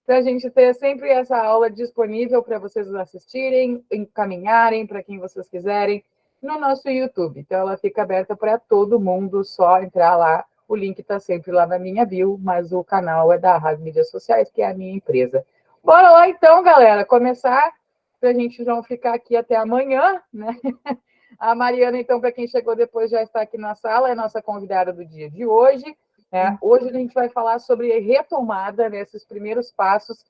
Para a gente ter sempre essa aula disponível para vocês assistirem, encaminharem para quem vocês quiserem no nosso YouTube. Então, ela fica aberta para todo mundo, só entrar lá. O link está sempre lá na minha bio, mas o canal é da Rádio Mídias Sociais, que é a minha empresa. Bora lá, então, galera, começar, para a gente não ficar aqui até amanhã, né? A Mariana, então, para quem chegou depois, já está aqui na sala, é nossa convidada do dia de hoje. Hoje a gente vai falar sobre retomada nesses primeiros passos,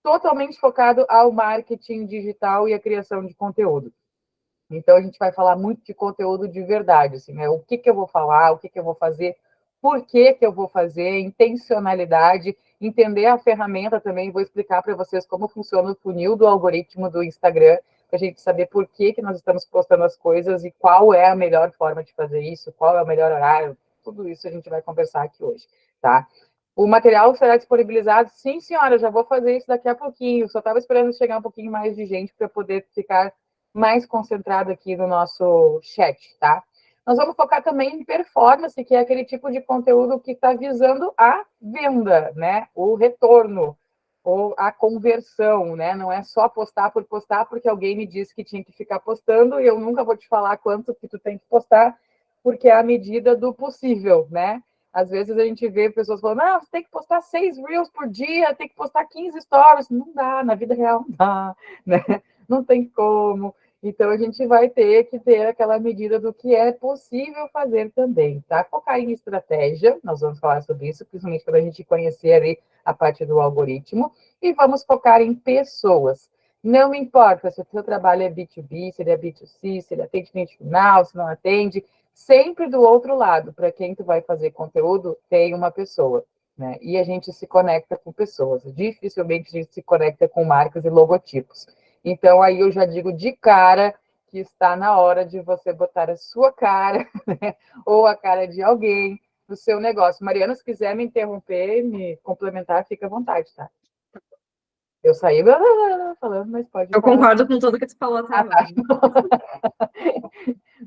totalmente focado ao marketing digital e a criação de conteúdo. Então, a gente vai falar muito de conteúdo de verdade, assim, né? O que eu vou falar, o que eu vou fazer, por que eu vou fazer, intencionalidade, entender a ferramenta também. Vou explicar para vocês como funciona o funil do algoritmo do Instagram, para a gente saber por que nós estamos postando as coisas e qual é a melhor forma de fazer isso, qual é o melhor horário. Tudo isso a gente vai conversar aqui hoje, tá? O material será disponibilizado? Sim, senhora, já vou fazer isso daqui a pouquinho. Só estava esperando chegar um pouquinho mais de gente para poder ficar mais concentrado aqui no nosso chat, tá? Nós vamos focar também em performance, que é aquele tipo de conteúdo que está visando a venda, né? O retorno, ou a conversão, né? Não é só postar por postar, porque alguém me disse que tinha que ficar postando, e eu nunca vou te falar quanto que tu tem que postar, porque é a medida do possível, né? Às vezes a gente vê pessoas falando, não, você tem que postar 6 Reels por dia, tem que postar 15 stories. Não dá, na vida real não dá, né? Não tem como. Então, a gente vai ter que ter aquela medida do que é possível fazer também, tá? Focar em estratégia, nós vamos falar sobre isso, principalmente para a gente conhecer ali a parte do algoritmo, e vamos focar em pessoas. Não importa se o seu trabalho é B2B, se ele é B2C, se ele atende cliente final, se não atende, sempre do outro lado, para quem tu vai fazer conteúdo, tem uma pessoa, né? E a gente se conecta com pessoas, dificilmente a gente se conecta com marcas e logotipos. Então, aí eu já digo de cara que está na hora de você botar a sua cara, né? Ou a cara de alguém no seu negócio. Mariana, se quiser me interromper, me complementar, fica à vontade, tá? Eu saí falando, mas pode Eu falar. concordo com tudo que tu falou até agora.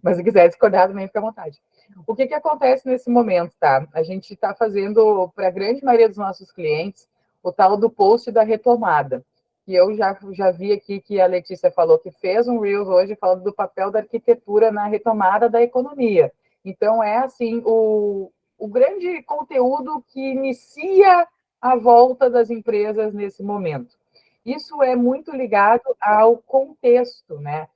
Mas se quiser discordar também, fica à vontade. O que acontece nesse momento, tá? A gente está fazendo, para a grande maioria dos nossos clientes, o tal do post da retomada. E eu já vi aqui que a Letícia falou que fez um Reels hoje falando do papel da arquitetura na retomada da economia. Então, é assim, o grande conteúdo que inicia a volta das empresas nesse momento. Isso é muito ligado ao contexto, né?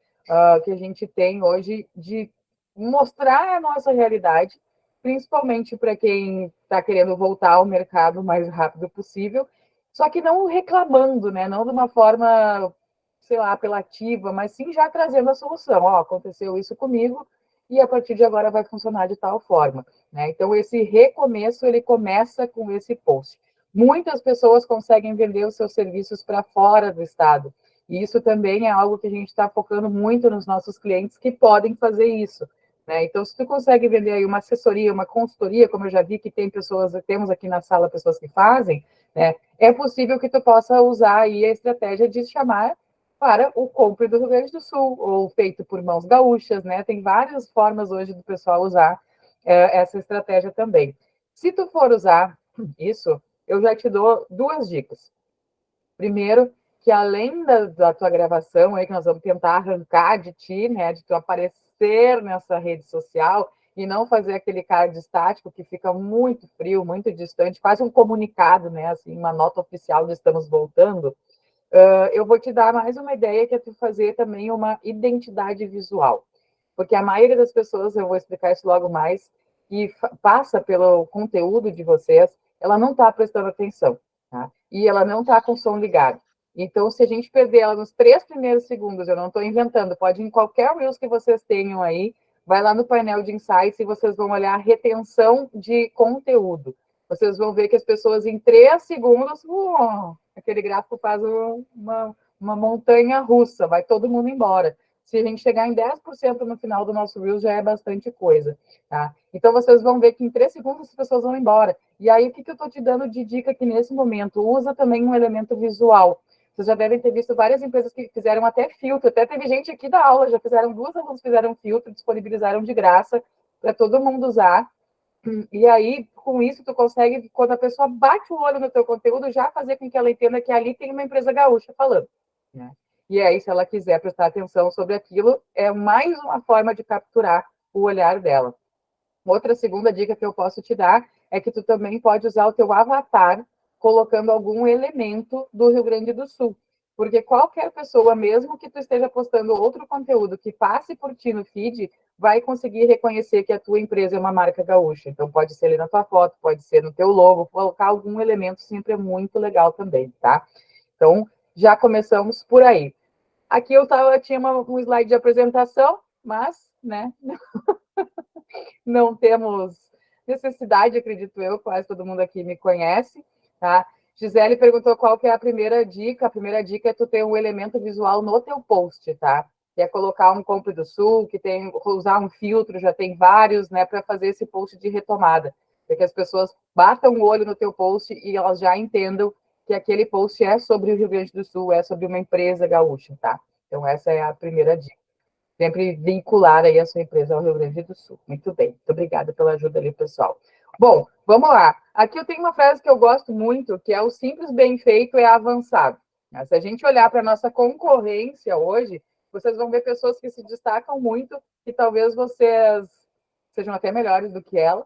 Que a gente tem hoje de mostrar a nossa realidade, principalmente para quem está querendo voltar ao mercado o mais rápido possível, só que não reclamando, né? Não de uma forma, sei lá, apelativa, mas sim já trazendo a solução. Ó, aconteceu isso comigo e a partir de agora vai funcionar de tal forma, né? Então, esse recomeço, ele começa com esse post. Muitas pessoas conseguem vender os seus serviços para fora do estado. E isso também é algo que a gente está focando muito nos nossos clientes que podem fazer isso, né? Então, se tu consegue vender aí uma assessoria, uma consultoria, como eu já vi que tem pessoas, temos aqui na sala pessoas que fazem, né? É possível que tu possa usar aí a estratégia de chamar para o compre do Rio Grande do Sul, ou feito por mãos gaúchas, né? Tem várias formas hoje do pessoal usar essa estratégia também. Se tu for usar isso, eu já te dou duas dicas. Primeiro, que além da tua gravação aí, que nós vamos tentar arrancar de ti, né, de tu aparecer nessa rede social e não fazer aquele card estático que fica muito frio, muito distante, quase um comunicado, né, assim, uma nota oficial de estamos voltando, eu vou te dar mais uma ideia que é tu fazer também uma identidade visual. Porque a maioria das pessoas, eu vou explicar isso logo mais, que passa pelo conteúdo de vocês, ela não está prestando atenção, tá? E ela não está com o som ligado. Então, se a gente perder ela nos 3 primeiros segundos, eu não estou inventando, pode ir em qualquer Reels que vocês tenham aí, vai lá no painel de insights e vocês vão olhar a retenção de conteúdo. Vocês vão ver que as pessoas em 3 segundos, aquele gráfico faz uma montanha russa, vai todo mundo embora. Se a gente chegar em 10% no final do nosso Reels, já é bastante coisa, tá? Então, vocês vão ver que em 3 segundos as pessoas vão embora. E aí, o que eu estou te dando de dica aqui nesse momento? Usa também um elemento visual. Vocês já devem ter visto várias empresas que fizeram até filtro. Até teve gente aqui da aula, já fizeram, 2 alunos fizeram filtro, disponibilizaram de graça para todo mundo usar. E aí, com isso, tu consegue, quando a pessoa bate o olho no teu conteúdo, já fazer com que ela entenda que ali tem uma empresa gaúcha falando, né? E aí, se ela quiser prestar atenção sobre aquilo, é mais uma forma de capturar o olhar dela. Outra segunda dica que eu posso te dar é que tu também pode usar o teu avatar colocando algum elemento do Rio Grande do Sul. Porque qualquer pessoa, mesmo que tu esteja postando outro conteúdo que passe por ti no feed, vai conseguir reconhecer que a tua empresa é uma marca gaúcha. Então, pode ser ali na tua foto, pode ser no teu logo, colocar algum elemento sempre é muito legal também, tá? Então, já começamos por aí. Aqui tinha um slide de apresentação, mas, né, não temos necessidade, acredito eu, quase todo mundo aqui me conhece, tá? Gisele perguntou qual que é a primeira dica. A primeira dica é tu ter um elemento visual no teu post, tá? Que é colocar um Compre do Sul, que tem usar um filtro, já tem vários, né, para fazer esse post de retomada. Para que as pessoas batam o olho no teu post e elas já entendam que aquele post é sobre o Rio Grande do Sul, é sobre uma empresa gaúcha, tá? Então, essa é a primeira dica. Sempre vincular aí a sua empresa ao Rio Grande do Sul. Muito bem, muito obrigada pela ajuda ali, pessoal. Bom, vamos lá. Aqui eu tenho uma frase que eu gosto muito, que é o simples bem feito é avançado. Se a gente olhar para a nossa concorrência hoje, vocês vão ver pessoas que se destacam muito, que talvez vocês sejam até melhores do que ela,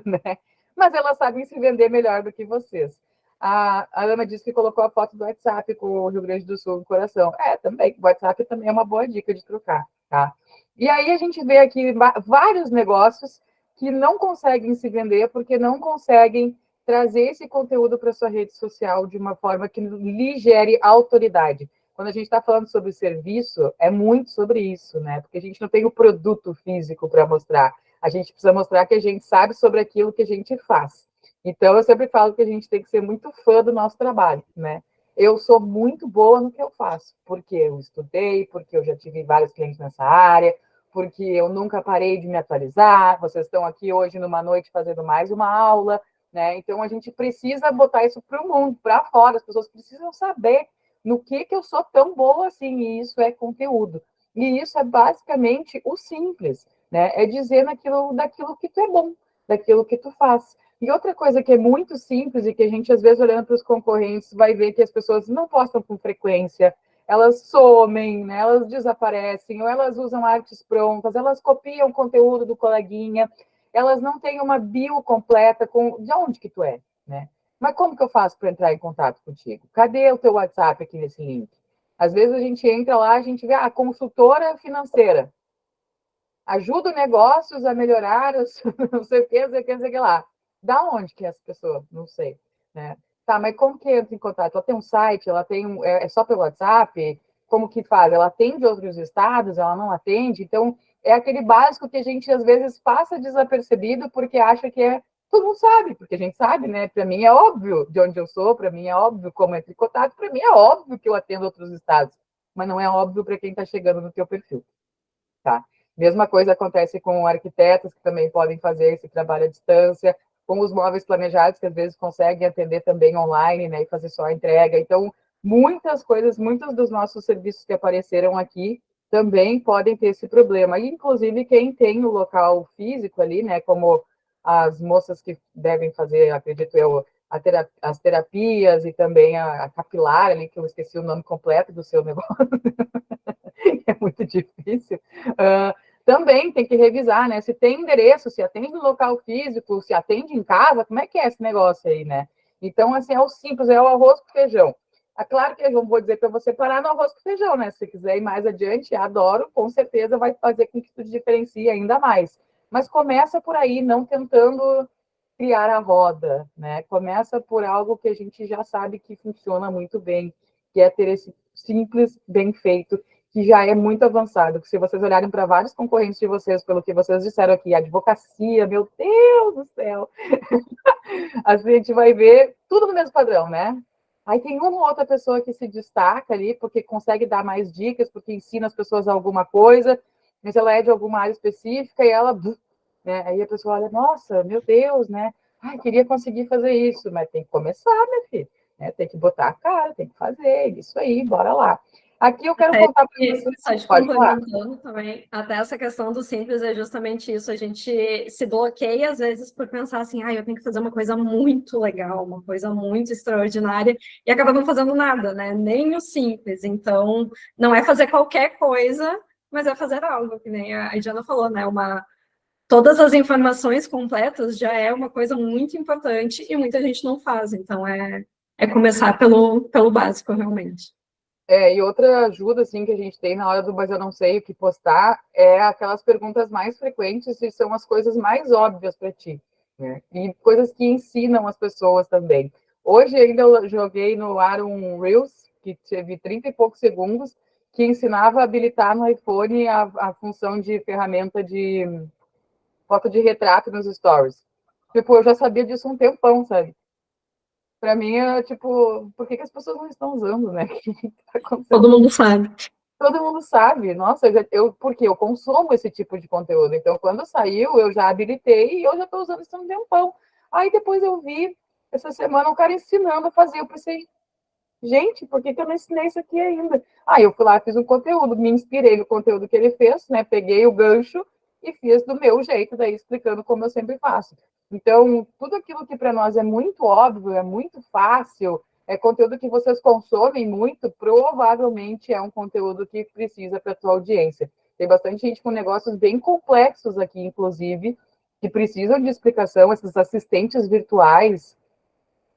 né? Mas elas sabem se vender melhor do que vocês. A Ana disse que colocou a foto do WhatsApp com o Rio Grande do Sul no coração. Também, o WhatsApp também é uma boa dica de trocar, tá? E aí a gente vê aqui vários negócios que não conseguem se vender porque não conseguem trazer esse conteúdo para sua rede social de uma forma que lhe gere autoridade. Quando a gente está falando sobre serviço, é muito sobre isso, né? Porque a gente não tem o produto físico para mostrar. A gente precisa mostrar que a gente sabe sobre aquilo que a gente faz. Então, eu sempre falo que a gente tem que ser muito fã do nosso trabalho, né? Eu sou muito boa no que eu faço, porque eu estudei, porque eu já tive vários clientes nessa área, porque eu nunca parei de me atualizar. Vocês estão aqui hoje numa noite fazendo mais uma aula, né? Então, a gente precisa botar isso para o mundo, para fora. As pessoas precisam saber no que eu sou tão boa assim, e isso é conteúdo. E isso é basicamente o simples, né? É dizer daquilo que tu é bom, daquilo que tu faz. E outra coisa que é muito simples e que a gente, às vezes, olhando para os concorrentes, vai ver que as pessoas não postam com frequência, elas somem, né? Elas desaparecem, ou elas usam artes prontas, elas copiam conteúdo do coleguinha, elas não têm uma bio completa com de onde que tu é, né? Mas como que eu faço para entrar em contato contigo? Cadê o teu WhatsApp aqui nesse link? Às vezes a gente entra lá, a gente vê a consultora financeira. Ajuda negócios a melhorar os não sei o que, não sei o que, não sei o que lá. Da onde que é essa pessoa? Não sei. Né? Tá, mas como que entra em contato? Ela tem um site, ela tem é só pelo WhatsApp? Como que faz? Ela atende outros estados? Ela não atende? Então, é aquele básico que a gente, às vezes, passa desapercebido porque acha que todo mundo sabe, porque a gente sabe, né? Para mim é óbvio de onde eu sou, para mim é óbvio como entra em contato, para mim é óbvio que eu atendo outros estados, mas não é óbvio para quem está chegando no teu perfil. Tá? Mesma coisa acontece com arquitetos, que também podem fazer esse trabalho à distância, com os móveis planejados, que às vezes conseguem atender também online, né, e fazer só a entrega. Então, muitas coisas, muitos dos nossos serviços que apareceram aqui também podem ter esse problema. E, inclusive, quem tem o local físico ali, né, como as moças que devem fazer, acredito eu, as terapias e também a capilar ali, que eu esqueci o nome completo do seu negócio, é muito difícil, também tem que revisar, né? Se tem endereço, se atende no local físico, se atende em casa, como é que é esse negócio aí, né? Então, assim, é o simples, é o arroz com feijão. É claro que eu não vou dizer para você parar no arroz com feijão, né? Se você quiser ir mais adiante, adoro, com certeza vai fazer com que tu te diferencie ainda mais. Mas começa por aí, não tentando criar a roda, né? Começa por algo que a gente já sabe que funciona muito bem, que é ter esse simples, bem feito, que já é muito avançado. Que se vocês olharem para vários concorrentes de vocês, pelo que vocês disseram aqui, advocacia, meu Deus do céu, a gente vai ver tudo no mesmo padrão, né? Aí tem uma ou outra pessoa que se destaca ali, porque consegue dar mais dicas, porque ensina as pessoas alguma coisa, mas ela é de alguma área específica e ela, né? Aí a pessoa olha, nossa, meu Deus, né? Ai, queria conseguir fazer isso, mas tem que começar, meu filho, né? Tem que botar a cara, tem que fazer, isso aí, bora lá. Aqui eu quero Até contar para vocês. só te Pode falar. complementando também, até essa questão do simples é justamente isso. A gente se bloqueia, às vezes, por pensar assim, eu tenho que fazer uma coisa muito legal, uma coisa muito extraordinária, e acaba não fazendo nada, né? Nem o simples. Então, não é fazer qualquer coisa, mas é fazer algo, que nem a Diana falou, né? Todas as informações completas já é uma coisa muito importante e muita gente não faz. Então, é começar pelo básico, realmente. E outra ajuda, assim, que a gente tem na hora do mas eu não sei o que postar, é aquelas perguntas mais frequentes e são as coisas mais óbvias para ti, né? E coisas que ensinam as pessoas também. Hoje ainda eu joguei no ar um Reels, que teve 30 e poucos segundos, que ensinava a habilitar no iPhone a função de ferramenta de foto de retrato nos stories. Tipo, eu já sabia disso há um tempão, sabe? Para mim é tipo, por que as pessoas não estão usando, né? O que está Todo acontecendo? mundo sabe. Todo mundo sabe, nossa, porque eu consumo esse tipo de conteúdo. Então, quando saiu, eu já habilitei e eu já estou usando isso há um tempão. Aí depois eu vi essa semana um cara ensinando a fazer. Eu pensei, gente, por que eu não ensinei isso aqui ainda? Aí eu fui lá, fiz um conteúdo, me inspirei no conteúdo que ele fez, né? Peguei o gancho e fiz do meu jeito, daí explicando como eu sempre faço. Então, tudo aquilo que para nós é muito óbvio, é muito fácil, é conteúdo que vocês consomem muito, provavelmente é um conteúdo que precisa para a tua audiência. Tem bastante gente com negócios bem complexos aqui, inclusive, que precisam de explicação, esses assistentes virtuais,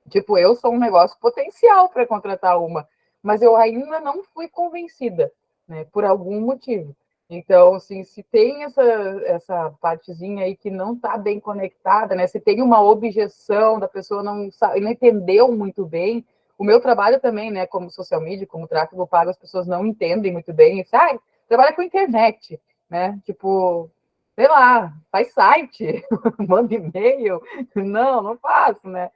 tipo, eu sou um negócio potencial para contratar uma, mas eu ainda não fui convencida, né, por algum motivo. Então, assim, se tem essa partezinha aí que não está bem conectada, né, se tem uma objeção da pessoa não, não entendeu muito bem, o meu trabalho também, né, como social media, como tráfego pago, as pessoas não entendem muito bem, e trabalha com internet, né, tipo, sei lá, faz site, manda e-mail, não faço, né,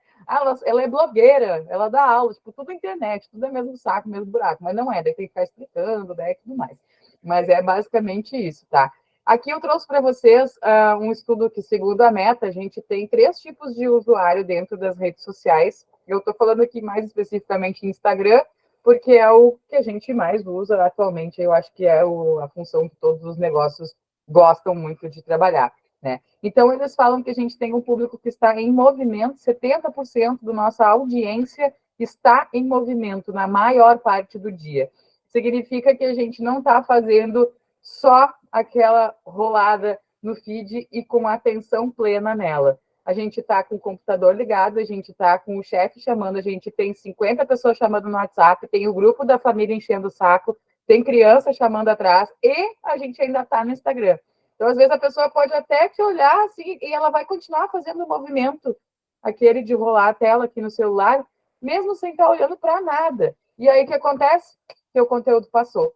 ela é blogueira, ela dá aula, tipo, tudo internet, tudo é mesmo saco, mesmo buraco, mas não é, daí tem que ficar explicando, daí tudo mais. Mas é basicamente isso, tá? Aqui eu trouxe para vocês um estudo que, segundo a Meta, a gente tem 3 tipos de usuário dentro das redes sociais. Eu estou falando aqui mais especificamente em Instagram, porque é o que a gente mais usa atualmente. Eu acho que é a função que todos os negócios gostam muito de trabalhar, né? Então, eles falam que a gente tem um público que está em movimento, 70% da nossa audiência está em movimento na maior parte do dia. Significa que a gente não está fazendo só aquela rolada no feed e com atenção plena nela. A gente está com o computador ligado, a gente está com o chefe chamando, a gente tem 50 pessoas chamando no WhatsApp, tem o grupo da família enchendo o saco, tem criança chamando atrás e a gente ainda está no Instagram. Então, às vezes, a pessoa pode até te olhar assim, e ela vai continuar fazendo o movimento, aquele de rolar a tela aqui no celular, mesmo sem estar olhando para nada. E aí, o que acontece? Teu conteúdo passou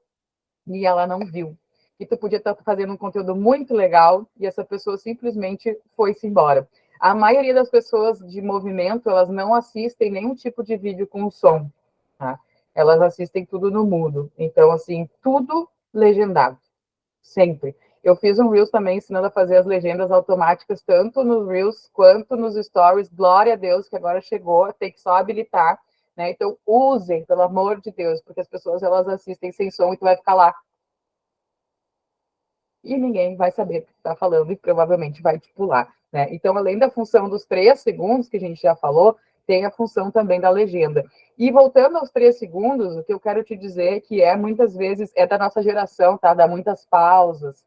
e ela não viu. E tu podia estar fazendo um conteúdo muito legal e essa pessoa simplesmente foi-se embora. A maioria das pessoas de movimento, elas não assistem nenhum tipo de vídeo com som, tá? Elas assistem tudo no mudo. Então, assim, tudo legendado. Sempre. Eu fiz um Reels também ensinando a fazer as legendas automáticas, tanto nos Reels quanto nos Stories. Glória a Deus que agora chegou, tem que só habilitar, né? Então, usem, pelo amor de Deus, porque as pessoas elas assistem sem som e tu vai ficar lá. E ninguém vai saber o que tu tá falando e provavelmente vai te pular, né? Então, além da função dos 3 segundos que a gente já falou, tem a função também da legenda. E voltando aos 3 segundos, o que eu quero te dizer é que muitas vezes, é da nossa geração, tá? Dá muitas pausas,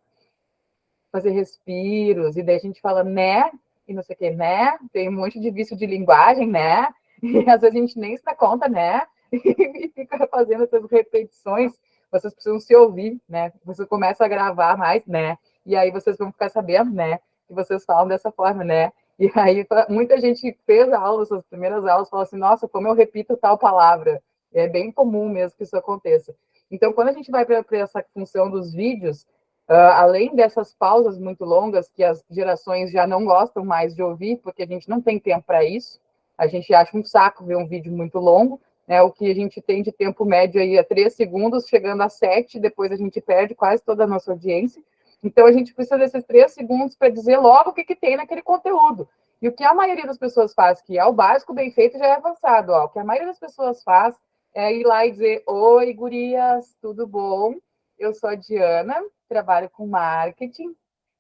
fazer respiros, e daí a gente fala, né? E não sei o que, né? Tem um monte de vício de linguagem, né? E às vezes a gente nem se dá conta, né? E fica fazendo essas repetições. Vocês precisam se ouvir, né? Você começa a gravar mais, né? E aí vocês vão ficar sabendo, né? Que vocês falam dessa forma, né? E aí muita gente fez aulas, as primeiras aulas, fala assim, nossa, como eu repito tal palavra. É bem comum mesmo que isso aconteça. Então, quando a gente vai para essa função dos vídeos, além dessas pausas muito longas que as gerações já não gostam mais de ouvir, porque a gente não tem tempo para isso, a gente acha um saco ver um vídeo muito longo, né? O que a gente tem de tempo médio aí é 3 segundos, chegando a 7, depois a gente perde quase toda a nossa audiência. Então a gente precisa desses 3 segundos para dizer logo o que tem naquele conteúdo. E o que a maioria das pessoas faz, que é o básico bem feito, já é avançado. Ó. O que a maioria das pessoas faz é ir lá e dizer: oi, gurias, tudo bom? Eu sou a Diana, trabalho com marketing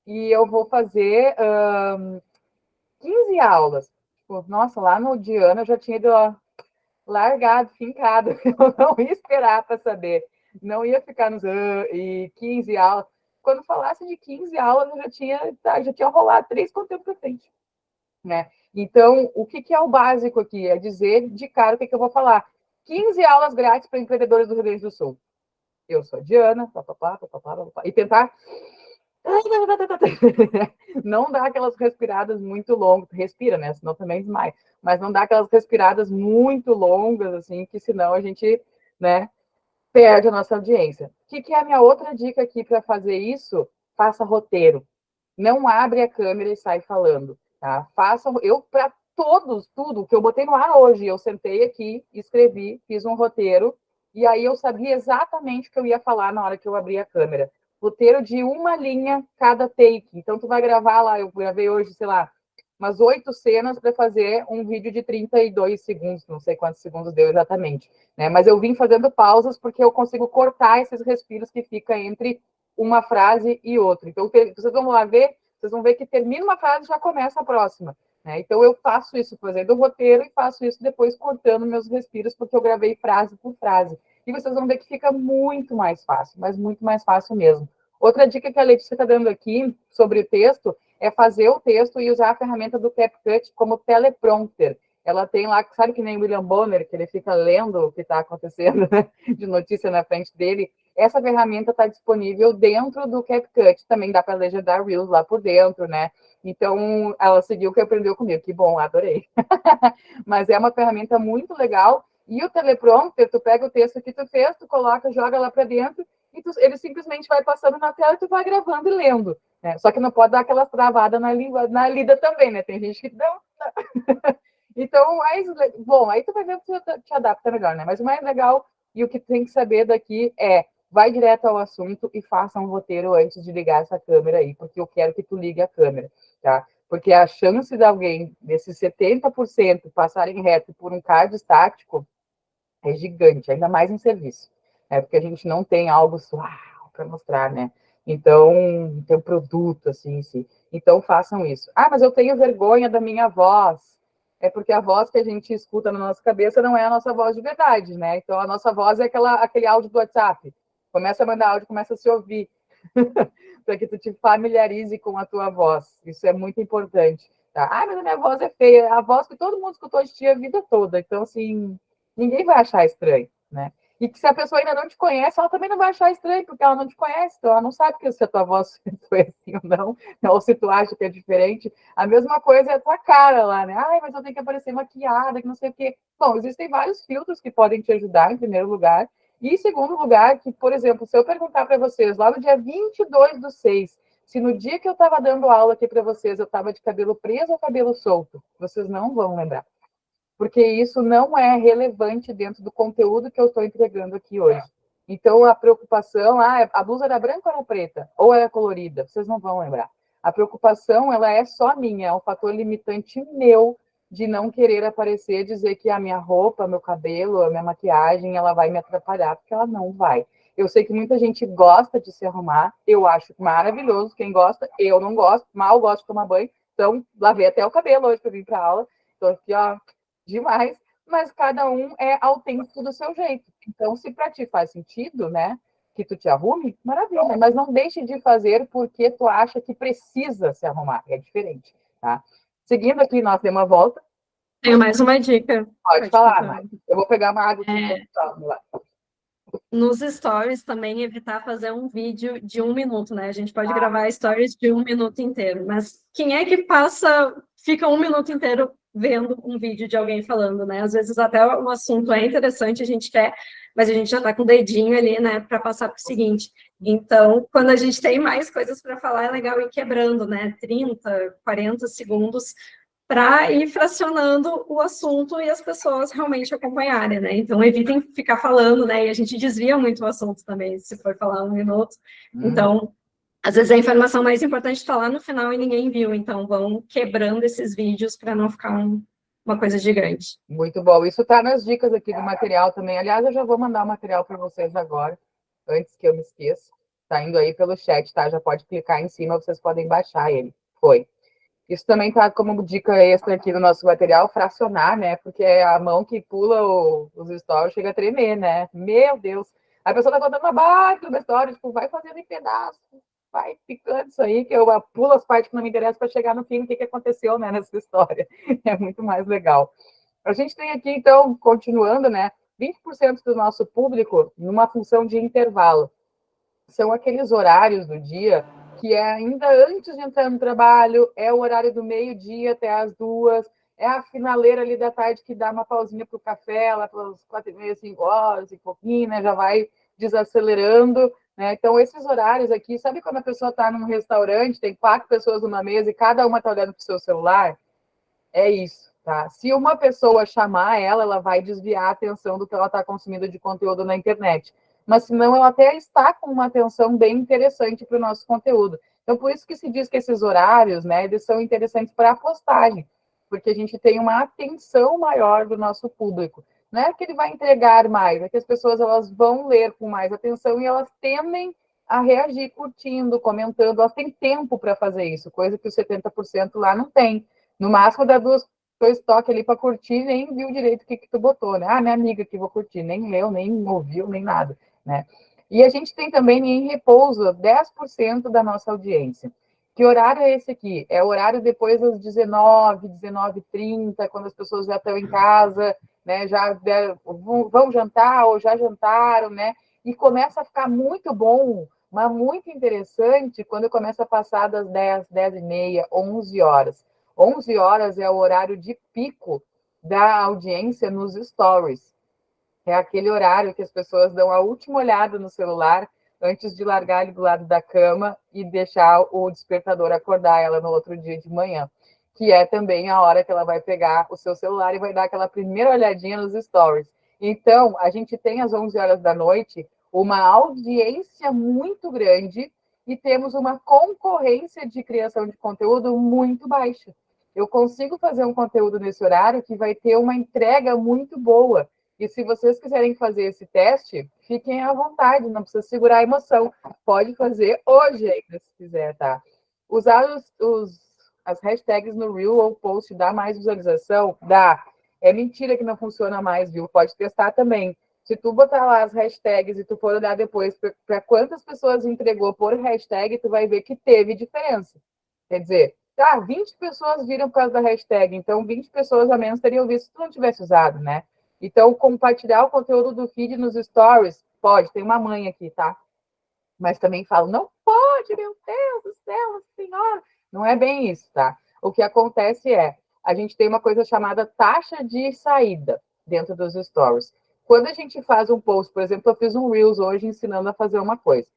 e eu vou fazer 15 aulas. Tipo, nossa, lá no Diana eu já tinha ido largado, fincado. Eu não ia esperar para saber. Não ia ficar nos e 15 aulas. Quando falasse de 15 aulas, eu já tinha rolado 3 conteúdos para frente. Né? Então, o que é o básico aqui? É dizer de cara o que eu vou falar. 15 aulas grátis para empreendedores do Rio Grande do Sul. Eu sou a Diana, papapá, papapá, papapá, e tentar não dá aquelas respiradas muito longas, respira, né? Senão também desmaia. Mas não dá aquelas respiradas muito longas, assim, que senão a gente, né, perde a nossa audiência. O que é a minha outra dica aqui para fazer isso? Faça roteiro. Não abre a câmera e sai falando, tá? Faça, eu para todos, tudo que eu botei no ar hoje, eu sentei aqui, escrevi, fiz um roteiro, e aí eu sabia exatamente o que eu ia falar na hora que eu abri a câmera. Roteiro de uma linha cada take. Então, tu vai gravar lá, eu gravei hoje, sei lá, umas 8 cenas para fazer um vídeo de 32 segundos, não sei quantos segundos deu exatamente, né? Mas eu vim fazendo pausas porque eu consigo cortar esses respiros que fica entre uma frase e outra. Então, vocês vão lá ver, vocês vão ver que termina uma frase e já começa a próxima. Né? Então, eu faço isso fazendo o roteiro e faço isso depois cortando meus respiros, porque eu gravei frase por frase. E vocês vão ver que fica muito mais fácil, mas muito mais fácil mesmo. Outra dica que a Letícia está dando aqui sobre o texto é fazer o texto e usar a ferramenta do CapCut como teleprompter. Ela tem lá, sabe que nem o William Bonner, que ele fica lendo o que está acontecendo, né, de notícia na frente dele. Essa ferramenta está disponível dentro do CapCut. Também dá para legendar Reels lá por dentro, né? Então, ela seguiu o que aprendeu comigo. Que bom, adorei. Mas é uma ferramenta muito legal. E o teleprompter, tu pega o texto que tu fez, tu coloca, joga lá para dentro, e ele simplesmente vai passando na tela e tu vai gravando e lendo. Né? Só que não pode dar aquelas travadas na lida também, né? Tem gente que não. Então, bom, aí tu vai ver que tu te adapta melhor, né? Mas o mais legal e o que tu tem que saber daqui é: vai direto ao assunto e faça um roteiro antes de ligar essa câmera aí, porque eu quero que tu ligue a câmera, tá? Porque a chance de alguém, desses 70%, passarem reto por um card estático é gigante, ainda mais em serviço, né? Porque a gente não tem algo para mostrar, né? Então, tem um produto assim em si. Então, façam isso. Ah, mas eu tenho vergonha da minha voz. É porque a voz que a gente escuta na nossa cabeça não é a nossa voz de verdade, né? Então, a nossa voz é aquele áudio do WhatsApp. Começa a mandar áudio, começa a se ouvir. Para que tu te familiarize com a tua voz. Isso é muito importante. Tá? Ah, mas a minha voz é feia. É a voz que todo mundo escutou de ti a vida toda. Então, assim, ninguém vai achar estranho, né? E que se a pessoa ainda não te conhece, ela também não vai achar estranho, porque ela não te conhece, então ela não sabe que se a tua voz foi assim ou não, ou se tu acha que é diferente. A mesma coisa é a tua cara lá, né? Ai, mas eu tenho que aparecer maquiada, que não sei o quê. Bom, existem vários filtros que podem te ajudar, em primeiro lugar. E em segundo lugar, que, por exemplo, se eu perguntar para vocês, lá no dia 22/6, se no dia que eu estava dando aula aqui para vocês, eu estava de cabelo preso ou cabelo solto, vocês não vão lembrar, porque isso não é relevante dentro do conteúdo que eu estou entregando aqui hoje. Então, a preocupação, a blusa era branca ou era preta? Ou era colorida? Vocês não vão lembrar. A preocupação, ela é só minha, é um fator limitante meu de não querer aparecer, dizer que a minha roupa, meu cabelo, a minha maquiagem, ela vai me atrapalhar, porque ela não vai. Eu sei que muita gente gosta de se arrumar, eu acho maravilhoso, quem gosta, eu não gosto, mal gosto de tomar banho, então lavei até o cabelo hoje para vir para aula, estou aqui, ó, demais, mas cada um é autêntico do seu jeito. Então, se para ti faz sentido, né, que tu te arrume, maravilha, mas não deixe de fazer porque tu acha que precisa se arrumar, é diferente, tá? Seguindo aqui, nós demos uma volta. Tenho mais uma dica. Pode falar, Mari. Eu vou pegar uma água aqui. Nos stories também evitar fazer um vídeo de 1 minuto, né? A gente pode gravar stories de 1 minuto inteiro, mas quem é que fica 1 minuto inteiro vendo um vídeo de alguém falando, né? Às vezes até o assunto é interessante, a gente quer, mas a gente já está com o dedinho ali, né, para passar para o seguinte. Então, quando a gente tem mais coisas para falar, é legal ir quebrando, né? 30, 40 segundos para ir fracionando o assunto e as pessoas realmente acompanharem, né? Então, evitem ficar falando, né? E a gente desvia muito o assunto também, se for falar 1 minuto. Então, às vezes a informação mais importante está lá no final e ninguém viu. Então, vão quebrando esses vídeos para não ficar uma coisa gigante. Muito bom. Isso está nas dicas aqui do material também. Aliás, eu já vou mandar o material para vocês agora, antes que eu me esqueça. Está indo aí pelo chat, tá? Já pode clicar em cima, vocês podem baixar ele. Foi. Isso também está como dica extra aqui no nosso material, fracionar, né? Porque é a mão que pula os stories chega a tremer, né? Meu Deus! A pessoa está contando uma baita uma história, tipo, vai fazendo em pedaços, vai ficando isso aí, que eu pulo as partes que não me interessam para chegar no fim, o que aconteceu, né, nessa história. É muito mais legal. A gente tem aqui, então, continuando, né? 20% do nosso público numa função de intervalo. São aqueles horários do dia que é ainda antes de entrar no trabalho, é o horário do meio-dia até as 2, é a finaleira ali da tarde que dá uma pausinha para o café, lá pelas 4h30, 5 horas, e pouquinho, né? Já vai desacelerando, né? Então, esses horários aqui, sabe quando a pessoa está num restaurante, tem 4 pessoas numa mesa e cada uma está olhando para o seu celular? É isso, tá? Se uma pessoa chamar ela, ela vai desviar a atenção do que ela está consumindo de conteúdo na internet. Mas, senão, ela até está com uma atenção bem interessante para o nosso conteúdo. Então, por isso que se diz que esses horários, né, eles são interessantes para a postagem, porque a gente tem uma atenção maior do nosso público. Não é que ele vai entregar mais, é que as pessoas elas vão ler com mais atenção e elas tendem a reagir curtindo, comentando, elas têm tempo para fazer isso, coisa que os 70% lá não tem. No máximo, dá dois toques ali para curtir, nem viu direito o que tu botou, né? Ah, minha amiga que vou curtir, nem leu, nem ouviu, nem nada, né? E a gente tem também em repouso 10% da nossa audiência. Que horário é esse aqui? É o horário depois das 19, 19h30, quando as pessoas já estão em casa, né? Já vão jantar ou já jantaram, né? E começa a ficar muito bom, mas muito interessante quando começa a passar das 10, 10h30, 11 horas. 11 horas é o horário de pico da audiência nos stories. É aquele horário que as pessoas dão a última olhada no celular antes de largar ele do lado da cama e deixar o despertador acordar ela no outro dia de manhã, que é também a hora que ela vai pegar o seu celular e vai dar aquela primeira olhadinha nos stories. Então, a gente tem às 11 horas da noite uma audiência muito grande e temos uma concorrência de criação de conteúdo muito baixa. Eu consigo fazer um conteúdo nesse horário que vai ter uma entrega muito boa. E se vocês quiserem fazer esse teste, fiquem à vontade, não precisa segurar a emoção. Pode fazer hoje ainda, se quiser, tá? Usar as hashtags no Reel ou post dá mais visualização? Dá. É mentira que não funciona mais, viu? Pode testar também. Se tu botar lá as hashtags e tu for olhar depois para quantas pessoas entregou por hashtag, tu vai ver que teve diferença. Quer dizer, 20 pessoas viram por causa da hashtag, então 20 pessoas a menos teriam visto se tu não tivesse usado, né? Então, compartilhar o conteúdo do feed nos stories, pode, tem uma mãe aqui, tá? Mas também falo, não pode, meu Deus do céu, senhora. Não é bem isso, tá? O que acontece é, a gente tem uma coisa chamada taxa de saída dentro dos stories. Quando a gente faz um post, por exemplo, eu fiz um Reels hoje ensinando a fazer uma coisa.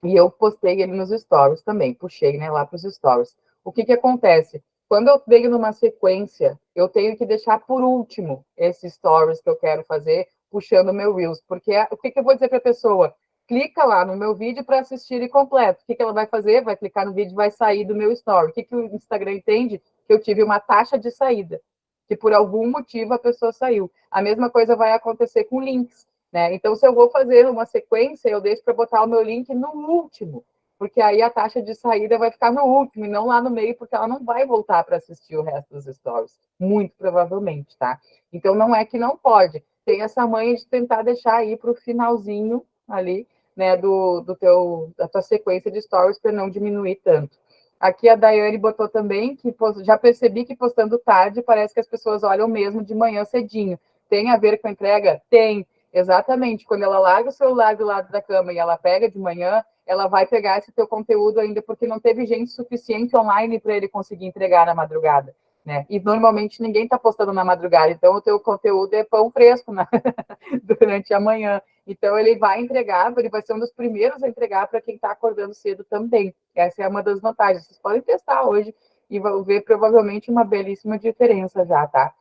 E eu postei ele nos stories também, puxei, né, lá para os stories. O que que acontece? Quando eu venho numa sequência, eu tenho que deixar por último esses stories que eu quero fazer, puxando o meu Reels. Porque o que que eu vou dizer para a pessoa? Clica lá no meu vídeo para assistir ele completo. O que que ela vai fazer? Vai clicar no vídeo e vai sair do meu story. O que que o Instagram entende? Que eu tive uma taxa de saída. Que por algum motivo a pessoa saiu. A mesma coisa vai acontecer com links. Né? Então, se eu vou fazer uma sequência, eu deixo para botar o meu link no último, porque aí a taxa de saída vai ficar no último e não lá no meio, porque ela não vai voltar para assistir o resto dos stories, muito provavelmente, tá? Então, não é que não pode, tem essa manha de tentar deixar aí para o finalzinho ali, né, da tua sequência de stories para não diminuir tanto. Aqui a Daiane botou também que já percebi que postando tarde parece que as pessoas olham mesmo de manhã cedinho. Tem a ver com a entrega? Tem. Exatamente. Quando ela larga o celular do lado da cama e ela pega de manhã, ela vai pegar esse teu conteúdo ainda porque não teve gente suficiente online para ele conseguir entregar na madrugada. Né? E normalmente ninguém está postando na madrugada, então o teu conteúdo é pão fresco durante a manhã. Então ele vai entregar, ele vai ser um dos primeiros a entregar para quem está acordando cedo também. Essa é uma das vantagens. Vocês podem testar hoje e vão ver provavelmente uma belíssima diferença já, tá?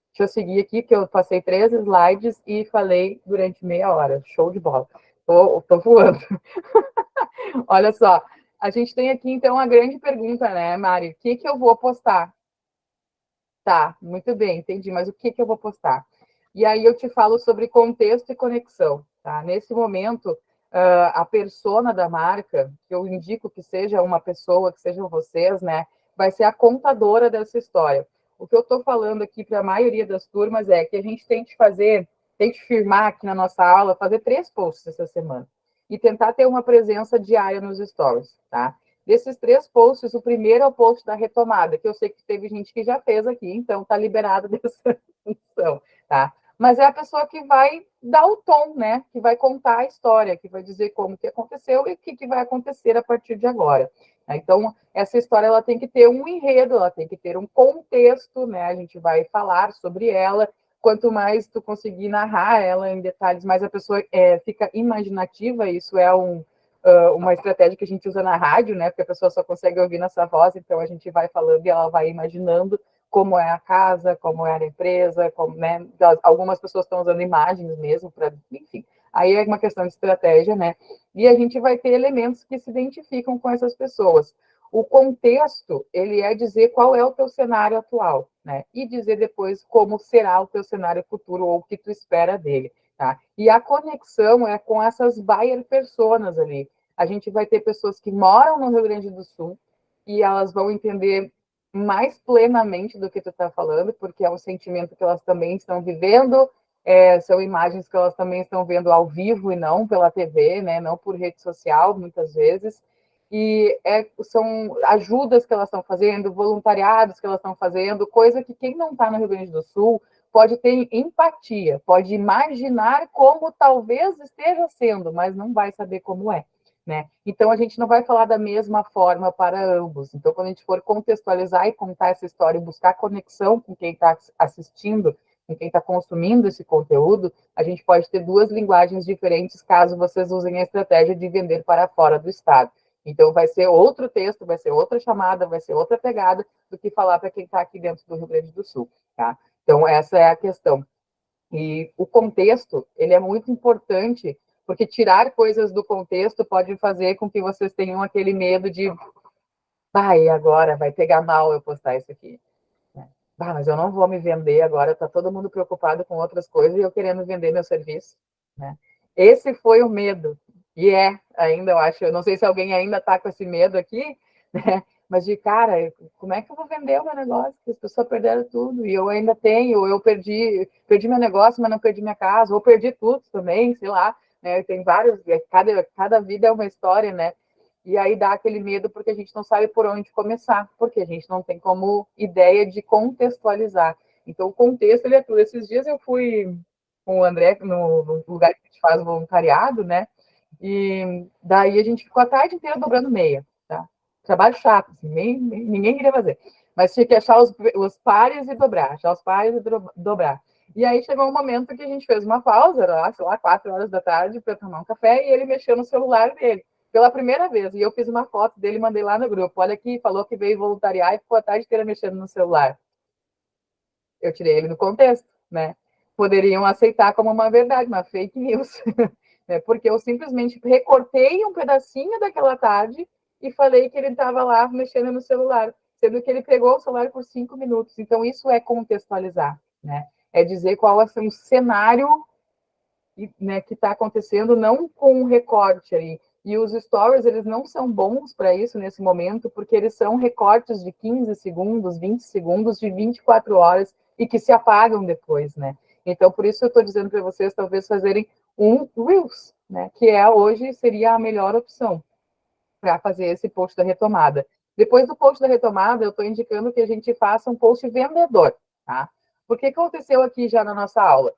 Deixa eu seguir aqui, que eu passei 3 slides e falei durante meia hora. Show de bola. Tô voando. Olha só, a gente tem aqui, então, a grande pergunta, né, Mari? O que eu vou postar? Tá, muito bem, entendi. Mas o que eu vou postar? E aí eu te falo sobre contexto e conexão, tá? Nesse momento, a persona da marca, que eu indico que seja uma pessoa, que sejam vocês, né? Vai ser a contadora dessa história. O que eu estou falando aqui para a maioria das turmas é que a gente tente firmar aqui na nossa aula, fazer 3 posts essa semana. E tentar ter uma presença diária nos stories, tá? Desses 3 posts, o primeiro é o post da retomada, que eu sei que teve gente que já fez aqui, então está liberado dessa função, tá? Mas é a pessoa que vai dar o tom, né? Que vai contar a história, que vai dizer como que aconteceu e o que vai acontecer a partir de agora. Então, essa história ela tem que ter um enredo, ela tem que ter um contexto, né? A gente vai falar sobre ela. Quanto mais tu conseguir narrar ela em detalhes, mais a pessoa fica imaginativa. Isso é uma estratégia que a gente usa na rádio, né? Porque a pessoa só consegue ouvir nossa voz, então a gente vai falando e ela vai imaginando como é a casa, como é a empresa, como, né? Algumas pessoas estão usando imagens mesmo para, enfim. Aí é uma questão de estratégia, né? E a gente vai ter elementos que se identificam com essas pessoas. O contexto, ele é dizer qual é o teu cenário atual, né? E dizer depois como será o teu cenário futuro ou o que tu espera dele, tá? E a conexão é com essas buyer personas ali. A gente vai ter pessoas que moram no Rio Grande do Sul e elas vão entender mais plenamente do que tu está falando, porque é um sentimento que elas também estão vivendo, são imagens que elas também estão vendo ao vivo e não pela TV, né? Não por rede social, muitas vezes. E são ajudas que elas estão fazendo, voluntariados que elas estão fazendo, coisa que quem não está no Rio Grande do Sul pode ter empatia, pode imaginar como talvez esteja sendo, mas não vai saber como é. Né? Então, a gente não vai falar da mesma forma para ambos. Então, quando a gente for contextualizar e contar essa história e buscar conexão com quem está assistindo, com quem está consumindo esse conteúdo, a gente pode ter 2 linguagens diferentes caso vocês usem a estratégia de vender para fora do estado. Então, vai ser outro texto, vai ser outra chamada, vai ser outra pegada do que falar para quem está aqui dentro do Rio Grande do Sul. Tá? Então, essa é a questão. E o contexto, ele é muito importante, porque tirar coisas do contexto pode fazer com que vocês tenham aquele medo de, vai, agora vai pegar mal eu postar isso aqui. Mas eu não vou me vender agora, está todo mundo preocupado com outras coisas e eu querendo vender meu serviço. Né? Esse foi o medo, e ainda eu acho, eu não sei se alguém ainda está com esse medo aqui, né? Mas de, cara, como é que eu vou vender o meu negócio? Porque as pessoas perderam tudo, e eu ainda tenho, ou eu perdi meu negócio, mas não perdi minha casa, ou perdi tudo também, sei lá, né? Tem vários, cada vida é uma história, né? E aí dá aquele medo porque a gente não sabe por onde começar, porque a gente não tem como ideia de contextualizar. Então, o contexto, ele é tudo. Esses dias eu fui com o André no lugar que a gente faz voluntariado, né? E daí a gente ficou a tarde inteira dobrando meia, tá? Trabalho chato, assim, ninguém queria fazer. Mas tinha que achar os pares e dobrar, achar os pares e dobrar. E aí chegou um momento que a gente fez uma pausa, era lá, sei lá, 4 horas da tarde, para tomar um café, e ele mexeu no celular dele pela primeira vez. E eu fiz uma foto dele e mandei lá no grupo. Olha aqui, falou que veio voluntariar e ficou a tarde inteira mexendo no celular. Eu tirei ele do contexto, né? Poderiam aceitar como uma verdade, uma fake news. Né? Porque eu simplesmente recortei um pedacinho daquela tarde e falei que ele estava lá mexendo no celular, sendo que ele pegou o celular por 5 minutos. Então, isso é contextualizar, né? É dizer qual é o cenário, né, que está acontecendo, não com um recorte aí. E os stories, eles não são bons para isso nesse momento, porque eles são recortes de 15 segundos, 20 segundos, de 24 horas, e que se apagam depois, né? Então, por isso eu estou dizendo para vocês, talvez, fazerem um Reels, né? Que hoje seria a melhor opção para fazer esse post da retomada. Depois do post da retomada, eu estou indicando que a gente faça um post vendedor, tá? Por que aconteceu aqui já na nossa aula?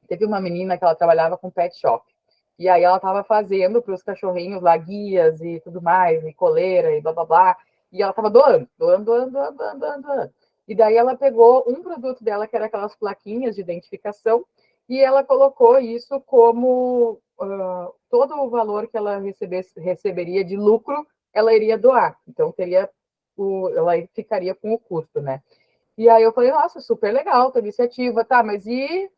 Teve uma menina que ela trabalhava com pet shop. E aí ela estava fazendo para os cachorrinhos lá guias e tudo mais, e coleira e blá blá blá. E ela estava doando. E daí ela pegou um produto dela, que era aquelas plaquinhas de identificação, e ela colocou isso como todo o valor que ela receberia de lucro, ela iria doar. Então ela ficaria com o custo, né? E aí eu falei, nossa, super legal tua iniciativa, tá, mas e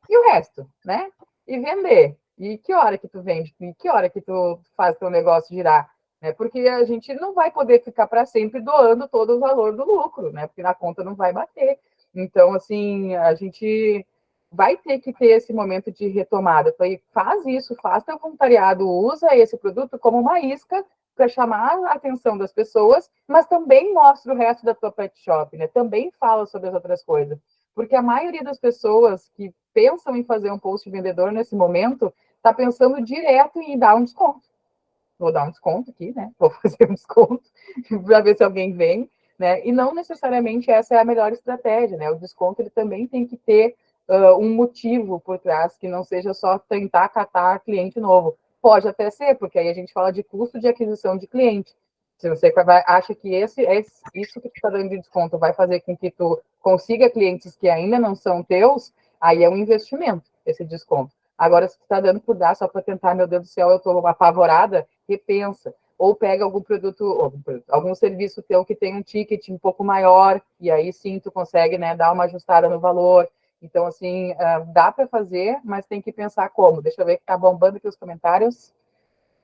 o resto, né? E vender. E que hora que tu vende? E que hora que tu faz teu negócio girar? né? Porque a gente não vai poder ficar para sempre doando todo o valor do lucro, né? Porque na conta não vai bater. Então, assim, a gente vai ter que ter esse momento de retomada. Então, faz isso, faz teu voluntariado, usa esse produto como uma isca para chamar a atenção das pessoas, mas também mostra o resto da tua pet shop, né? Também fala sobre as outras coisas. Porque a maioria das pessoas que pensam em fazer um post vendedor nesse momento está pensando direto em dar um desconto. Vou dar um desconto aqui, né? Vou fazer um desconto para ver se alguém vem, né? E não necessariamente essa é a melhor estratégia, né? O desconto ele também tem que ter um motivo por trás, que não seja só tentar catar cliente novo. Pode até ser, porque aí a gente fala de custo de aquisição de cliente. Se você acha que isso que tu está dando de desconto vai fazer com que tu consiga clientes que ainda não são teus, aí é um investimento, esse desconto. Agora, se tu está dando por dar só para tentar, meu Deus do céu, eu estou apavorada, repensa. Ou pega algum serviço teu que tem um ticket um pouco maior, e aí sim tu consegue, né, dar uma ajustada no valor. Então, assim, dá para fazer, mas tem que pensar como. Deixa eu ver que tá bombando aqui os comentários.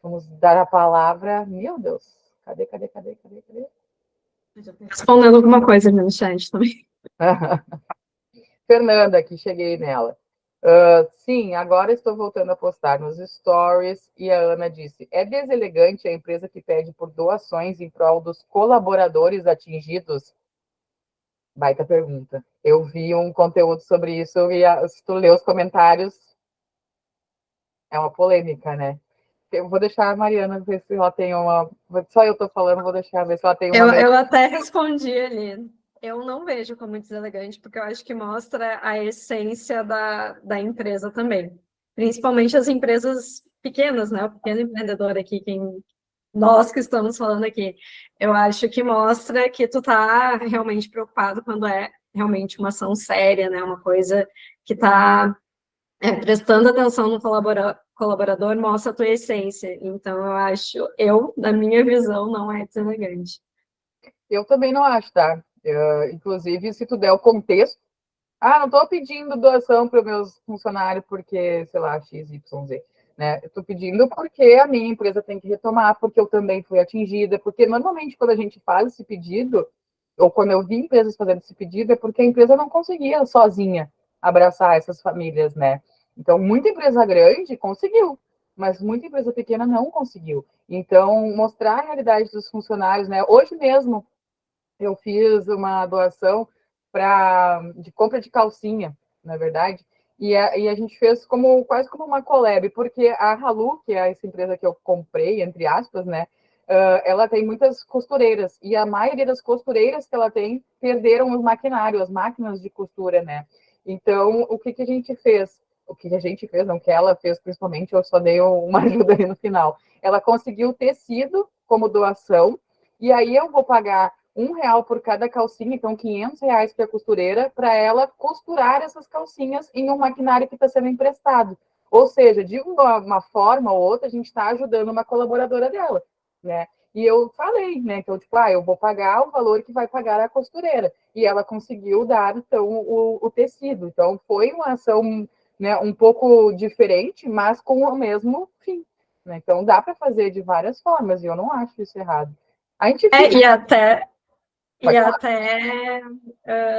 Vamos dar a palavra. Meu Deus, cadê? Respondendo alguma coisa no chat também. Fernanda, aqui cheguei nela. Sim, agora estou voltando a postar nos stories e a Ana disse: é deselegante a empresa que pede por doações em prol dos colaboradores atingidos? Baita pergunta. Eu vi um conteúdo sobre isso e se tu ler os comentários, é uma polêmica, né? Eu vou deixar a Mariana ver se ela tem uma. Só eu estou falando, vou deixar ver se ela tem uma. Eu até respondi ali. Eu não vejo como deselegante, porque eu acho que mostra a essência da empresa também. Principalmente as empresas pequenas, né? O pequeno empreendedor aqui, nós que estamos falando aqui. Eu acho que mostra que tu tá realmente preocupado quando é realmente uma ação séria, né? Uma coisa que tá prestando atenção no colaborador, mostra a tua essência. Então, na minha visão, não é deselegante. Eu também não acho, tá? Inclusive, se tu der o contexto, não estou pedindo doação para os meus funcionários porque, sei lá, XYZ, né? Eu estou pedindo porque a minha empresa tem que retomar, porque eu também fui atingida, porque normalmente quando a gente faz esse pedido, ou quando eu vi empresas fazendo esse pedido, é porque a empresa não conseguia sozinha abraçar essas famílias, né? Então, muita empresa grande conseguiu, mas muita empresa pequena não conseguiu. Então, mostrar a realidade dos funcionários, né? Hoje mesmo, eu fiz uma doação de compra de calcinha, na verdade, e a gente fez quase como uma collab, porque a Halu, que é essa empresa que eu comprei, entre aspas, né, ela tem muitas costureiras, e a maioria das costureiras que ela tem perderam os maquinários, as máquinas de costura, né? Então, o que a gente fez? O que a gente fez, não que ela fez principalmente, eu só dei uma ajuda ali no final. Ela conseguiu tecido como doação, e aí eu vou pagar R$ 1 por cada calcinha, então R$ 500 para a costureira, para ela costurar essas calcinhas em um maquinário que está sendo emprestado. Ou seja, de uma forma ou outra, a gente está ajudando uma colaboradora dela, né? E eu falei, né, que eu vou pagar o valor que vai pagar a costureira. E ela conseguiu dar, então, o tecido. Então, foi uma ação, né, um pouco diferente, mas com o mesmo fim, né? Então, dá para fazer de várias formas, e eu não acho isso errado. A gente fica... E até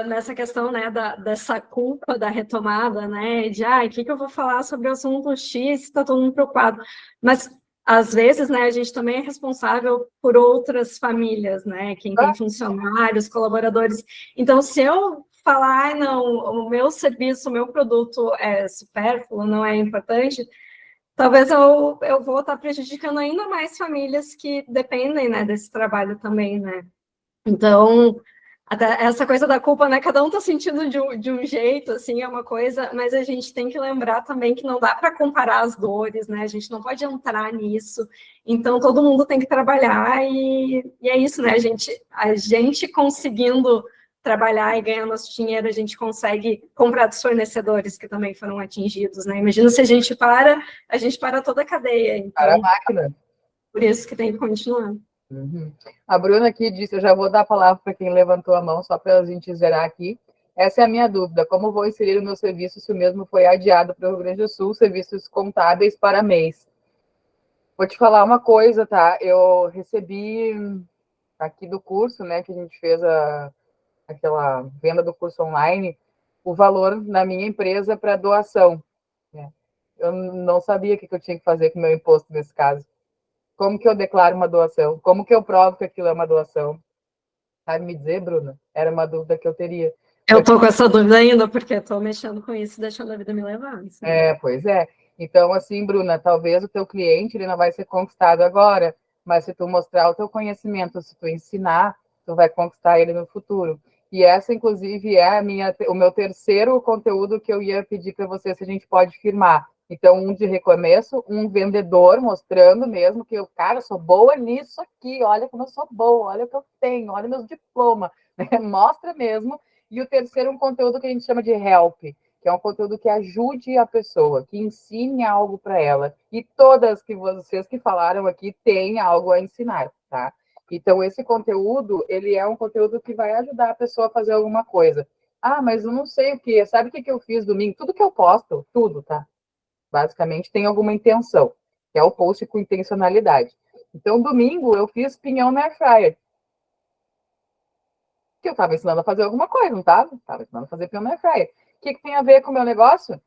nessa questão, né, dessa culpa da retomada, né, de, o que eu vou falar sobre o assunto X, está todo mundo preocupado. Mas, às vezes, né, a gente também é responsável por outras famílias, né, quem tem funcionários, colaboradores. Então, se eu falar, não, o meu serviço, o meu produto é supérfluo, não é importante, talvez eu vou estar prejudicando ainda mais famílias que dependem, né, desse trabalho também, né. Então, até essa coisa da culpa, né? Cada um está sentindo de um jeito, assim, é uma coisa, mas a gente tem que lembrar também que não dá para comparar as dores, né? A gente não pode entrar nisso. Então, todo mundo tem que trabalhar e é isso, né? A gente conseguindo trabalhar e ganhar nosso dinheiro, a gente consegue comprar dos fornecedores que também foram atingidos, né? Imagina se a gente para toda a cadeia. Então, para a máquina. Por isso que tem que continuar. Uhum. A Bruna aqui disse, eu já vou dar a palavra para quem levantou a mão, só para a gente zerar aqui. Essa é a minha dúvida, como vou inserir o meu serviço se o mesmo foi adiado para o Rio Grande do Sul, serviços contábeis para mês? Vou te falar uma coisa, tá? Eu recebi aqui do curso, né, que a gente fez aquela venda do curso online, o valor na minha empresa para doação, né? Eu não sabia o que eu tinha que fazer com o meu imposto nesse caso. Como que eu declaro uma doação? Como que eu provo que aquilo é uma doação? Sabe me dizer, Bruna? Era uma dúvida que eu teria. Eu tô com essa dúvida ainda, porque eu tô mexendo com isso e deixando a vida me levar. Assim. Pois é. Então, assim, Bruna, talvez o teu cliente ele não vai ser conquistado agora, mas se tu mostrar o teu conhecimento, se tu ensinar, tu vai conquistar ele no futuro. E essa, inclusive, é o meu terceiro conteúdo que eu ia pedir para você se a gente pode firmar. Então, um de recomeço, um vendedor mostrando mesmo que eu, cara, sou boa nisso aqui, olha como eu sou boa, olha o que eu tenho, olha meus diplomas, né? Mostra mesmo. E o terceiro, um conteúdo que a gente chama de help, que é um conteúdo que ajude a pessoa, que ensine algo para ela. E todas que vocês que falaram aqui têm algo a ensinar, tá? Então, esse conteúdo, ele é um conteúdo que vai ajudar a pessoa a fazer alguma coisa. Ah, mas eu não sei o que. Sabe o que eu fiz domingo? Tudo que eu posto, tudo, tá? Basicamente, tem alguma intenção, que é o post com intencionalidade. Então, domingo, eu fiz pinhão na air fryer. Que eu estava ensinando a fazer alguma coisa, não estava? Estava ensinando a fazer pinhão na air fryer. O que tem a ver com o meu negócio?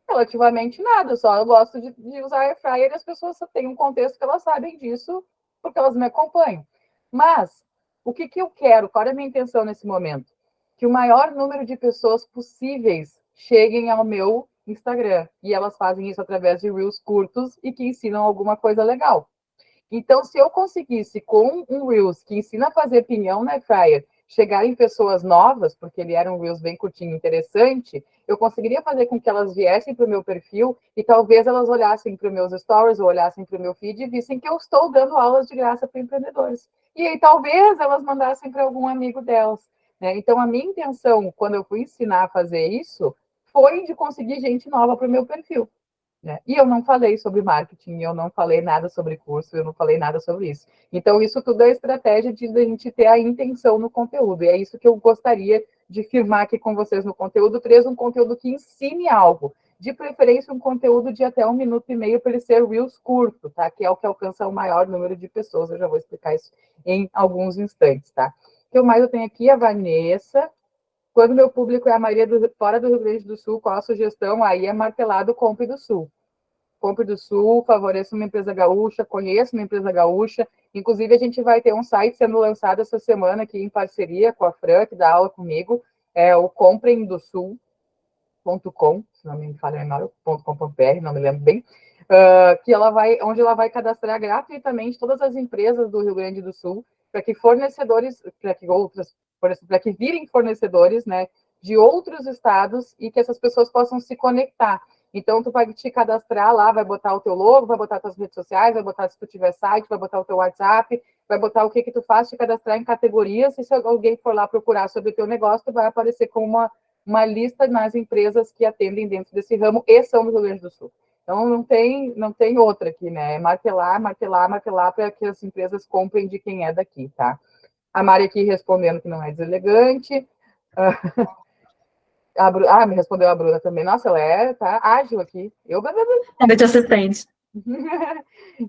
Relativamente nada, só eu gosto de usar air fryer e as pessoas têm um contexto que elas sabem disso, porque elas me acompanham. Mas, o que eu quero? Qual é a minha intenção nesse momento? Que o maior número de pessoas possíveis cheguem ao meu Instagram. E elas fazem isso através de Reels curtos e que ensinam alguma coisa legal. Então, se eu conseguisse, com um Reels que ensina a fazer pinhão na fryer, chegar em pessoas novas, porque ele era um Reels bem curtinho, interessante, eu conseguiria fazer com que elas viessem para o meu perfil e talvez elas olhassem para os meus stories ou olhassem para o meu feed e vissem que eu estou dando aulas de graça para empreendedores. E aí talvez elas mandassem para algum amigo delas. Né? Então, a minha intenção, quando eu fui ensinar a fazer isso, foi de conseguir gente nova para o meu perfil. Né? E eu não falei sobre marketing, eu não falei nada sobre curso, eu não falei nada sobre isso. Então, isso tudo é estratégia de a gente ter a intenção no conteúdo. E é isso que eu gostaria de firmar aqui com vocês no conteúdo 3, um conteúdo que ensine algo. De preferência, um conteúdo de até 1 minuto e meio para ele ser Reels curto, tá? Que é o que alcança o maior número de pessoas. Eu já vou explicar isso em alguns instantes, tá? O que mais eu tenho aqui? A Vanessa. Quando meu público é a maioria fora do Rio Grande do Sul, qual a sugestão? Aí é martelado Compre do Sul. Compre do Sul, favoreça uma empresa gaúcha, conheça uma empresa gaúcha. Inclusive, a gente vai ter um site sendo lançado essa semana aqui em parceria com a Fran, que dá aula comigo, é o compremdosul.com, se não me falha a memória, .com.br, não me lembro bem, que ela vai, onde ela vai cadastrar gratuitamente todas as empresas do Rio Grande do Sul, para que fornecedores, para que virem fornecedores, né, de outros estados e que essas pessoas possam se conectar. Então, tu vai te cadastrar lá, vai botar o teu logo, vai botar tuas redes sociais, vai botar se tu tiver site, vai botar o teu WhatsApp, vai botar o que tu faz, te cadastrar em categorias, e se alguém for lá procurar sobre o teu negócio, tu vai aparecer como uma lista nas empresas que atendem dentro desse ramo e são do Rio Grande do Sul. Então, não tem outra aqui, né? É martelar, martelar, martelar para que as empresas comprem de quem é daqui, tá? A Mari aqui respondendo que não é deselegante. Me respondeu a Bruna também. Nossa, ela tá ágil aqui. Ela de assistente.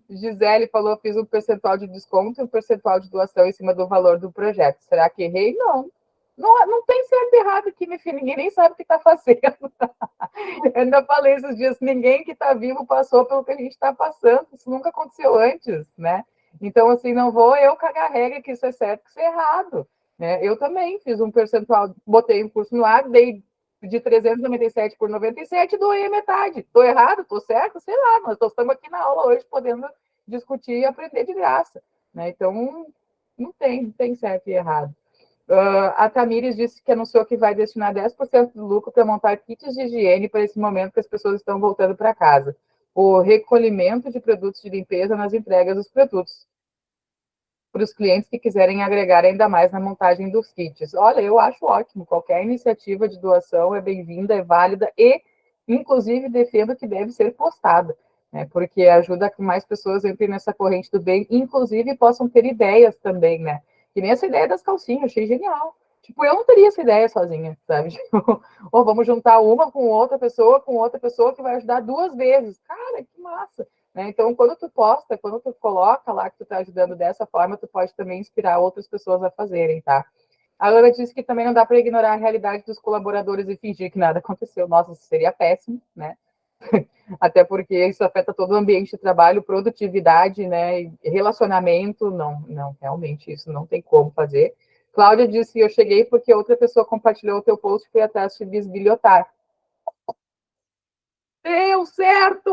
Gisele falou, fiz um percentual de desconto e um percentual de doação em cima do valor do projeto. Será que errei? Não. Não tem certo e errado aqui, minha filha. Ninguém nem sabe o que está fazendo. Eu ainda falei esses dias, ninguém que está vivo passou pelo que a gente está passando. Isso nunca aconteceu antes, né? Então, assim, não vou eu cagar a regra que isso é certo, que isso é errado. Né? Eu também fiz um percentual, botei um curso no ar, dei de 397 por 97, doei a metade. Estou errado? Estou certo? Sei lá, mas estamos aqui na aula hoje podendo discutir e aprender de graça. Né? Então, não tem certo e errado. A Tamires disse que anunciou que vai destinar 10% do lucro para montar kits de higiene para esse momento que as pessoas estão voltando para casa. O recolhimento de produtos de limpeza nas entregas dos produtos para os clientes que quiserem agregar ainda mais na montagem dos kits. Olha, eu acho ótimo. Qualquer iniciativa de doação é bem-vinda, é válida e, inclusive, defendo que deve ser postada, né? Porque ajuda que mais pessoas entrem nessa corrente do bem, inclusive possam ter ideias também, né? Que nem essa ideia das calcinhas, achei genial. Tipo, eu não teria essa ideia sozinha, sabe? Tipo, vamos juntar uma com outra pessoa que vai ajudar 2 vezes. Cara, que massa! né? Então, quando tu posta, quando tu coloca lá que tu tá ajudando dessa forma, tu pode também inspirar outras pessoas a fazerem, tá? A Ana disse que também não dá para ignorar a realidade dos colaboradores e fingir que nada aconteceu. Nossa, isso seria péssimo, né? Até porque isso afeta todo o ambiente de trabalho, produtividade, né? E relacionamento. Não, não, realmente isso não tem como fazer. Cláudia disse: eu cheguei porque outra pessoa compartilhou o teu post e fui atrás de bisbilhotar. Deu certo!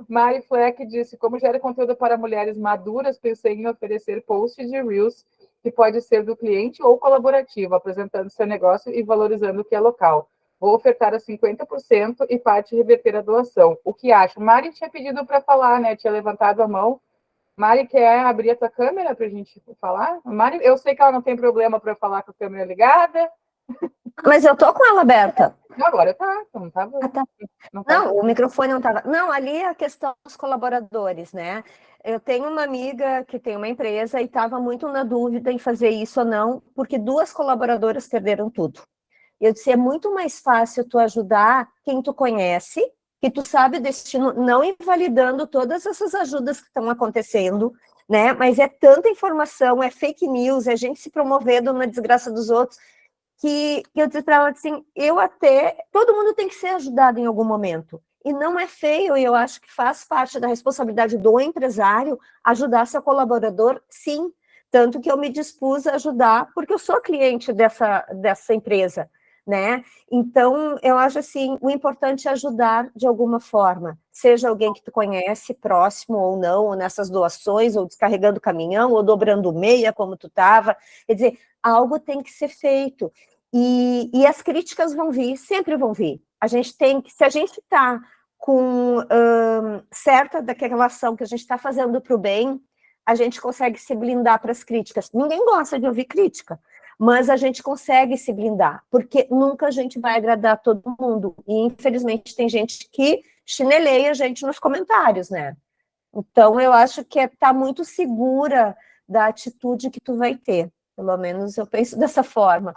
Mari Fleck disse: como gera conteúdo para mulheres maduras, pensei em oferecer posts de Reels que pode ser do cliente ou colaborativo, apresentando seu negócio e valorizando o que é local. Vou ofertar a 50% e parte reverter a doação. O que acha? Mari tinha pedido para falar, né? Tinha levantado a mão. Mari, quer abrir a tua câmera para a gente falar? Mari, eu sei que ela não tem problema para falar com a câmera ligada. Mas eu tô com ela aberta. Agora tá, não estava. Ah, tá. Não, Não, o microfone não estava. Não, ali é a questão dos colaboradores, né? Eu tenho uma amiga que tem uma empresa e estava muito na dúvida em fazer isso ou não, porque duas colaboradoras perderam tudo. Eu disse, é muito mais fácil tu ajudar quem tu conhece, que tu sabe o destino, não invalidando todas essas ajudas que estão acontecendo, né? Mas é tanta informação, é fake news, é gente se promovendo na desgraça dos outros, que eu disse para ela assim, todo mundo tem que ser ajudado em algum momento. E não é feio, e eu acho que faz parte da responsabilidade do empresário ajudar seu colaborador, sim. Tanto que eu me dispus a ajudar, porque eu sou cliente dessa empresa, né? Então, eu acho assim, o importante é ajudar de alguma forma, seja alguém que tu conhece, próximo ou não, ou nessas doações, ou descarregando o caminhão, ou dobrando meia, como tu estava. Quer dizer, algo tem que ser feito. E as críticas vão vir, sempre vão vir. A gente tem que, se a gente está com certa daquela ação que a gente está fazendo para o bem, a gente consegue se blindar para as críticas. Ninguém gosta de ouvir crítica, mas a gente consegue se blindar, porque nunca a gente vai agradar todo mundo. E, infelizmente, tem gente que chineleia a gente nos comentários, né? Então, eu acho que tá muito segura da atitude que tu vai ter. Pelo menos eu penso dessa forma.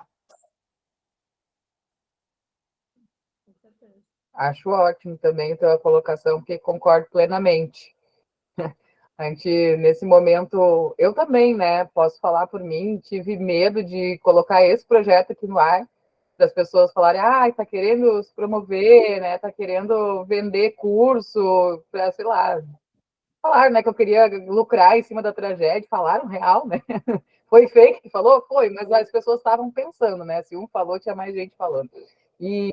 Acho ótimo também a tua colocação, porque concordo plenamente. A gente, nesse momento, eu também, né, posso falar por mim, tive medo de colocar esse projeto aqui no ar, das pessoas falarem, tá querendo se promover, né, tá querendo vender curso, para, sei lá, falar, né, que eu queria lucrar em cima da tragédia, falaram real, né, foi fake que falou? Foi, mas as pessoas estavam pensando, né, se um falou, tinha mais gente falando. E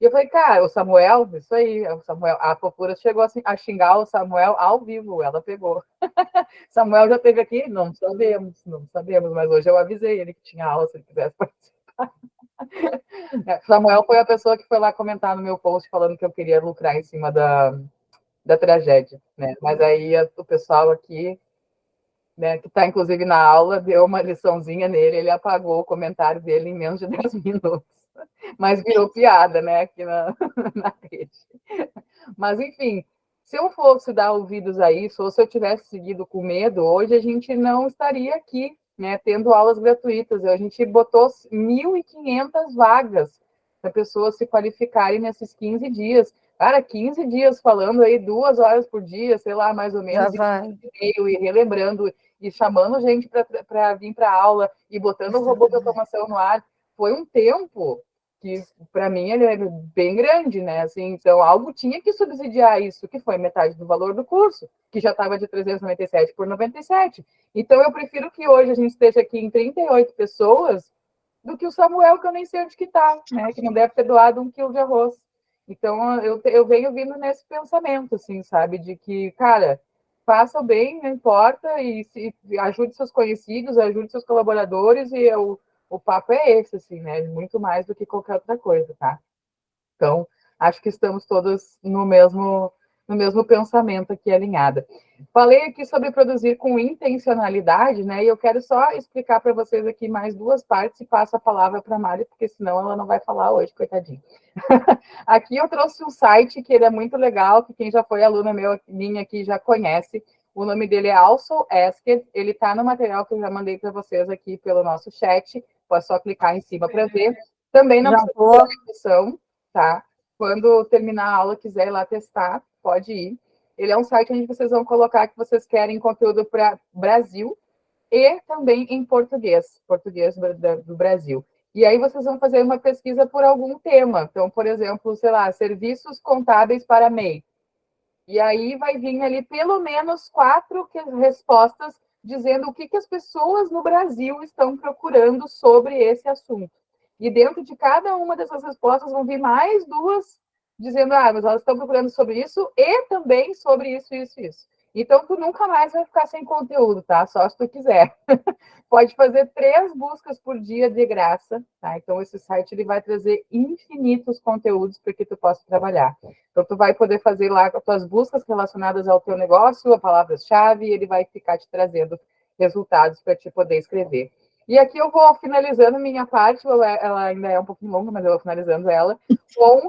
eu falei, cara, o Samuel, isso aí, o Samuel, a Fofura chegou a xingar o Samuel ao vivo, ela pegou. Samuel já esteve aqui? Não sabemos, não sabemos, mas hoje eu avisei ele que tinha aula, se ele quisesse participar. Samuel foi a pessoa que foi lá comentar no meu post falando que eu queria lucrar em cima da tragédia, né? Mas aí o pessoal aqui, né, que está inclusive na aula, deu uma liçãozinha nele, ele apagou o comentário dele em menos de 10 minutos. Mas virou piada, né, aqui na rede. Mas, enfim, se eu fosse dar ouvidos a isso, ou se eu tivesse seguido com medo, hoje a gente não estaria aqui, né, tendo aulas gratuitas. A gente botou 1.500 vagas para pessoas se qualificarem nesses 15 dias. Cara, 15 dias falando aí 2 horas por dia, sei lá, mais ou menos, e relembrando e chamando gente para vir para a aula e botando o robô de automação no ar. Foi um tempo que para mim ele é bem grande, né? Assim, então algo tinha que subsidiar isso, que foi metade do valor do curso, que já estava de 397 por 97. Então eu prefiro que hoje a gente esteja aqui em 38 pessoas do que o Samuel, que eu nem sei onde que está, né? Que não deve ter doado 1 quilo de arroz. Então eu venho vindo nesse pensamento, assim, sabe, de que, cara, faça o bem, não importa, e ajude seus conhecidos, ajude seus colaboradores, e o papo é esse, assim, né? Muito mais do que qualquer outra coisa, tá? Então, acho que estamos todos no mesmo pensamento aqui alinhada. Falei aqui sobre produzir com intencionalidade, né? E eu quero só explicar para vocês aqui mais duas partes e passo a palavra para a Mari, porque senão ela não vai falar hoje, coitadinha. Aqui eu trouxe um site que ele é muito legal, que quem já foi aluna minha aqui já conhece. O nome dele é Also Asked. Ele está no material que eu já mandei para vocês aqui pelo nosso chat. Pode só clicar em cima para ver. Também não precisa de inscrição, tá? Quando terminar a aula, quiser ir lá testar, pode ir. Ele é um site onde vocês vão colocar que vocês querem conteúdo para Brasil e também em português, português do Brasil. E aí vocês vão fazer uma pesquisa por algum tema. Então, por exemplo, sei lá, serviços contábeis para MEI. E aí vai vir ali pelo menos 4 respostas dizendo o que as pessoas no Brasil estão procurando sobre esse assunto. E dentro de cada uma dessas respostas vão vir mais 2 dizendo, mas elas estão procurando sobre isso e também sobre isso, isso, isso. Então, tu nunca mais vai ficar sem conteúdo, tá? Só se tu quiser. Pode fazer 3 buscas por dia de graça, tá? Então, esse site ele vai trazer infinitos conteúdos para que tu possa trabalhar. Então, tu vai poder fazer lá as tuas buscas relacionadas ao teu negócio, a palavra-chave, e ele vai ficar te trazendo resultados para te poder escrever. E aqui eu vou finalizando minha parte, ela ainda é um pouquinho longa, mas eu vou finalizando ela, com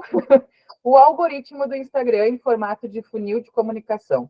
o algoritmo do Instagram em formato de funil de comunicação.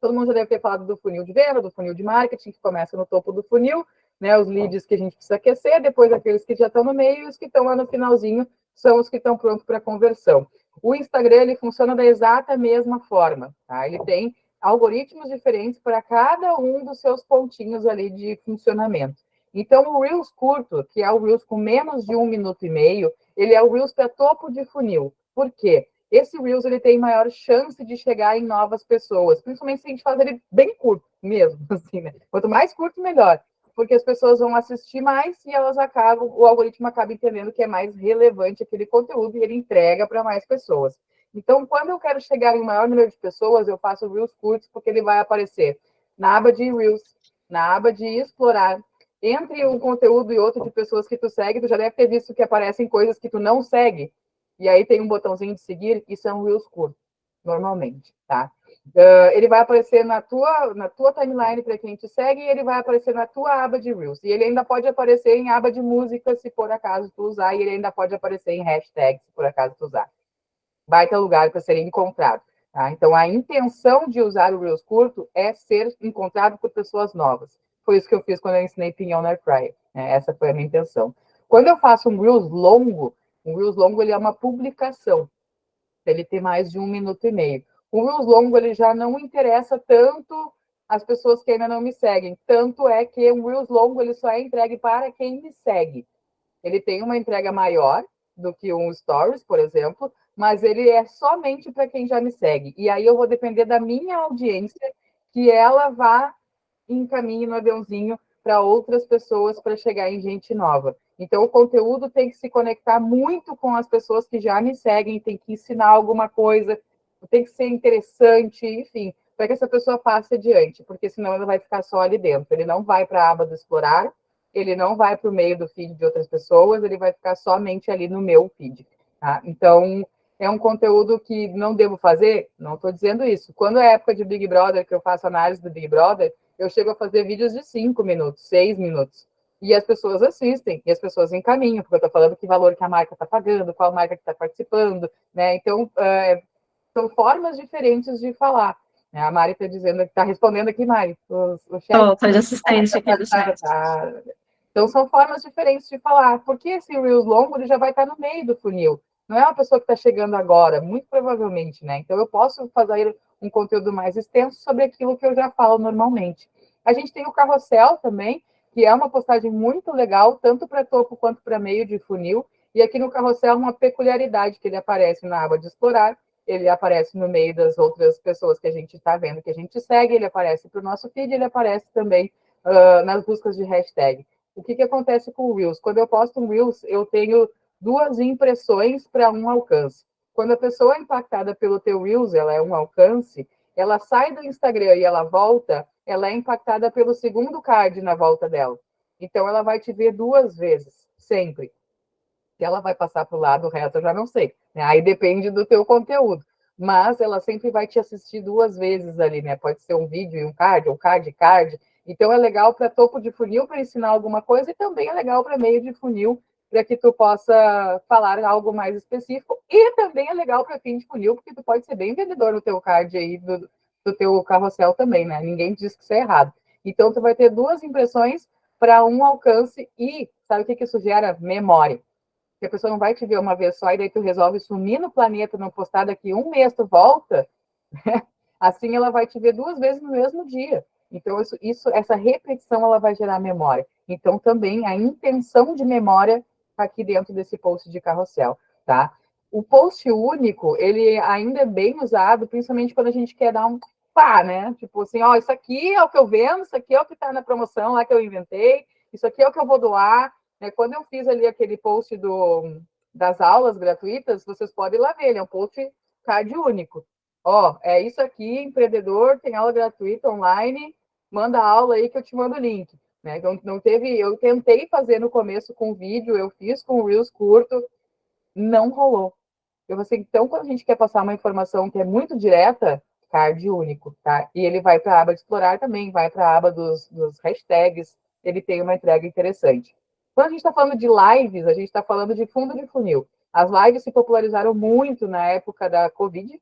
Todo mundo já deve ter falado do funil de venda, do funil de marketing, que começa no topo do funil, né? Os leads que a gente precisa aquecer, depois aqueles que já estão no meio e os que estão lá no finalzinho são os que estão prontos para conversão. O Instagram, ele funciona da exata mesma forma, tá? Ele tem algoritmos diferentes para cada um dos seus pontinhos ali de funcionamento. Então, o Reels curto, que é o Reels com menos de 1 minuto e meio, ele é o Reels para topo de funil. Por quê? Esse Reels ele tem maior chance de chegar em novas pessoas, principalmente se a gente faz ele bem curto mesmo, assim, né? Quanto mais curto, melhor, porque as pessoas vão assistir mais e o algoritmo acaba entendendo que é mais relevante aquele conteúdo e ele entrega para mais pessoas. Então, quando eu quero chegar em maior número de pessoas, eu faço Reels curtos, porque ele vai aparecer na aba de Reels, na aba de explorar, entre um conteúdo e outro de pessoas que tu segue, tu já deve ter visto que aparecem coisas que tu não segue, e aí tem um botãozinho de seguir, isso é um Reels curto, normalmente, tá? Ele vai aparecer na tua timeline para quem te segue e ele vai aparecer na tua aba de Reels. E ele ainda pode aparecer em aba de música, se por acaso tu usar, e ele ainda pode aparecer em hashtag, se por acaso tu usar. Vai ter lugar para ser encontrado. Tá? Então, a intenção de usar o Reels curto é ser encontrado por pessoas novas. Foi isso que eu fiz quando eu ensinei Pinhão na Airfryer. Né? Essa foi a minha intenção. Quando eu faço um Reels longo ele é uma publicação. Ele tem mais de 1 minuto e meio. O Reels longo ele já não interessa tanto as pessoas que ainda não me seguem. Tanto é que o Reels longo ele só é entregue para quem me segue. Ele tem uma entrega maior do que um Stories, por exemplo, mas ele é somente para quem já me segue. E aí eu vou depender da minha audiência que ela vá encaminhe no aviãozinho para outras pessoas para chegar em gente nova. Então, o conteúdo tem que se conectar muito com as pessoas que já me seguem, tem que ensinar alguma coisa, tem que ser interessante, enfim, para que essa pessoa passe adiante, porque senão ela vai ficar só ali dentro. Ele não vai para a aba do explorar, ele não vai para o meio do feed de outras pessoas, ele vai ficar somente ali no meu feed. Tá? Então, é um conteúdo que não devo fazer? Não estou dizendo isso. Quando é época de Big Brother, que eu faço análise do Big Brother, eu chego a fazer vídeos de 5 minutos, 6 minutos. E as pessoas assistem, e as pessoas encaminham, porque eu estou falando que valor que a marca está pagando, qual marca que está participando, né? Então, são formas diferentes de falar. Né? A Mari está dizendo, está respondendo aqui, Mari, o chat. Estou de assistente aqui do chat. Então, são formas diferentes de falar, porque esse Reels longo ele já vai estar no meio do funil. Não é uma pessoa que está chegando agora, muito provavelmente, né? Então, eu posso fazer um conteúdo mais extenso sobre aquilo que eu já falo normalmente. A gente tem o carrossel também, que é uma postagem muito legal, tanto para topo quanto para meio de funil. E aqui no carrossel, uma peculiaridade que ele aparece na aba de explorar, ele aparece no meio das outras pessoas que a gente está vendo, que a gente segue, ele aparece para o nosso feed, ele aparece também nas buscas de hashtag. O que acontece com o Reels? Quando eu posto um Reels, eu tenho 2 impressões para um alcance. Quando a pessoa é impactada pelo teu Reels, ela é um alcance, ela sai do Instagram e ela volta, ela é impactada pelo segundo card na volta dela. Então, ela vai te ver 2 vezes, sempre. Se ela vai passar para o lado reto, eu já não sei. Né? Aí depende do teu conteúdo. Mas ela sempre vai te assistir 2 vezes ali, né? Pode ser um vídeo e um card, ou card e card. Então, é legal para topo de funil, para ensinar alguma coisa, e também é legal para meio de funil, para que tu possa falar algo mais específico. E também é legal para fim de funil, porque tu pode ser bem vendedor no teu card aí, do teu carrossel também, né? Ninguém diz que isso é errado. Então, tu vai ter 2 impressões para um alcance e sabe o que isso gera? Memória. que a pessoa não vai te ver uma vez só e daí tu resolve sumir no planeta, não postar daqui um mês, tu volta, assim ela vai te ver 2 vezes no mesmo dia. Então, essa repetição, ela vai gerar memória. Então, também a intenção de memória está aqui dentro desse post de carrossel, tá? O post único, ele ainda é bem usado, principalmente quando a gente quer dar um pá, né? Tipo assim, ó, isso aqui é o que eu vendo, isso aqui é o que está na promoção lá que eu inventei, isso aqui é o que eu vou doar. Quando eu fiz ali aquele post das aulas gratuitas, vocês podem ir lá ver, ele é um post card único. Ó, é isso aqui, empreendedor, tem aula gratuita online, manda aula aí que eu te mando o link. Né? Então, não teve, eu tentei fazer no começo com vídeo, eu fiz com o Reels curto, não rolou. Eu assim, então, quando a gente quer passar uma informação que é muito direta, card único, tá? E ele vai para a aba de explorar também, vai para a aba dos hashtags, ele tem uma entrega interessante. Quando a gente está falando de lives, a gente está falando de fundo de funil. As lives se popularizaram muito na época da Covid,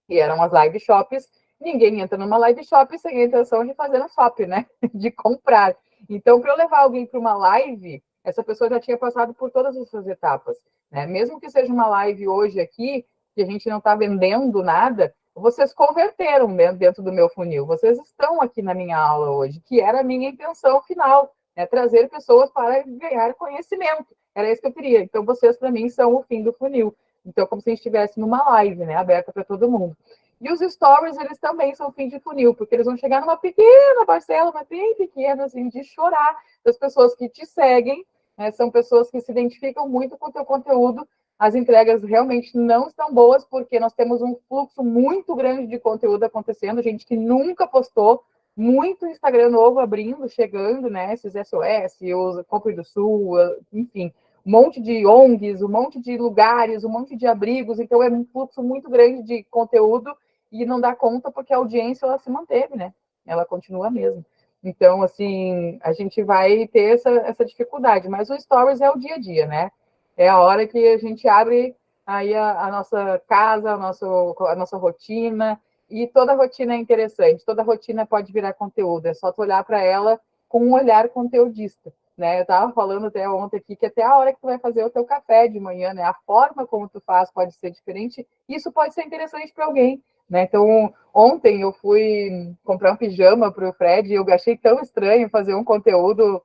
que eram as live shops. Ninguém entra numa live shop sem a intenção de fazer um shop, né? De comprar. Então, para eu levar alguém para uma live, essa pessoa já tinha passado por todas essas etapas. Né? Mesmo que seja uma live hoje aqui, que a gente não está vendendo nada, vocês converteram dentro do meu funil. Vocês estão aqui na minha aula hoje, que era a minha intenção final, né? Trazer pessoas para ganhar conhecimento. Era isso que eu queria. Então, vocês, para mim, são o fim do funil. Então, como se a gente estivesse numa live, né, aberta para todo mundo. E os stories, eles também são fim de funil, porque eles vão chegar numa pequena parcela, mas bem pequena, assim, de chorar das pessoas que te seguem, né, são pessoas que se identificam muito com o teu conteúdo. As entregas realmente não estão boas, porque nós temos um fluxo muito grande de conteúdo acontecendo, gente que nunca postou, muito Instagram novo abrindo, chegando, né, esses SOS, os Compre do Sul, enfim, um monte de ONGs, um monte de lugares, um monte de abrigos, então é um fluxo muito grande de conteúdo e não dá conta porque a audiência ela se manteve, né? Ela continua mesmo. Então, assim, a gente vai ter essa dificuldade, mas o Stories é o dia a dia, né? É a hora que a gente abre aí a nossa casa, a nossa rotina, e toda rotina é interessante, toda rotina pode virar conteúdo, é só tu olhar para ela com um olhar conteudista. Né? Eu estava falando até ontem aqui que até a hora que tu vai fazer o teu café de manhã, né? A forma como tu faz pode ser diferente. Isso pode ser interessante para alguém, né? Então, ontem eu fui comprar um pijama para o Fred e eu achei tão estranho fazer um conteúdo.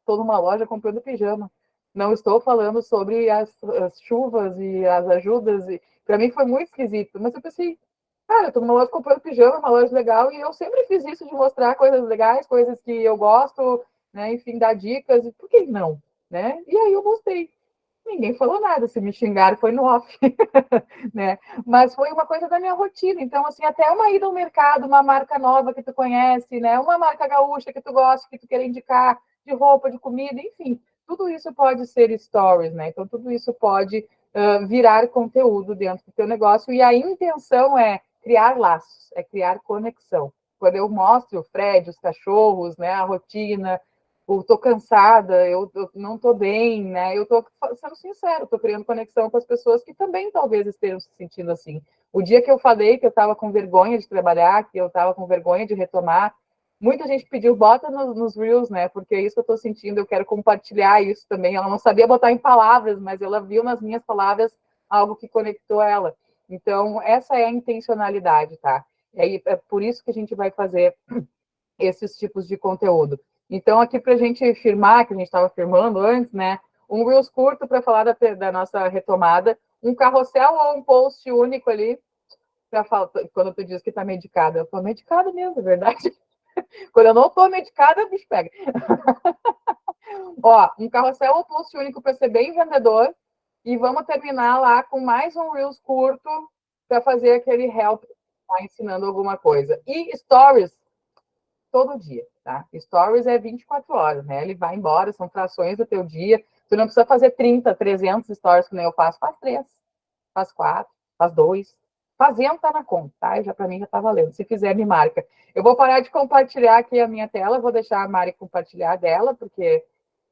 Estou numa loja comprando pijama. Não estou falando sobre as chuvas e as ajudas. E para mim foi muito esquisito. Mas eu pensei, cara, eu estou numa loja comprando pijama, uma loja legal, e eu sempre fiz isso de mostrar coisas legais, coisas que eu gosto, né? Enfim, dar dicas, e por que não? Né? E aí eu mostrei. Ninguém falou nada, se me xingaram foi no off, né? Mas foi uma coisa da minha rotina. Então, assim, até uma ida ao mercado, uma marca nova que tu conhece, né? Uma marca gaúcha que tu gosta, que tu quer indicar, de roupa, de comida, enfim. Tudo isso pode ser stories, né? Então, tudo isso pode virar conteúdo dentro do teu negócio. E a intenção é criar laços, é criar conexão. Quando eu mostro o Fred, os cachorros, né? A rotina, eu tô cansada, eu não tô bem, né? Eu tô sendo sincero, tô criando conexão com as pessoas que também talvez estejam se sentindo assim. O dia que eu falei que eu estava com vergonha de trabalhar, que eu estava com vergonha de retomar, muita gente pediu, bota nos Reels, né? Porque é isso que eu tô sentindo, eu quero compartilhar isso também. Ela não sabia botar em palavras, mas ela viu nas minhas palavras algo que conectou ela. Então, essa é a intencionalidade, tá? E aí, é por isso que a gente vai fazer esses tipos de conteúdo. Então, aqui para a gente firmar, que a gente estava firmando antes, né? Um Reels curto para falar da nossa retomada, um carrossel ou um post único ali, para falar, quando tu diz que está medicada. Eu estou medicada mesmo, é verdade. Quando eu não estou medicada, o bicho pega. Ó, um carrossel ou post único para ser bem vendedor, e vamos terminar lá com mais um Reels curto para fazer aquele help, tá ensinando alguma coisa. E stories, todo dia, tá? Stories é 24 horas, né? Ele vai embora, são frações do teu dia. Tu não precisa fazer 30, 300 stories que nem eu faço. Faz 3, faz 4, faz 2. Fazendo tá na conta, tá? Para mim já tá valendo. Se fizer, me marca. Eu vou parar de compartilhar aqui a minha tela, vou deixar a Mari compartilhar dela, porque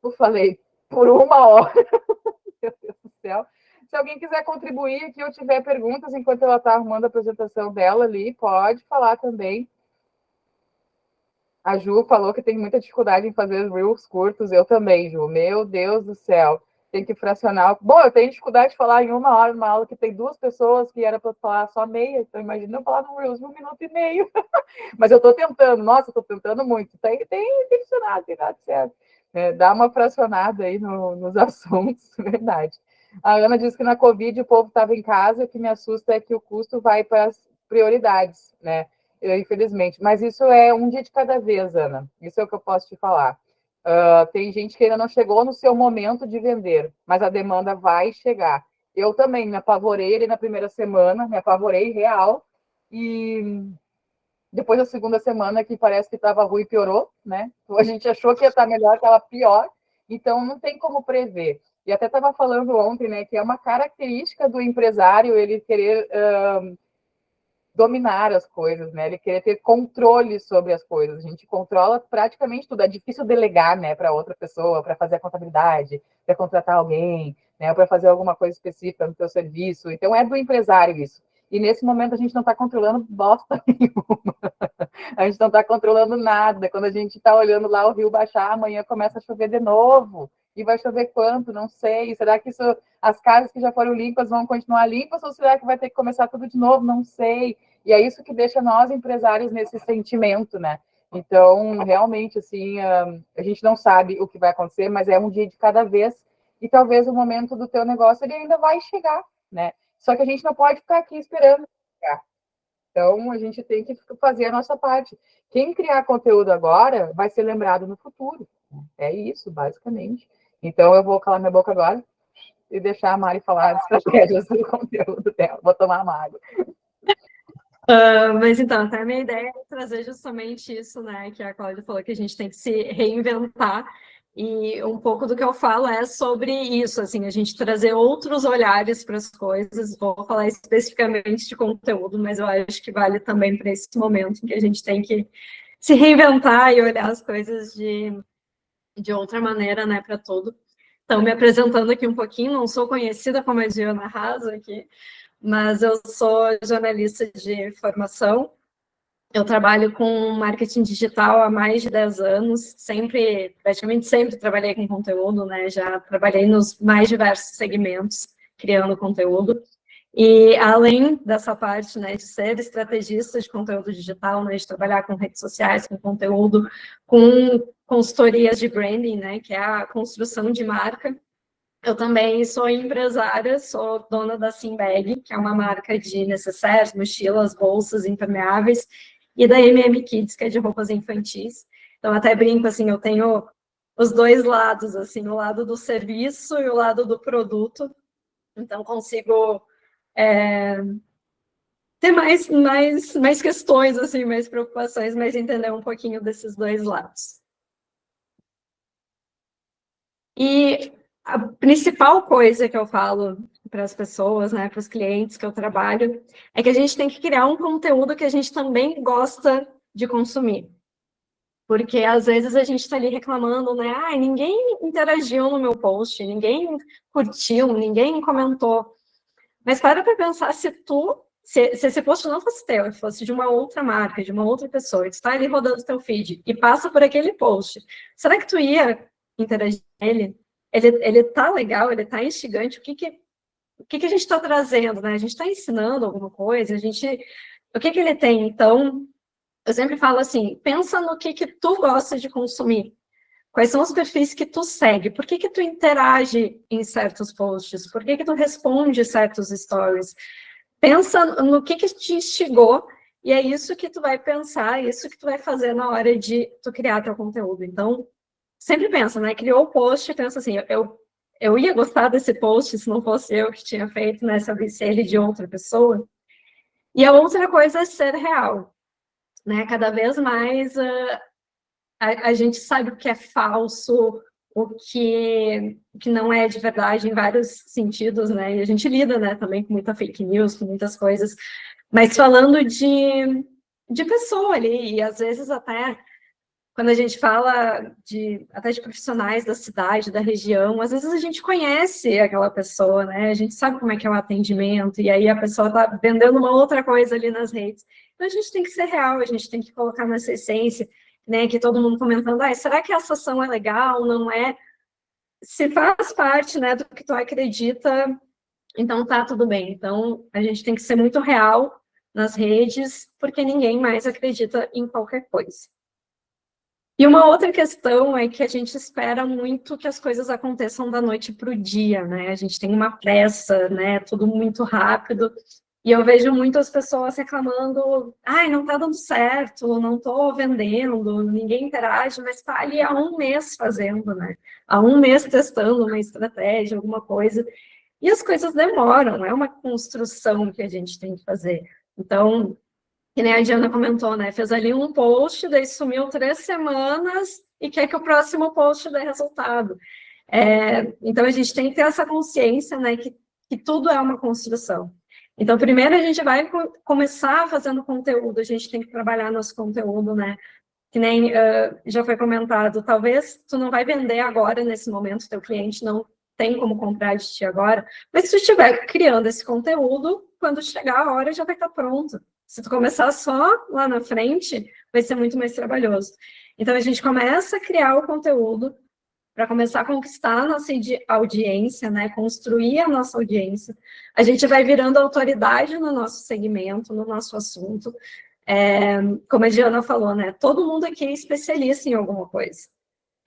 eu falei por 1 hora. Meu Deus do céu. Se alguém quiser contribuir aqui ou tiver perguntas enquanto ela está arrumando a apresentação dela ali, pode falar também. A Ju falou que tem muita dificuldade em fazer reels curtos. Eu também, Ju. Meu Deus do céu. tem que fracionar. Bom, eu tenho dificuldade de falar em 1 hora, numa aula que tem 2 pessoas, que era para falar só meia, então imagina eu falar no Reels 1 minuto e meio. Mas eu estou tentando, nossa, estou tentando muito. Tem funcionado, tem dado certo. Dá uma fracionada aí nos assuntos, verdade. A Ana disse que na Covid o povo estava em casa, o que me assusta é que o custo vai para as prioridades, né? Infelizmente. Mas isso é um dia de cada vez, Ana. Isso é o que eu posso te falar. Tem gente que ainda não chegou no seu momento de vender, mas a demanda vai chegar. Eu também me apavorei ali na primeira semana, me apavorei real, e depois da segunda semana, que parece que estava ruim, piorou, né? A gente achou que ia estar melhor, estava pior, então não tem como prever. E até estava falando ontem, né, que é uma característica do empresário ele querer dominar as coisas, né? Ele querer ter controle sobre as coisas. A gente controla praticamente tudo. É difícil delegar, né, para outra pessoa, para fazer a contabilidade, para contratar alguém, né, para fazer alguma coisa específica no seu serviço. Então é do empresário isso. E nesse momento a gente não está controlando bosta nenhuma. A gente não está controlando nada. Quando a gente está olhando lá o rio baixar, amanhã começa a chover de novo. E vai chover quanto? Não sei. Será que as casas que já foram limpas vão continuar limpas ou será que vai ter que começar tudo de novo? Não sei. E é isso que deixa nós, empresários, nesse sentimento, né? Então, realmente, assim, a gente não sabe o que vai acontecer, mas é um dia de cada vez e talvez o momento do teu negócio ele ainda vai chegar, né? Só que a gente não pode ficar aqui esperando chegar. Então, a gente tem que fazer a nossa parte. Quem criar conteúdo agora vai ser lembrado no futuro. É isso, basicamente. Então, eu vou calar minha boca agora e deixar a Mari falar as estratégias do conteúdo dela. Vou tomar uma água. Mas então, até a minha ideia é trazer justamente isso, né, que a Cláudia falou, que a gente tem que se reinventar, e um pouco do que eu falo é sobre isso, assim, a gente trazer outros olhares para as coisas. Vou falar especificamente de conteúdo, mas eu acho que vale também para esse momento em que a gente tem que se reinventar e olhar as coisas de outra maneira, né, para tudo. Então, me apresentando aqui um pouquinho, não sou conhecida como a Diana Raso aqui, mas eu sou jornalista de formação. Eu trabalho com marketing digital há mais de 10 anos, praticamente sempre trabalhei com conteúdo, né? Já trabalhei nos mais diversos segmentos, criando conteúdo. E além dessa parte, né, de ser estrategista de conteúdo digital, né, de trabalhar com redes sociais, com conteúdo, com consultorias de branding, né, que é a construção de marca, eu também sou empresária, sou dona da Simbag, que é uma marca de necessaires, mochilas, bolsas impermeáveis, e da Kids, que é de roupas infantis. Então, até brinco, assim, eu tenho os dois lados, assim, o lado do serviço e o lado do produto. Então, consigo ter mais questões, assim, mais preocupações, mas entender um pouquinho desses dois lados. E a principal coisa que eu falo para as pessoas, né, para os clientes que eu trabalho, é que a gente tem que criar um conteúdo que a gente também gosta de consumir. Porque às vezes a gente está ali reclamando, né? Ah, ninguém interagiu no meu post, ninguém curtiu, ninguém comentou. Mas para pensar se esse post não fosse teu, fosse de uma outra marca, de uma outra pessoa, e tu está ali rodando o teu feed e passa por aquele post, será que tu ia interagir com ele? Ele tá legal, ele tá instigante, o que a gente está trazendo, né? A gente está ensinando alguma coisa, o que ele tem? Então, eu sempre falo assim, pensa no que tu gosta de consumir. Quais são os perfis que tu segue? Por que tu interage em certos posts? Por que tu responde certos stories? Pensa no que te instigou, e é isso que tu vai pensar, é isso que tu vai fazer na hora de tu criar teu conteúdo. Então, sempre pensa, né? Criou o post, pensa assim, eu ia gostar desse post se não fosse eu que tinha feito, né? Se eu visse ele de outra pessoa. E a outra coisa é ser real, né? Cada vez mais a gente sabe o que é falso, o que não é de verdade em vários sentidos, né? E a gente lida, né, também com muita fake news, com muitas coisas. Mas falando de pessoa ali, e às vezes até quando a gente fala até de profissionais da cidade, da região, às vezes a gente conhece aquela pessoa, né? A gente sabe como é que é o atendimento, e aí a pessoa está vendendo uma outra coisa ali nas redes. Então a gente tem que ser real, a gente tem que colocar nessa essência, né? Que todo mundo comentando, será que essa ação é legal? Não é? se faz parte, né, do que tu acredita, então tá tudo bem. Então, a gente tem que ser muito real nas redes, porque ninguém mais acredita em qualquer coisa. E uma outra questão é que a gente espera muito que as coisas aconteçam da noite para o dia, né? A gente tem uma pressa, né? Tudo muito rápido. E eu vejo muitas pessoas reclamando, ai, não tá dando certo, não tô vendendo, ninguém interage, mas está ali há um mês fazendo, né? Há um mês testando uma estratégia, alguma coisa. E as coisas demoram, é uma construção que a gente tem que fazer. Então, que nem a Diana comentou, né? Fez ali um post, daí sumiu 3 semanas e quer que o próximo post dê resultado. Então, a gente tem que ter essa consciência, né? Que tudo é uma construção. Então, primeiro a gente vai começar fazendo conteúdo, a gente tem que trabalhar nosso conteúdo, né? Que nem já foi comentado, talvez tu não vai vender agora, nesse momento, teu cliente não tem como comprar de ti agora, mas se tu estiver criando esse conteúdo, quando chegar a hora já vai estar pronto. Se tu começar só lá na frente, vai ser muito mais trabalhoso. Então, a gente começa a criar o conteúdo para começar a conquistar a nossa audiência, né? Construir a nossa audiência. A gente vai virando autoridade no nosso segmento, no nosso assunto. Como a Diana falou, né? Todo mundo aqui é especialista em alguma coisa.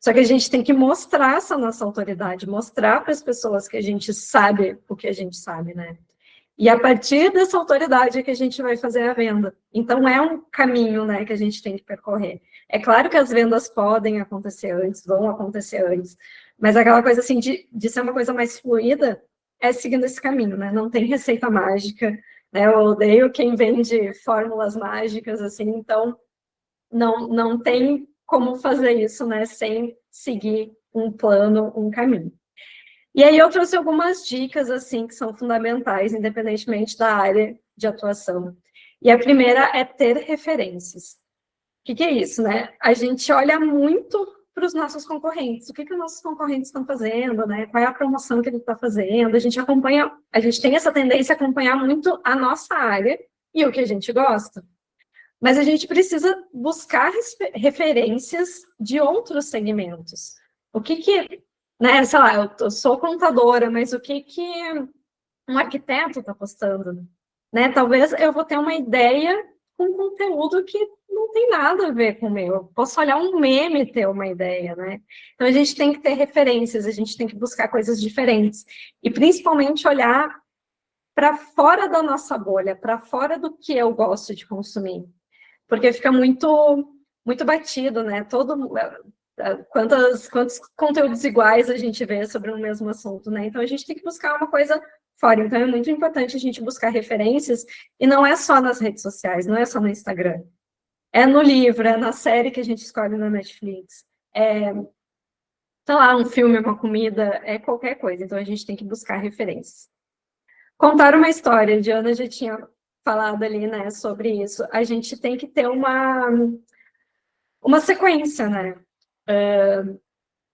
Só que a gente tem que mostrar essa nossa autoridade, mostrar para as pessoas que a gente sabe o que a gente sabe, né? E a partir dessa autoridade é que a gente vai fazer a venda. Então, é um caminho, né, que a gente tem que percorrer. É claro que as vendas podem acontecer antes, vão acontecer antes, mas aquela coisa assim de ser uma coisa mais fluida é seguindo esse caminho, né? Não tem receita mágica, né? Eu odeio quem vende fórmulas mágicas, assim, então não tem como fazer isso, né, sem seguir um plano, um caminho. E aí eu trouxe algumas dicas, assim, que são fundamentais, independentemente da área de atuação. E a primeira é ter referências. O que é isso, né? A gente olha muito para os nossos concorrentes. O que os nossos concorrentes estão fazendo, né? Qual é a promoção que ele está fazendo? A gente acompanha, a gente tem essa tendência a acompanhar muito a nossa área e o que a gente gosta. Mas a gente precisa buscar referências de outros segmentos. O que né, sei lá, eu sou contadora, mas o que um arquiteto está postando? Né? Talvez eu vou ter uma ideia com conteúdo que não tem nada a ver com o meu. Eu posso olhar um meme e ter uma ideia, né? Então, a gente tem que ter referências, a gente tem que buscar coisas diferentes. E, principalmente, olhar para fora da nossa bolha, para fora do que eu gosto de consumir. Porque fica muito batido, né? Quantos conteúdos iguais a gente vê sobre o mesmo assunto, né? Então, a gente tem que buscar uma coisa fora. Então, é muito importante a gente buscar referências, e não é só nas redes sociais, não é só no Instagram. É no livro, é na série que a gente escolhe na Netflix. Sei lá, um filme, uma comida, é qualquer coisa. Então, a gente tem que buscar referências. Contar uma história, a Diana já tinha falado ali, né, sobre isso. A gente tem que ter uma sequência, né?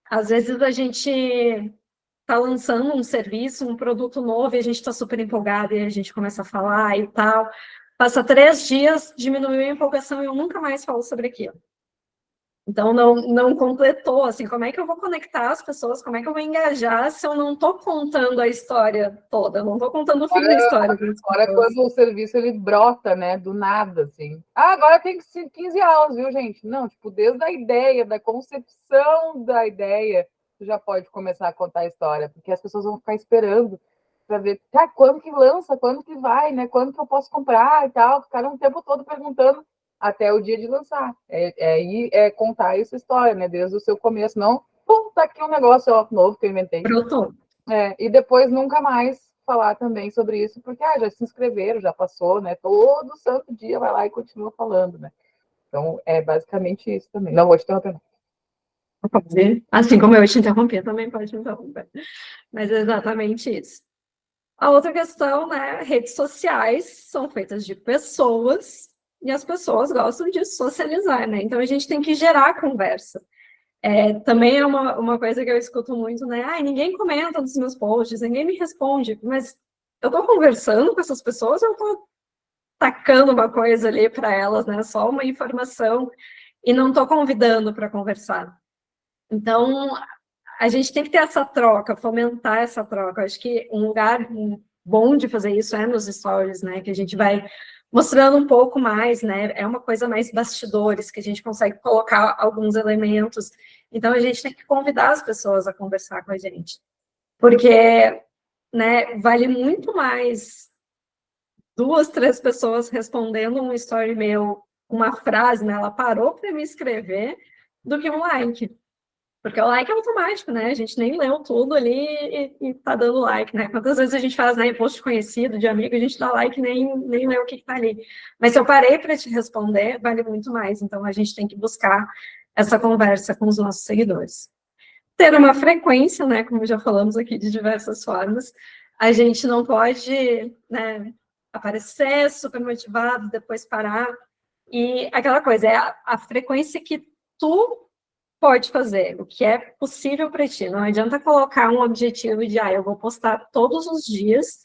Às vezes a gente está lançando um serviço, um produto novo, e a gente está super empolgado, e a gente começa a falar e tal. Passa 3 dias, diminuiu a empolgação e eu nunca mais falo sobre aquilo. Então, não completou, assim, como é que eu vou conectar as pessoas, como é que eu vou engajar se eu não estou contando a história toda, eu não estou contando o fim da história. Agora, quando o serviço, ele brota, né, do nada, assim. Agora tem 15 aulas, viu, gente? Não, tipo, desde a ideia, da concepção da ideia, tu já pode começar a contar a história, porque as pessoas vão ficar esperando para ver, quando que lança, quando que vai, né, quando que eu posso comprar e tal, ficaram o tempo todo perguntando, até o dia de lançar. É contar essa história, né? Desde o seu começo. Não, pum, tá aqui um negócio novo que eu inventei. Brotou. E depois nunca mais falar também sobre isso, porque já se inscreveram, já passou, né? Todo santo dia vai lá e continua falando, né? Então, é basicamente isso também. Não vou te interromper. Assim como eu te interrompi, também pode me interromper. Mas é exatamente isso. A outra questão, né? Redes sociais são feitas de pessoas, e as pessoas gostam de socializar, né? Então, a gente tem que gerar conversa. Também é uma coisa que eu escuto muito, né? Ninguém comenta nos meus posts, ninguém me responde. Mas eu estou conversando com essas pessoas, ou eu estou tacando uma coisa ali para elas, né? Só uma informação, e não estou convidando para conversar. Então, a gente tem que ter essa troca, fomentar essa troca. Acho que um lugar bom de fazer isso é nos stories, né? Que a gente vai mostrando um pouco mais, né? É uma coisa mais bastidores, que a gente consegue colocar alguns elementos. Então, a gente tem que convidar as pessoas a conversar com a gente. Porque, né, vale muito mais 2, 3 pessoas respondendo um story meu, uma frase, né? Ela parou para me escrever, do que um like. Porque o like é automático, né? A gente nem leu tudo ali e tá dando like, né? Quantas vezes a gente faz, né, post conhecido, de amigo, a gente dá like e nem lê o que tá ali. Mas se eu parei para te responder, vale muito mais. Então, a gente tem que buscar essa conversa com os nossos seguidores. Ter uma frequência, né? Como já falamos aqui de diversas formas. A gente não pode, né, aparecer super motivado, depois parar. E aquela coisa, é a frequência que tu pode fazer, o que é possível para ti. Não adianta colocar um objetivo de, eu vou postar todos os dias,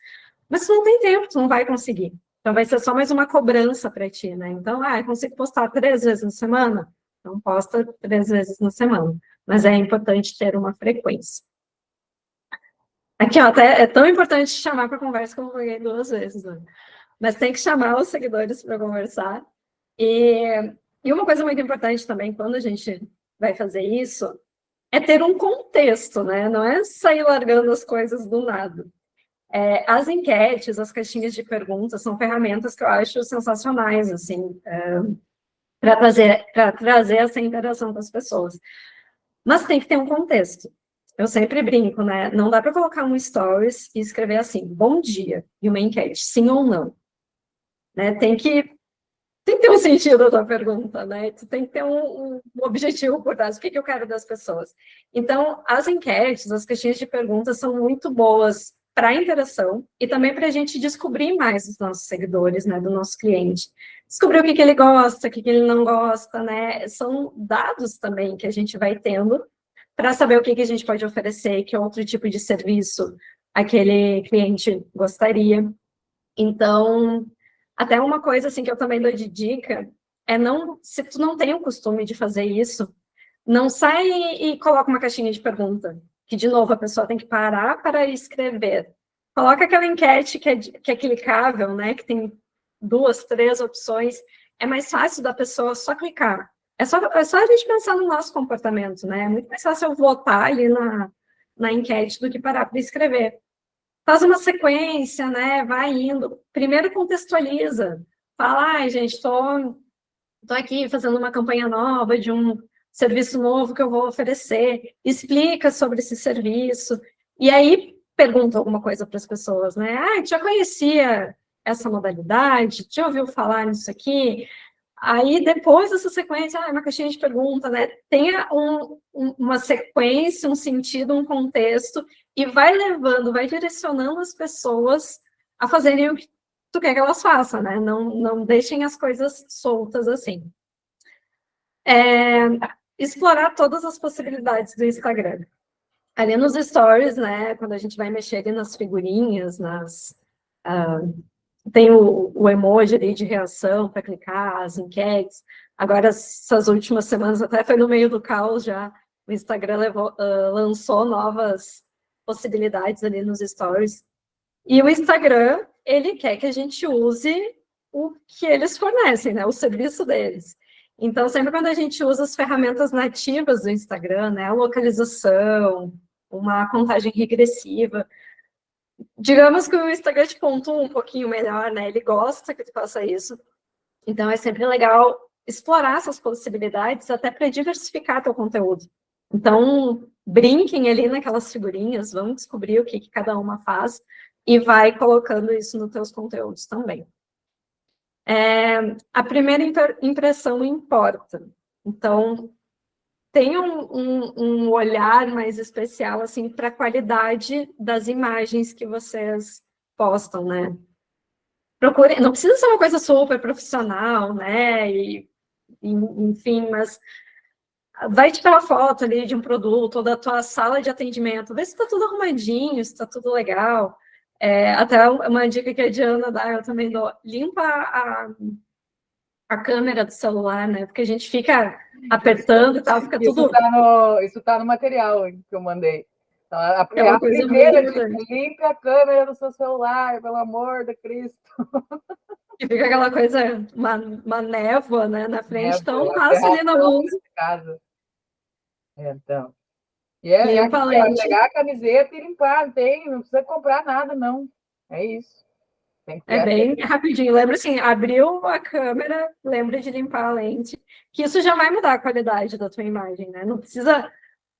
mas tu não tem tempo, tu não vai conseguir. Então, vai ser só mais uma cobrança para ti, né? Então, eu consigo postar 3 vezes na semana? Então, posta 3 vezes na semana. Mas é importante ter uma frequência. Aqui, ó, até é tão importante chamar para conversa que eu peguei 2 vezes, né? Mas tem que chamar os seguidores para conversar. E uma coisa muito importante também, quando a gente vai fazer isso, é ter um contexto, né? Não é sair largando as coisas do nada. As enquetes, as caixinhas de perguntas são ferramentas que eu acho sensacionais, assim, para trazer essa interação com as pessoas. Mas tem que ter um contexto. Eu sempre brinco, né? Não dá para colocar um stories e escrever assim, bom dia, e uma enquete, sim ou não. Né? Tem que ter um sentido a tua pergunta, né? Tu tem que ter um objetivo por trás. O que eu quero das pessoas? Então, as enquetes, as caixinhas de perguntas são muito boas para a interação e também para a gente descobrir mais dos nossos seguidores, né? Do nosso cliente. Descobrir o que ele gosta, o que ele não gosta, né? São dados também que a gente vai tendo para saber o que a gente pode oferecer, que outro tipo de serviço aquele cliente gostaria. Então, até uma coisa assim que eu também dou de dica é se tu não tem o costume de fazer isso, não sai e coloca uma caixinha de pergunta, que de novo a pessoa tem que parar para escrever. Coloca aquela enquete que é clicável, né, que tem 2, 3 opções, é mais fácil da pessoa só clicar. É só a gente pensar no nosso comportamento, né? É muito mais fácil eu votar ali na enquete do que parar para escrever. Faz uma sequência, né? Vai indo. Primeiro contextualiza. Fala, gente, tô aqui fazendo uma campanha nova de um serviço novo que eu vou oferecer. Explica sobre esse serviço. E aí pergunta alguma coisa para as pessoas, né? Já conhecia essa modalidade? Já ouviu falar nisso aqui? Aí, depois dessa sequência, uma caixinha de pergunta, né? Tenha uma sequência, um sentido, um contexto, e vai levando, vai direcionando as pessoas a fazerem o que tu quer que elas façam, né? Não deixem as coisas soltas assim. Explorar todas as possibilidades do Instagram. Ali nos stories, né? Quando a gente vai mexer ali nas figurinhas, tem o emoji ali de reação para clicar, as enquetes. Agora, essas últimas semanas, até foi no meio do caos já, o Instagram lançou novas possibilidades ali nos stories. E o Instagram, ele quer que a gente use o que eles fornecem, né? O serviço deles. Então, sempre quando a gente usa as ferramentas nativas do Instagram, né? A localização, uma contagem regressiva, digamos que o Instagram te pontua um pouquinho melhor, né? Ele gosta que tu faça isso. Então, é sempre legal explorar essas possibilidades até para diversificar teu conteúdo. Então, brinquem ali naquelas figurinhas, vão descobrir o que cada uma faz e vai colocando isso nos teus conteúdos também. A primeira impressão importa. Então, tenha um olhar mais especial assim para a qualidade das imagens que vocês postam, né? Procure, não precisa ser uma coisa super profissional, né? Enfim, mas vai tirar uma foto ali de um produto ou da tua sala de atendimento, vê se está tudo arrumadinho, se está tudo legal. Até uma dica que a Diana dá, eu também dou, limpa a câmera do celular, né? Porque a gente fica apertando e tal, fica tudo... Isso tá no material que eu mandei. Então, É uma coisa muito importante. Limpe a câmera do seu celular, pelo amor de Cristo. E fica aquela coisa, uma névoa, né, na frente, então passa ali na aberração blusa. nesse caso. Então. E é Limpa a aqui, ó, lente. pegar a camiseta e limpar, não precisa comprar nada, não. É isso. Tem que ter É bem rapidinho. Lembra assim, abriu a câmera, lembra de limpar a lente, que isso já vai mudar a qualidade da tua imagem, né? Não precisa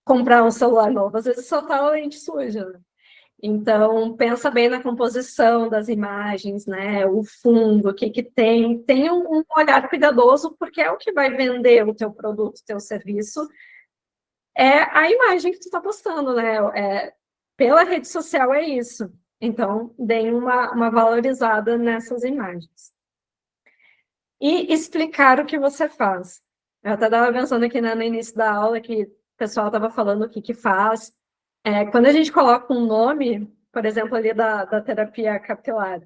comprar um celular novo, às vezes só tá a lente suja, né? Então, pensa bem na composição das imagens, né? O fundo, o que que tem. Tenha um olhar cuidadoso, porque é o que vai vender o teu produto, o teu serviço. É a imagem que tu tá postando, né? Pela rede social é isso. Então, deem uma valorizada nessas imagens. E explicar o que você faz. Eu até estava pensando aqui, né, no início da aula que o pessoal estava falando o que que faz. Quando a gente coloca um nome, por exemplo, ali da terapia capilar,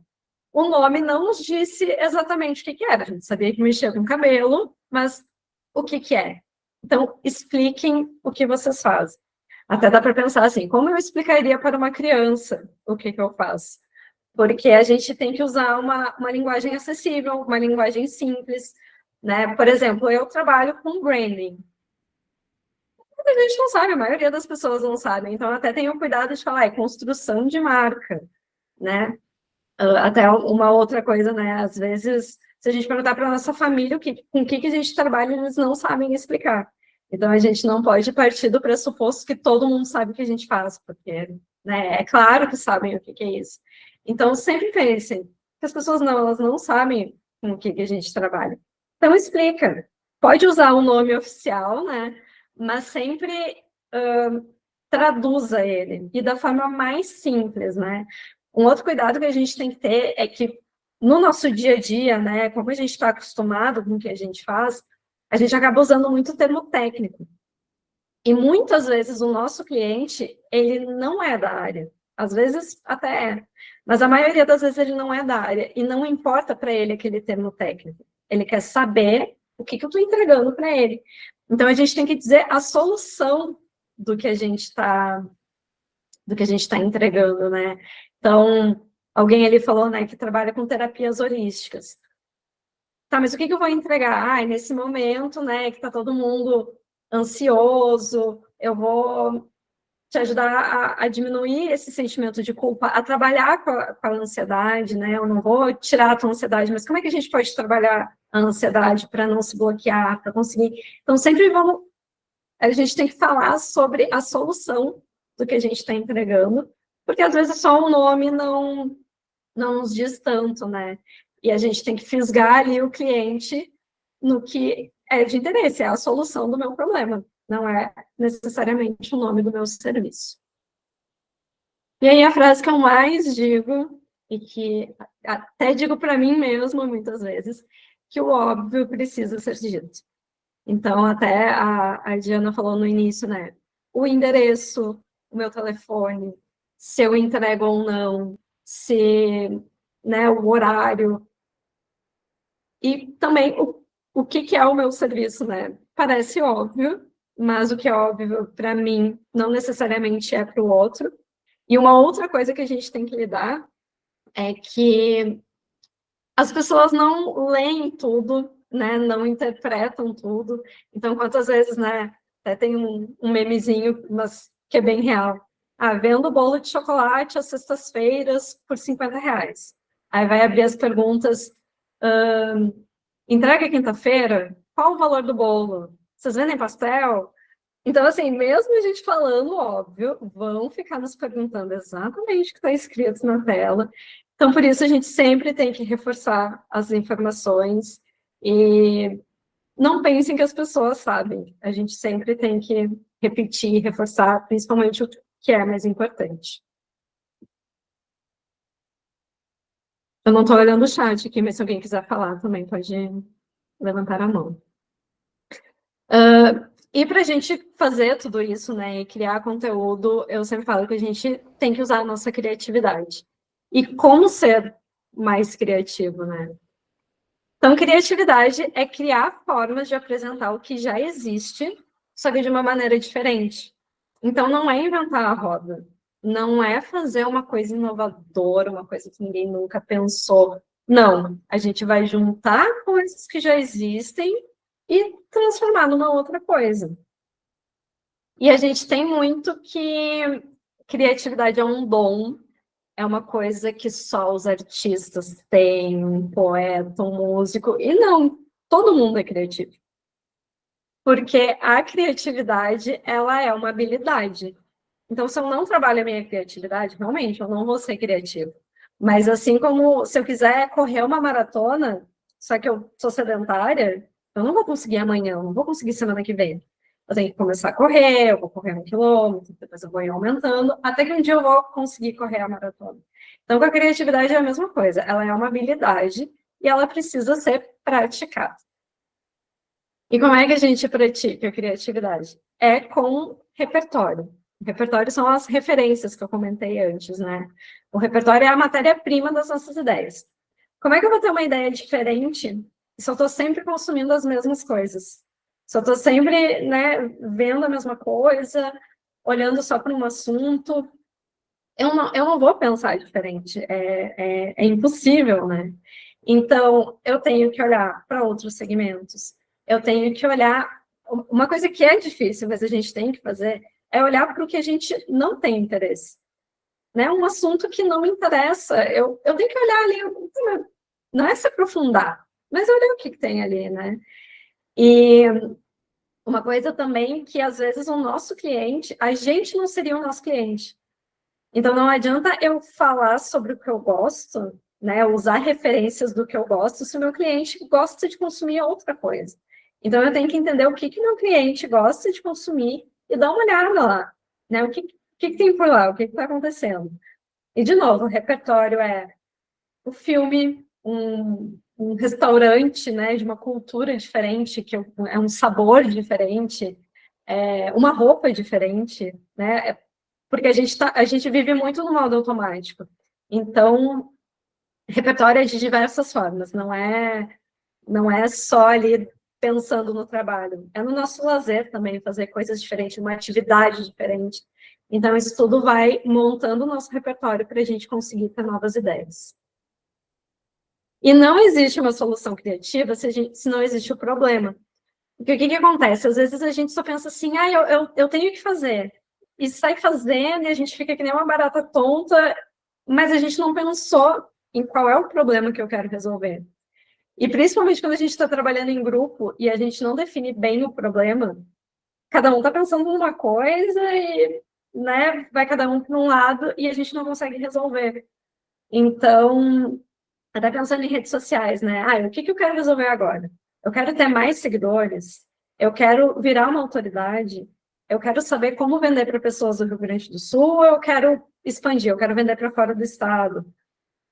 o nome não nos disse exatamente o que que era. A gente sabia que mexia com cabelo, mas o que que é? Então, expliquem o que vocês fazem. Até dá para pensar assim, como eu explicaria para uma criança o que que eu faço? Porque a gente tem que usar uma linguagem acessível, uma linguagem simples, né? Por exemplo, eu trabalho com branding. A gente não sabe, a maioria das pessoas não sabe, então até tenho cuidado de falar, é construção de marca, né? Até uma outra coisa, né? Às vezes, se a gente perguntar para a nossa família com o que a gente trabalha, eles não sabem explicar. Então, a gente não pode partir do pressuposto que todo mundo sabe o que a gente faz, porque, né, é claro que sabem o que é isso. Então, sempre pensem que as pessoas elas não sabem com o que a gente trabalha. Então, explica. Pode usar o nome oficial, né? Mas sempre traduza ele, e da forma mais simples, né? Um outro cuidado que a gente tem que ter é que no nosso dia a dia, né, como a gente está acostumado com o que a gente faz, a gente acaba usando muito termo técnico. E muitas vezes o nosso cliente, ele não é da área. Às vezes até é, mas a maioria das vezes ele não é da área e não importa para ele aquele termo técnico. Ele quer saber o que eu estou entregando para ele. Então a gente tem que dizer a solução do que a gente está entregando, né? Então, alguém ali falou, né, que trabalha com terapias holísticas. Tá, mas o que eu vou entregar? Nesse momento, né, que tá todo mundo ansioso, eu vou te ajudar a diminuir esse sentimento de culpa, a trabalhar com a ansiedade, né? Eu não vou tirar a tua ansiedade, mas como é que a gente pode trabalhar a ansiedade para não se bloquear, para conseguir? Então, sempre a gente tem que falar sobre a solução do que a gente está entregando, porque às vezes só o nome não nos diz tanto, né? E a gente tem que fisgar ali o cliente no que é de interesse, é a solução do meu problema, não é necessariamente o nome do meu serviço. E aí a frase que eu mais digo, e que até digo para mim mesma muitas vezes, que o óbvio precisa ser dito. Então, até a Diana falou no início, né? O endereço, o meu telefone, se eu entrego ou não, se, né, o horário. E também o que é o meu serviço, né? Parece óbvio, mas o que é óbvio para mim não necessariamente é para o outro. E uma outra coisa que a gente tem que lidar é que as pessoas não leem tudo, né? Não interpretam tudo. Então, quantas vezes, né? Até tem um memezinho, mas que é bem real. Vendo bolo de chocolate às sextas-feiras por R$ 50. Aí vai abrir as perguntas, entrega quinta-feira? Qual o valor do bolo? Vocês vendem pastel? Então, assim, mesmo a gente falando, óbvio, vão ficar nos perguntando exatamente o que está escrito na tela. Então, por isso, a gente sempre tem que reforçar as informações e não pensem que as pessoas sabem. A gente sempre tem que repetir, reforçar, principalmente o que é mais importante. Eu não estou olhando o chat aqui, mas se alguém quiser falar também pode levantar a mão. E para a gente fazer tudo isso, né, e criar conteúdo, eu sempre falo que a gente tem que usar a nossa criatividade. E como ser mais criativo, né? Então, criatividade é criar formas de apresentar o que já existe, só que de uma maneira diferente. Então, não é inventar a roda, não é fazer uma coisa inovadora, uma coisa que ninguém nunca pensou. Não, a gente vai juntar coisas que já existem e transformar numa outra coisa. E a gente tem muito que criatividade é um dom, é uma coisa que só os artistas têm, um poeta, um músico, e não, todo mundo é criativo. Porque a criatividade, ela é uma habilidade. Então, se eu não trabalho a minha criatividade, realmente, eu não vou ser criativo. Mas assim como se eu quiser correr uma maratona, só que eu sou sedentária, eu não vou conseguir amanhã, eu não vou conseguir semana que vem. Eu tenho que começar a correr, eu vou correr 1 quilômetro, depois eu vou ir aumentando, até que um dia eu vou conseguir correr a maratona. Então, com a criatividade é a mesma coisa. Ela é uma habilidade e ela precisa ser praticada. E como é que a gente pratica a criatividade? É com repertório. O repertório são as referências que eu comentei antes, né? O repertório é a matéria-prima das nossas ideias. Como é que eu vou ter uma ideia diferente se eu estou sempre consumindo as mesmas coisas? Se eu estou sempre, né, vendo a mesma coisa, olhando só para um assunto, eu não vou pensar diferente. É impossível, né? Então, eu tenho que olhar para outros segmentos. Eu tenho que olhar... Uma coisa que é difícil, mas a gente tem que fazer, é olhar para o que a gente não tem interesse. Né? Um assunto que não me interessa. Eu tenho que olhar ali, não é se aprofundar, mas olhar o que tem ali, né? E uma coisa também que, às vezes, o nosso cliente, a gente não seria o nosso cliente. Então, não adianta eu falar sobre o que eu gosto, né, usar referências do que eu gosto, se o meu cliente gosta de consumir outra coisa. Então, eu tenho que entender o que o meu cliente gosta de consumir e dar uma olhada lá, né, o que tem por lá, o que está acontecendo. E, de novo, o repertório é o filme, um restaurante, né, de uma cultura diferente, que é um sabor diferente, uma roupa diferente, né, porque a gente vive muito no modo automático. Então, repertório é de diversas formas, não é só ali pensando no trabalho, é no nosso lazer também, fazer coisas diferentes, uma atividade diferente. Então, isso tudo vai montando o nosso repertório para a gente conseguir ter novas ideias. E não existe uma solução criativa se não existe o problema. Porque o que acontece? Às vezes a gente só pensa assim, eu tenho que fazer. E sai fazendo e a gente fica que nem uma barata tonta, mas a gente não pensou em qual é o problema que eu quero resolver. E principalmente quando a gente está trabalhando em grupo e a gente não define bem o problema, cada um está pensando numa coisa e, né, vai cada um para um lado e a gente não consegue resolver. Então, até pensando em redes sociais, né? O que eu quero resolver agora? Eu quero ter mais seguidores? Eu quero virar uma autoridade? Eu quero saber como vender para pessoas do Rio Grande do Sul? Ou eu quero expandir? Eu quero vender para fora do estado?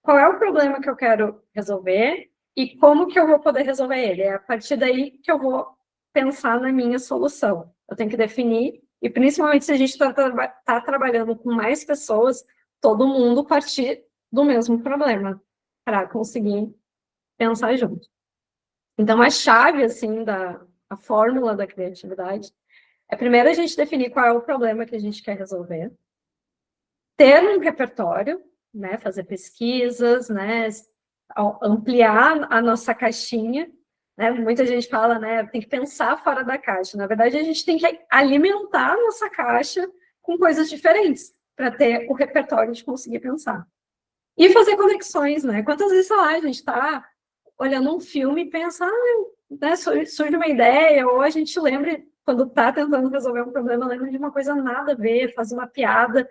Qual é o problema que eu quero resolver? E como que eu vou poder resolver ele? É a partir daí que eu vou pensar na minha solução. Eu tenho que definir, e principalmente se a gente está trabalhando com mais pessoas, todo mundo partir do mesmo problema, para conseguir pensar junto. Então, a chave, assim, a fórmula da criatividade é, primeiro, a gente definir qual é o problema que a gente quer resolver, ter um repertório, né, fazer pesquisas, né, ampliar a nossa caixinha, né, muita gente fala, né, tem que pensar fora da caixa. Na verdade, a gente tem que alimentar a nossa caixa com coisas diferentes, para ter o repertório de conseguir pensar. E fazer conexões, né? Quantas vezes, sei lá, a gente está olhando um filme e pensa, né, surge uma ideia, ou a gente lembra, quando está tentando resolver um problema, lembra de uma coisa nada a ver, faz uma piada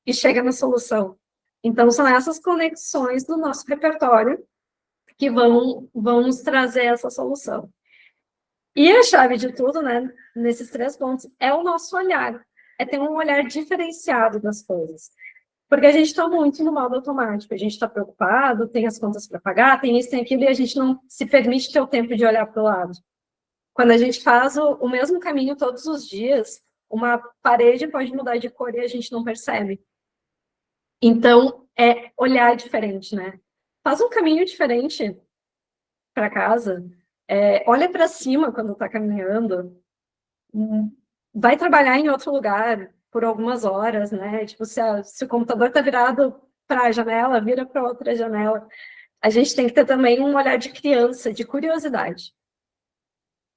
e chega na solução. Então, são essas conexões do nosso repertório que vão nos trazer essa solução. E a chave de tudo, né, nesses 3 pontos, é o nosso olhar, é ter um olhar diferenciado das coisas. Porque a gente está muito no modo automático, a gente está preocupado, tem as contas para pagar, tem isso, tem aquilo, e a gente não se permite ter o tempo de olhar para o lado. Quando a gente faz o mesmo caminho todos os dias, uma parede pode mudar de cor e a gente não percebe. Então, é olhar diferente, né? Faz um caminho diferente para casa, olha para cima quando está caminhando, vai trabalhar em outro lugar por algumas horas, né? Tipo, se o computador está virado para a janela, vira para outra janela. A gente tem que ter também um olhar de criança, de curiosidade.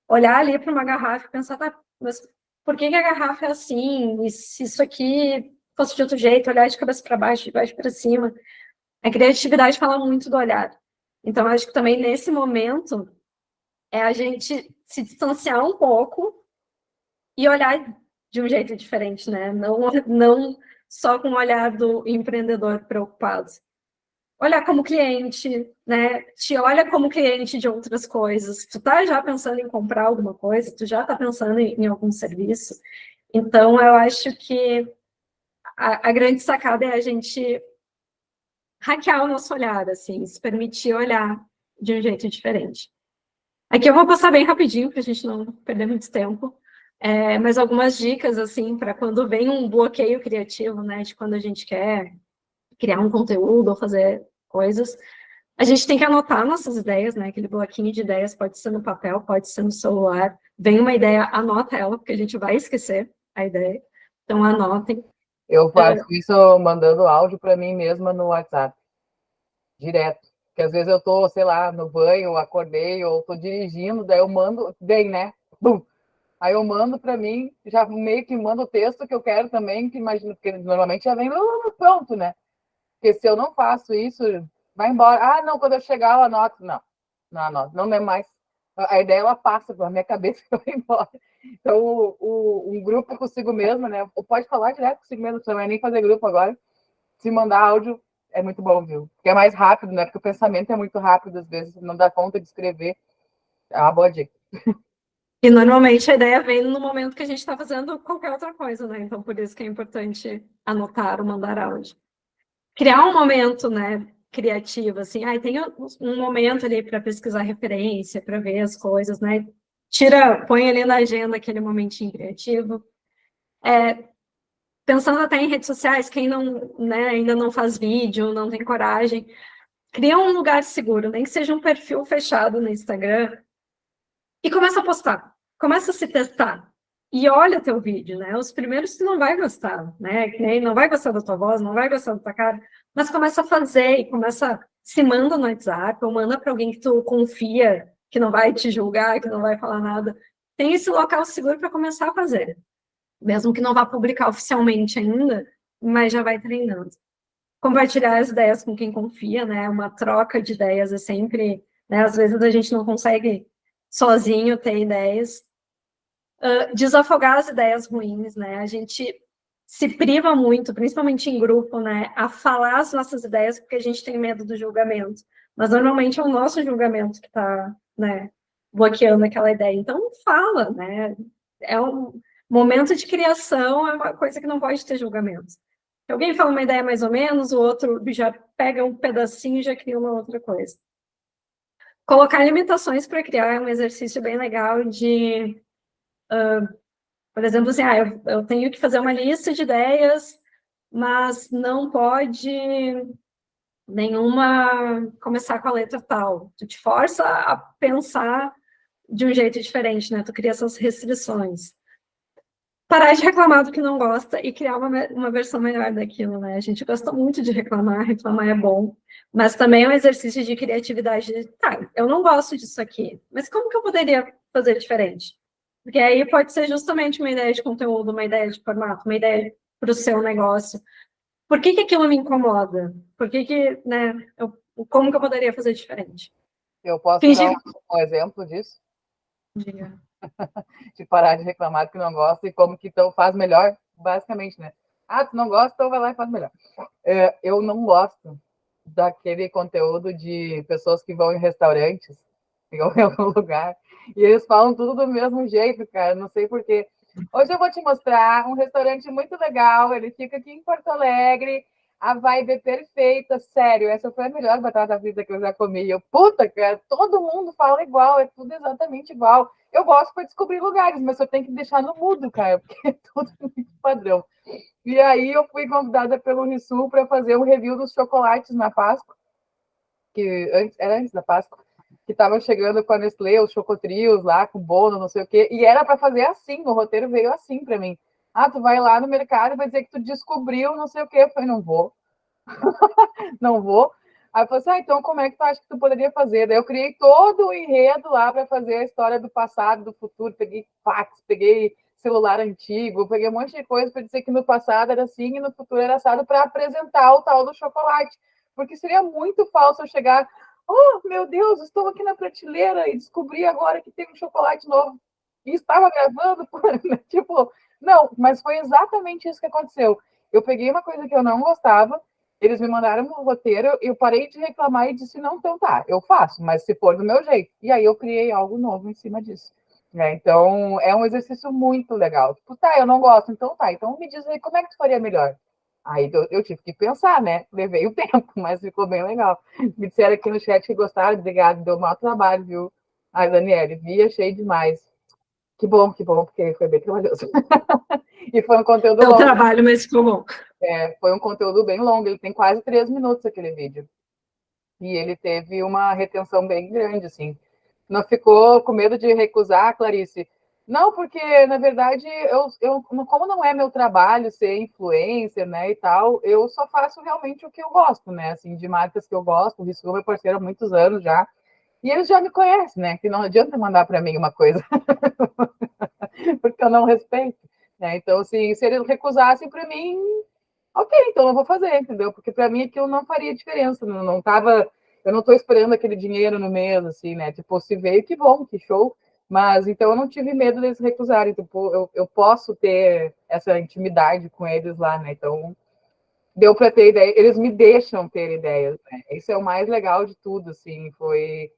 Olhar ali para uma garrafa e pensar, tá, mas por que a garrafa é assim? E se isso aqui fosse de outro jeito, olhar de cabeça para baixo, de baixo para cima. A criatividade fala muito do olhar. Então, acho que também nesse momento é a gente se distanciar um pouco e olhar de um jeito diferente, né? Não só com o olhar do empreendedor preocupado. Olhar como cliente, né? Te olha como cliente de outras coisas. Tu tá já pensando em comprar alguma coisa, tu já tá pensando em algum serviço. Então, eu acho que a grande sacada é a gente hackear o nosso olhar, assim, se permitir olhar de um jeito diferente. Aqui eu vou passar bem rapidinho, para a gente não perder muito tempo, mas algumas dicas, assim, para quando vem um bloqueio criativo, né, de quando a gente quer criar um conteúdo ou fazer coisas, a gente tem que anotar nossas ideias, né, aquele bloquinho de ideias pode ser no papel, pode ser no celular, vem uma ideia, anota ela, porque a gente vai esquecer a ideia, então anotem. Eu faço isso mandando áudio para mim mesma no WhatsApp, direto. Porque às vezes eu tô, sei lá, no banho, acordei, ou tô dirigindo, daí eu mando, bem, né? Bum. Aí eu mando para mim, já meio que mando o texto que eu quero também, que imagino, porque normalmente já vem pronto, né? Porque se eu não faço isso, vai embora. Ah, não, quando eu chegar eu anoto. Não, não anoto, não é mais. A ideia, ela passa pela minha cabeça e vai embora. Então, um grupo consigo mesmo, né? Ou pode falar direto consigo mesmo, não vai nem fazer grupo agora. Se mandar áudio, é muito bom, viu? Porque é mais rápido, né? Porque o pensamento é muito rápido, às vezes, não dá conta de escrever. É uma boa dica. E normalmente a ideia vem no momento que a gente está fazendo qualquer outra coisa, né? Então, por isso que é importante anotar ou mandar áudio. Criar um momento, né, criativo, assim, tem um momento ali para pesquisar referência, para ver as coisas, né? Põe ali na agenda aquele momentinho criativo. Pensando até em redes sociais, quem não, né, ainda não faz vídeo, não tem coragem, cria um lugar seguro, nem que seja um perfil fechado no Instagram, e começa a postar, começa a se testar. E olha teu vídeo, né? Os primeiros tu não vai gostar, né? Que nem não vai gostar da tua voz, não vai gostar da tua cara, mas começa a fazer e se manda no WhatsApp, ou manda para alguém que tu confia, que não vai te julgar, que não vai falar nada. Tem esse local seguro para começar a fazer. Mesmo que não vá publicar oficialmente ainda, mas já vai treinando. Compartilhar as ideias com quem confia, né? Uma troca de ideias é sempre, né? Às vezes a gente não consegue sozinho ter ideias. Desafogar as ideias ruins, né? A gente se priva muito, principalmente em grupo, né? A falar as nossas ideias porque a gente tem medo do julgamento. Mas normalmente é o nosso julgamento que está, né, bloqueando aquela ideia. Então fala, né? É um momento de criação, é uma coisa que não pode ter julgamento. Se alguém fala uma ideia mais ou menos, o outro já pega um pedacinho e já cria uma outra coisa. Colocar limitações para criar é um exercício bem legal de, por exemplo, assim, eu tenho que fazer uma lista de ideias, mas não pode nenhuma começar com a letra tal. Tu te força a pensar de um jeito diferente, né? Tu cria essas restrições. Parar de reclamar do que não gosta e criar uma versão melhor daquilo, né? A gente gosta muito de reclamar é bom, mas também é um exercício de criatividade. Tá, eu não gosto disso aqui, mas como que eu poderia fazer diferente? Porque aí pode ser justamente uma ideia de conteúdo, uma ideia de formato, uma ideia para o seu negócio. Por que aquilo me incomoda? Por que né? Como que eu poderia fazer diferente? Eu posso Fingir... dar um exemplo disso? Diga. De parar de reclamar do que não gosta e como que então faz melhor, basicamente, né? Ah, tu não gosta, então vai lá e faz melhor. Eu não gosto daquele conteúdo de pessoas que vão em restaurantes, em algum lugar, e eles falam tudo do mesmo jeito, cara, não sei porquê. Hoje eu vou te mostrar um restaurante muito legal, ele fica aqui em Porto Alegre, a vibe é perfeita, sério, essa foi a melhor batata frita que eu já comi. Eu, puta, cara, todo mundo fala igual, é tudo exatamente igual. Eu gosto para descobrir lugares, mas eu tenho que deixar no mudo, cara, porque é tudo muito padrão. E aí eu fui convidada pelo Rissul para fazer um review dos chocolates na Páscoa, que era antes da Páscoa. que estava chegando com a Nestlé, os chocotrios lá, com bolo, não sei o quê, e era para fazer assim, o roteiro veio assim para mim. Ah, tu vai lá no mercado e vai dizer que tu descobriu não sei o quê. Eu falei, não vou, não vou. Aí eu falei assim, então como é que tu acha que tu poderia fazer? Daí eu criei todo o enredo lá para fazer a história do passado, do futuro, peguei fax, peguei celular antigo, peguei um monte de coisa para dizer que no passado era assim e no futuro era assado para apresentar o tal do chocolate. Porque seria muito falso eu chegar, oh, meu Deus, estou aqui na prateleira e descobri agora que tem um chocolate novo. E estava gravando, tipo, não, mas foi exatamente isso que aconteceu. Eu peguei uma coisa que eu não gostava, eles me mandaram um roteiro, eu parei de reclamar e disse, não, então tá, eu faço, mas se for do meu jeito. E aí eu criei algo novo em cima disso. Então, é um exercício muito legal. Tipo, tá, eu não gosto, então tá. Então me diz aí como é que tu faria melhor. Aí eu tive que pensar, né? Levei o tempo, mas ficou bem legal. Me disseram aqui no chat que gostaram, obrigado, deu um mau trabalho, viu? Ai, Daniele, vi, achei demais. Que bom, porque foi bem trabalhoso. E foi um conteúdo Deu longo. trabalho, mas ficou bom. Foi um conteúdo bem longo, ele tem quase 3 minutos aquele vídeo. E ele teve uma retenção bem grande, assim. Não ficou com medo de recusar, Clarice? Não, porque, na verdade, como não é meu trabalho ser influencer, né, e tal, eu só faço realmente o que eu gosto, né, assim, de marcas que eu gosto. O Risco é meu parceiro há muitos anos já. E eles já me conhecem, né, que não adianta mandar para mim uma coisa, porque eu não respeito. Né? Então, assim, se eles recusassem para mim, ok, então eu vou fazer, entendeu? Porque para mim aquilo não faria diferença, não tava, eu não estou esperando aquele dinheiro no mês, assim, né? Tipo, se veio, que bom, que show. Mas então eu não tive medo deles recusarem, tipo, eu posso ter essa intimidade com eles lá, né? Então deu para ter ideia, eles me deixam ter ideias, né? Isso é o mais legal de tudo, assim, foi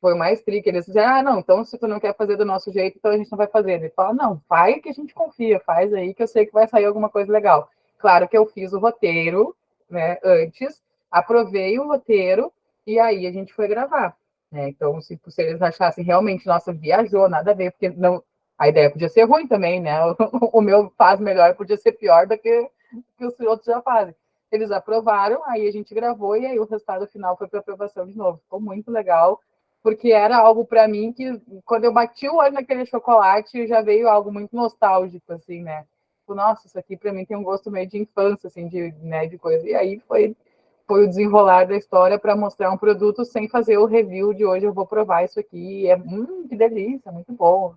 o mais trick. Eles disseram, ah, não, então se tu não quer fazer do nosso jeito, então a gente não vai fazer. Ele fala, não, faz que a gente confia, faz aí que eu sei que vai sair alguma coisa legal. Claro que eu fiz o roteiro, né, antes, aprovei o roteiro e aí a gente foi gravar. Né? Então, se eles achassem realmente, nossa, viajou, nada a ver, porque não, a ideia podia ser ruim também, né? O meu faz melhor podia ser pior do que os outros já fazem. Eles aprovaram, aí a gente gravou e aí o resultado final foi para aprovação de novo. Ficou muito legal porque era algo para mim que, quando eu bati o olho naquele chocolate, já veio algo muito nostálgico, assim, né? Tipo, nossa, isso aqui para mim tem um gosto meio de infância, assim, né, de coisa. E aí foi o desenrolar da história para mostrar um produto sem fazer o review de hoje. Eu vou provar isso aqui. É, que delícia, muito bom.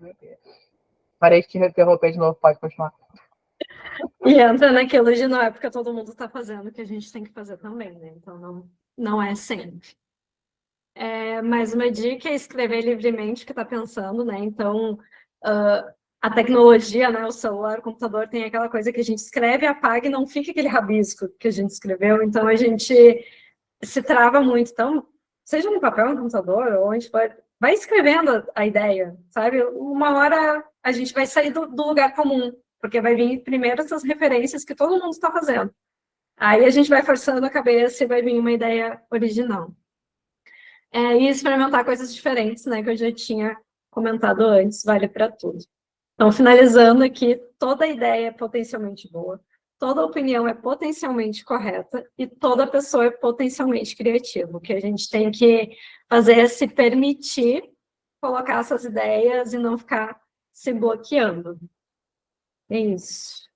Parei de te interromper de novo, pode continuar. E entra naquilo de não é porque todo mundo está fazendo que a gente tem que fazer também, né? Então não é sempre. Mais uma dica é escrever livremente o que está pensando, né? Então, a tecnologia, né? O celular, o computador, tem aquela coisa que a gente escreve, apaga e não fica aquele rabisco que a gente escreveu. Então, a gente se trava muito. Então, seja no papel, no computador, ou onde for, vai escrevendo a ideia, sabe? Uma hora a gente vai sair do lugar comum, porque vai vir primeiro essas referências que todo mundo está fazendo. Aí a gente vai forçando a cabeça e vai vir uma ideia original. E experimentar coisas diferentes, né? Que eu já tinha comentado antes, vale para tudo. Então, finalizando aqui, toda ideia é potencialmente boa, toda opinião é potencialmente correta e toda pessoa é potencialmente criativa. O que a gente tem que fazer é se permitir colocar essas ideias e não ficar se bloqueando. É isso.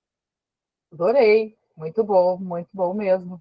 Adorei, muito bom mesmo.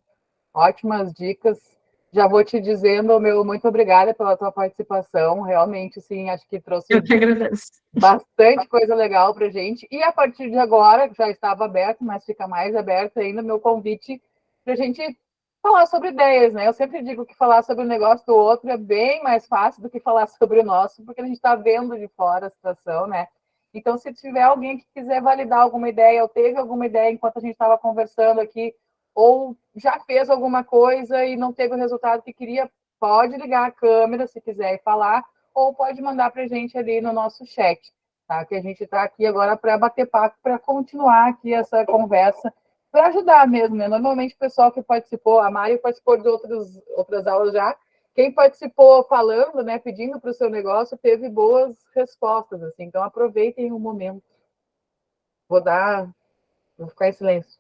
Ótimas dicas. Já vou te dizendo, meu, muito obrigada pela tua participação. Realmente, sim, acho que Eu trouxe que agradeço. bastante coisa legal para gente. E a partir de agora, já estava aberto, mas fica mais aberto ainda meu convite para a gente falar sobre ideias, né? Eu sempre digo que falar sobre o negócio do outro é bem mais fácil do que falar sobre o nosso, porque a gente está vendo de fora a situação, né? Então, se tiver alguém que quiser validar alguma ideia, ou teve alguma ideia enquanto a gente estava conversando aqui, ou já fez alguma coisa e não teve o resultado que queria, pode ligar a câmera se quiser e falar, ou pode mandar para a gente ali no nosso chat, tá? Que a gente está aqui agora para bater papo, para continuar aqui essa conversa, para ajudar mesmo, né? Normalmente o pessoal que participou, a Mari participou de outras aulas já, quem participou falando, né, pedindo para o seu negócio, teve boas respostas, assim, então aproveitem o momento. Vou ficar em silêncio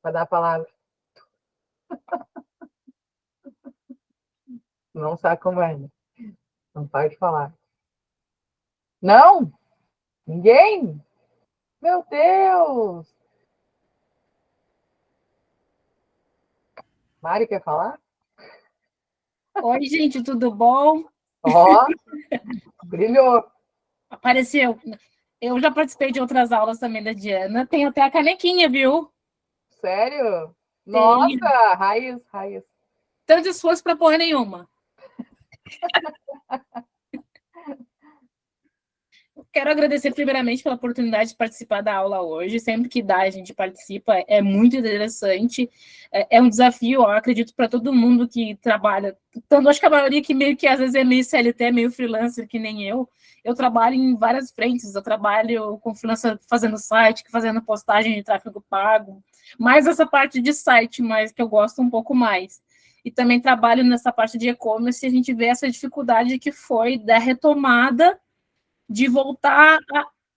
para dar a palavra. Não sabe como é, né? Não pode falar. Não? Ninguém? Meu Deus! Mari quer falar? Oi, gente, tudo bom? Ó, brilhou. Apareceu. Eu já participei de outras aulas também da Diana. Tem até a canequinha, viu? Sério? Tem Nossa, raiz, raiz. tanto esforço para porra nenhuma. Quero agradecer primeiramente pela oportunidade de participar da aula hoje. Sempre que dá, a gente participa. É muito interessante. É um desafio, eu acredito, para todo mundo que trabalha. Tanto, acho que a maioria que meio que às vezes é meio CLT, meio freelancer, que nem eu. Eu trabalho em várias frentes. Eu trabalho com freelancer fazendo site, fazendo postagem de tráfego pago. Mais essa parte de site, mas que eu gosto um pouco mais. E também trabalho nessa parte de e-commerce, e a gente vê essa dificuldade que foi da retomada de voltar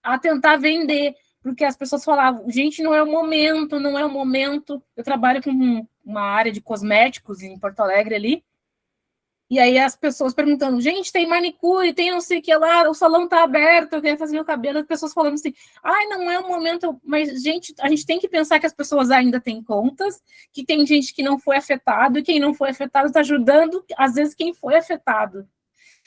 a tentar vender, porque as pessoas falavam, gente, não é o momento, não é o momento. Eu trabalho com uma área de cosméticos em Porto Alegre ali, e aí as pessoas perguntando, gente, tem manicure, tem não sei o que lá, o salão tá aberto, eu queria fazer meu cabelo, as pessoas falando assim, ai, não é o momento, mas, gente, a gente tem que pensar que as pessoas ainda têm contas, que tem gente que não foi afetado, e quem não foi afetado está ajudando, às vezes, quem foi afetado.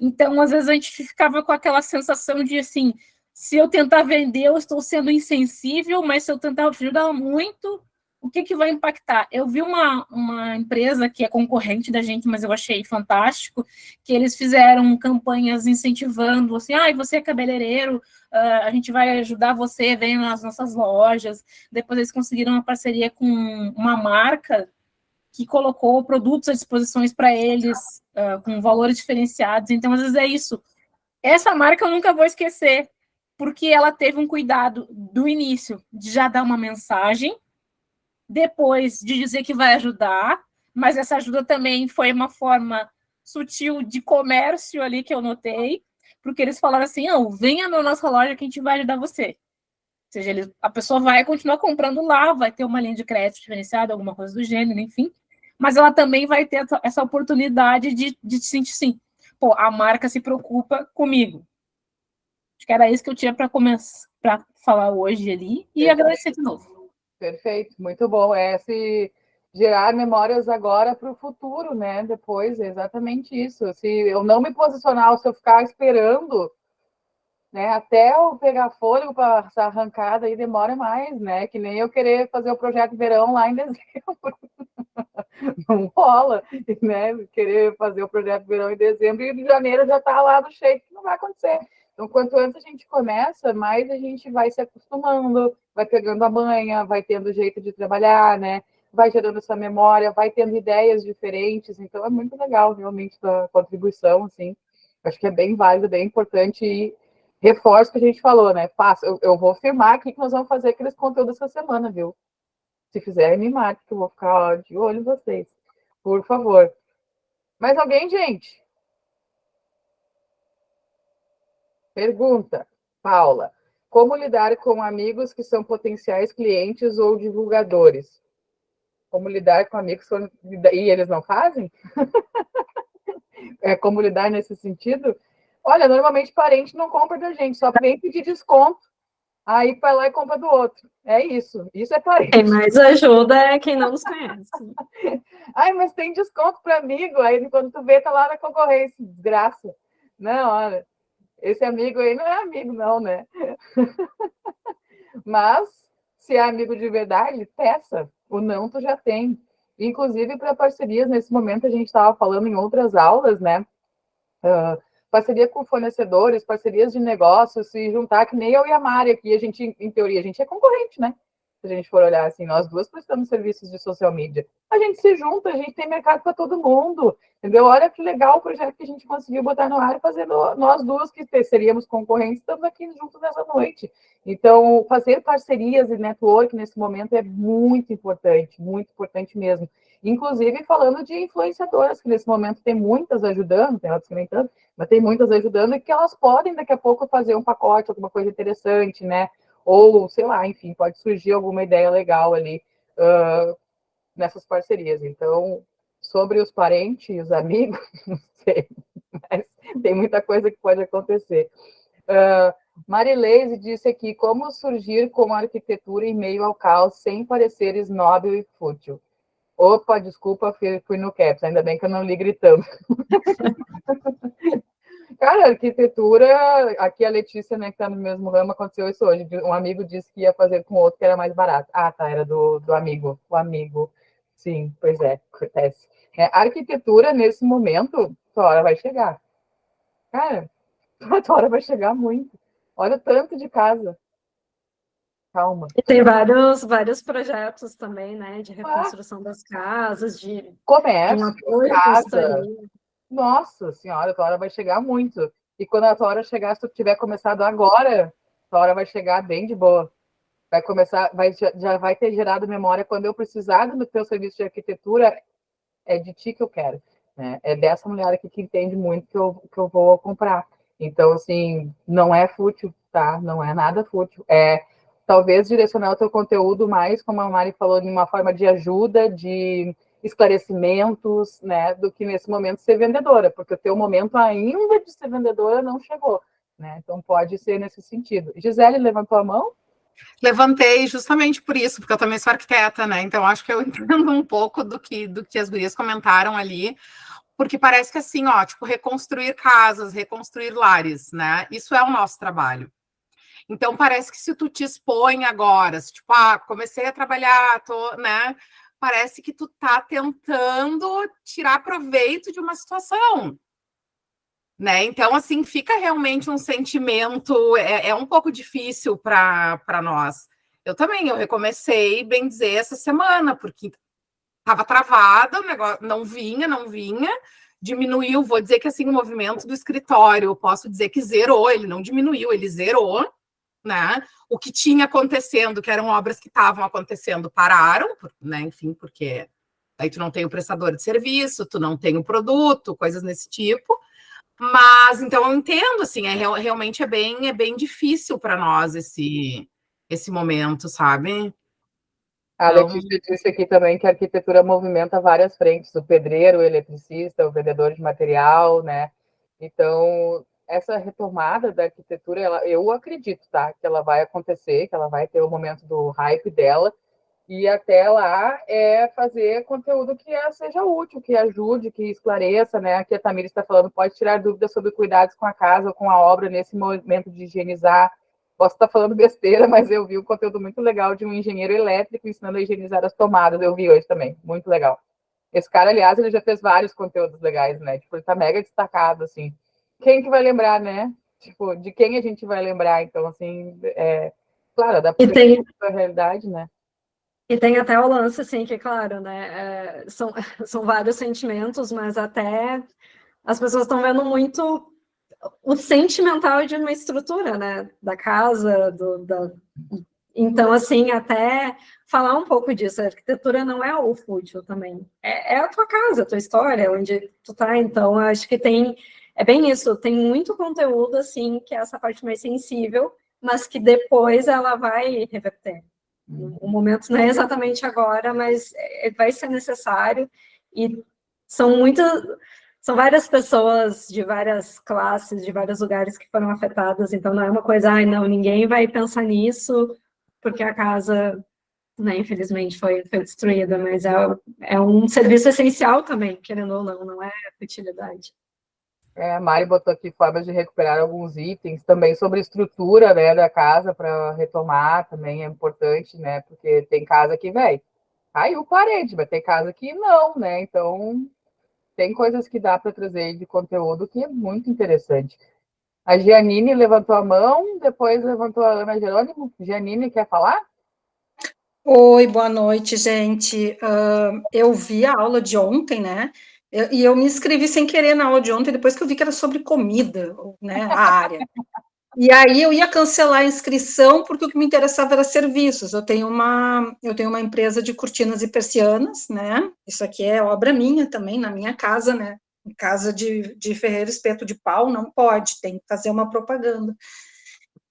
Então, às vezes, a gente ficava com aquela sensação de, assim, se eu tentar vender, eu estou sendo insensível, mas se eu tentar ajudar muito, o que vai impactar? Eu vi uma empresa que é concorrente da gente, mas eu achei fantástico, que eles fizeram campanhas incentivando, assim, você é cabeleireiro, a gente vai ajudar você, vem nas nossas lojas. Depois eles conseguiram uma parceria com uma marca que colocou produtos à disposição para eles, com valores diferenciados. Então, às vezes é isso. Essa marca eu nunca vou esquecer, porque ela teve um cuidado do início de já dar uma mensagem, depois de dizer que vai ajudar, mas essa ajuda também foi uma forma sutil de comércio ali que eu notei, porque eles falaram assim, venha na nossa loja que a gente vai ajudar você. Ou seja, a pessoa vai continuar comprando lá, vai ter uma linha de crédito diferenciada, alguma coisa do gênero, enfim, mas ela também vai ter essa oportunidade de sentir assim, pô, a marca se preocupa comigo. Acho que era isso que eu tinha para começar para falar hoje ali, e Perfeito. agradecer de novo. Perfeito, muito bom. Se gerar memórias agora para o futuro, né? Depois, é exatamente isso. Se eu não me posicionar, se eu ficar esperando, né, até eu pegar fôlego para essa arrancada aí demora mais, né? Que nem eu querer fazer o projeto verão lá em dezembro. Não rola, né? Querer fazer o projeto verão em dezembro e em janeiro já está lá do jeito que não vai acontecer. Então, quanto antes a gente começa, mais a gente vai se acostumando, vai pegando a manha, vai tendo jeito de trabalhar, né? Vai gerando essa memória, vai tendo ideias diferentes. Então, é muito legal, realmente, a contribuição, assim. Acho que é bem válido, bem importante e reforço o que a gente falou, né? Eu vou afirmar aqui que nós vamos fazer aqueles conteúdos essa semana, viu? Se fizerem, me marque, que eu vou ficar de olho em vocês. Por favor. Mais alguém, gente? Pergunta. Paula. Como lidar com amigos que são potenciais clientes ou divulgadores? Como lidar com amigos e eles não fazem? Como lidar nesse sentido? Olha, normalmente parente não compra da gente, só vem pedir desconto. Aí vai lá e compra do outro. É isso. Isso é parente. Quem mais ajuda é quem não nos conhece. Ai, mas tem desconto para amigo. Aí quando tu vê, tá lá na concorrência. Desgraça. Não, olha, esse amigo aí não é amigo, não, né? Mas, se é amigo de verdade, peça. O não tu já tem. Inclusive, para parcerias, nesse momento a gente estava falando em outras aulas, né? Parceria com fornecedores, parcerias de negócios, se juntar, que nem eu e a Mari aqui, a gente, em teoria, a gente é concorrente, né? Se a gente for olhar assim, nós duas prestamos serviços de social media. A gente se junta, a gente tem mercado para todo mundo, entendeu? Olha que legal o projeto que a gente conseguiu botar no ar, fazendo nós duas, que seríamos concorrentes, estamos aqui juntos nessa noite. Então, fazer parcerias e network nesse momento é muito importante mesmo. Inclusive, falando de influenciadoras, que nesse momento tem muitas ajudando, tem outras que nem tanto, mas tem muitas ajudando e que elas podem, daqui a pouco, fazer um pacote, alguma coisa interessante, né? Ou, sei lá, enfim, pode surgir alguma ideia legal ali nessas parcerias. Então, sobre os parentes, os amigos, não sei, mas tem muita coisa que pode acontecer. Marileise disse aqui, como surgir com a arquitetura em meio ao caos, sem parecer snob e fútil? Opa, desculpa, fui no caps, ainda bem que eu não li gritando. Cara, arquitetura, aqui a Letícia, né, que tá no mesmo ramo, aconteceu isso hoje. Um amigo disse que ia fazer com outro que era mais barato. Ah, tá, era do amigo. O amigo. Sim, pois é, acontece. A arquitetura, nesse momento, tua hora vai chegar. Cara, tua hora vai chegar muito. Olha o tanto de casa. Calma. E tem vários projetos também, né, de reconstrução das casas, de comércio, um apoio casa. Nossa senhora, a tua hora vai chegar muito. E quando a tua hora chegar, se tu tiver começado agora, a tua hora vai chegar bem de boa. Vai começar, já vai ter gerado memória. Quando eu precisar do teu serviço de arquitetura, é de ti que eu quero. Né? É dessa mulher aqui que entende muito que eu vou comprar. Então, assim, não é fútil, tá? Não é nada fútil. É talvez direcionar o teu conteúdo mais, como a Mari falou, de uma forma de ajuda, de esclarecimentos, né? Do que nesse momento ser vendedora, porque o teu momento ainda de ser vendedora não chegou. Né? Então, pode ser nesse sentido. Gisele levantou a mão? Levantei justamente por isso, porque eu também sou arquiteta, né? Então, acho que eu entendo um pouco do que as gurias comentaram ali, porque parece que assim, ó, tipo, reconstruir casas, reconstruir lares, né? Isso é o nosso trabalho. Então, parece que se tu te expõe agora, se, tipo, comecei a trabalhar, né? Parece que tu tá tentando tirar proveito de uma situação. Né? Então, assim, fica realmente um sentimento, é um pouco difícil para nós. Eu também, eu recomecei, bem dizer, essa semana, porque estava travada, o negócio não vinha, diminuiu, vou dizer que assim, o movimento do escritório, eu posso dizer que zerou, ele não diminuiu, ele zerou, né? O que tinha acontecendo, que eram obras que estavam acontecendo, pararam, né? Enfim, porque aí tu não tem o prestador de serviço, tu não tem o produto, coisas nesse tipo. Mas, então, eu entendo, assim, realmente é bem difícil para nós esse momento, sabe? A Letícia disse aqui também que a arquitetura movimenta várias frentes, o pedreiro, o eletricista, o vendedor de material, né? Então, essa retomada da arquitetura, eu acredito, tá? Que ela vai acontecer, que ela vai ter o momento do hype dela, e até lá é fazer conteúdo que seja útil, que ajude, que esclareça, né? Aqui a Tamira está falando, pode tirar dúvidas sobre cuidados com a casa ou com a obra nesse momento de higienizar. Posso estar falando besteira, mas eu vi um conteúdo muito legal de um engenheiro elétrico ensinando a higienizar as tomadas. Eu vi hoje também, muito legal. Esse cara, aliás, ele já fez vários conteúdos legais, né? Tipo, ele tá mega destacado, assim. Quem que vai lembrar, né? Tipo, de quem a gente vai lembrar? Então, assim, claro, dá para ver a realidade, né? E tem até o lance, assim, que, claro, né, são vários sentimentos, mas até as pessoas estão vendo muito o sentimental de uma estrutura, né, da casa, Então, assim, até falar um pouco disso, a arquitetura não é o fútil também, é a tua casa, a tua história, onde tu tá, então, acho que é bem isso, tem muito conteúdo, assim, que é essa parte mais sensível, mas que depois ela vai reverter. O momento não é exatamente agora, mas vai ser necessário, e são várias pessoas de várias classes, de vários lugares que foram afetadas, então não é uma coisa, não, ninguém vai pensar porque a casa, né, infelizmente, foi destruída, mas é um serviço essencial também, querendo ou não é futilidade. A Mari botou aqui formas de recuperar alguns itens, também sobre estrutura, né, da casa para retomar, também é importante, né, porque tem casa que, caiu parede, mas tem casa que não, né, então tem coisas que dá para trazer de conteúdo que é muito interessante. A Giannine levantou a mão, depois levantou a Ana Jerônimo. Giannine, quer falar? Oi, boa noite, gente. Eu vi a aula de ontem, né? E eu me inscrevi sem querer na aula de ontem, depois que eu vi que era sobre comida, né? A área. E aí eu ia cancelar a inscrição, porque o que me interessava era serviços. Eu tenho uma empresa de cortinas e persianas, né? Isso aqui é obra minha também, na minha casa, né? Em casa de ferreiro espeto de pau, não pode, tem que fazer uma propaganda.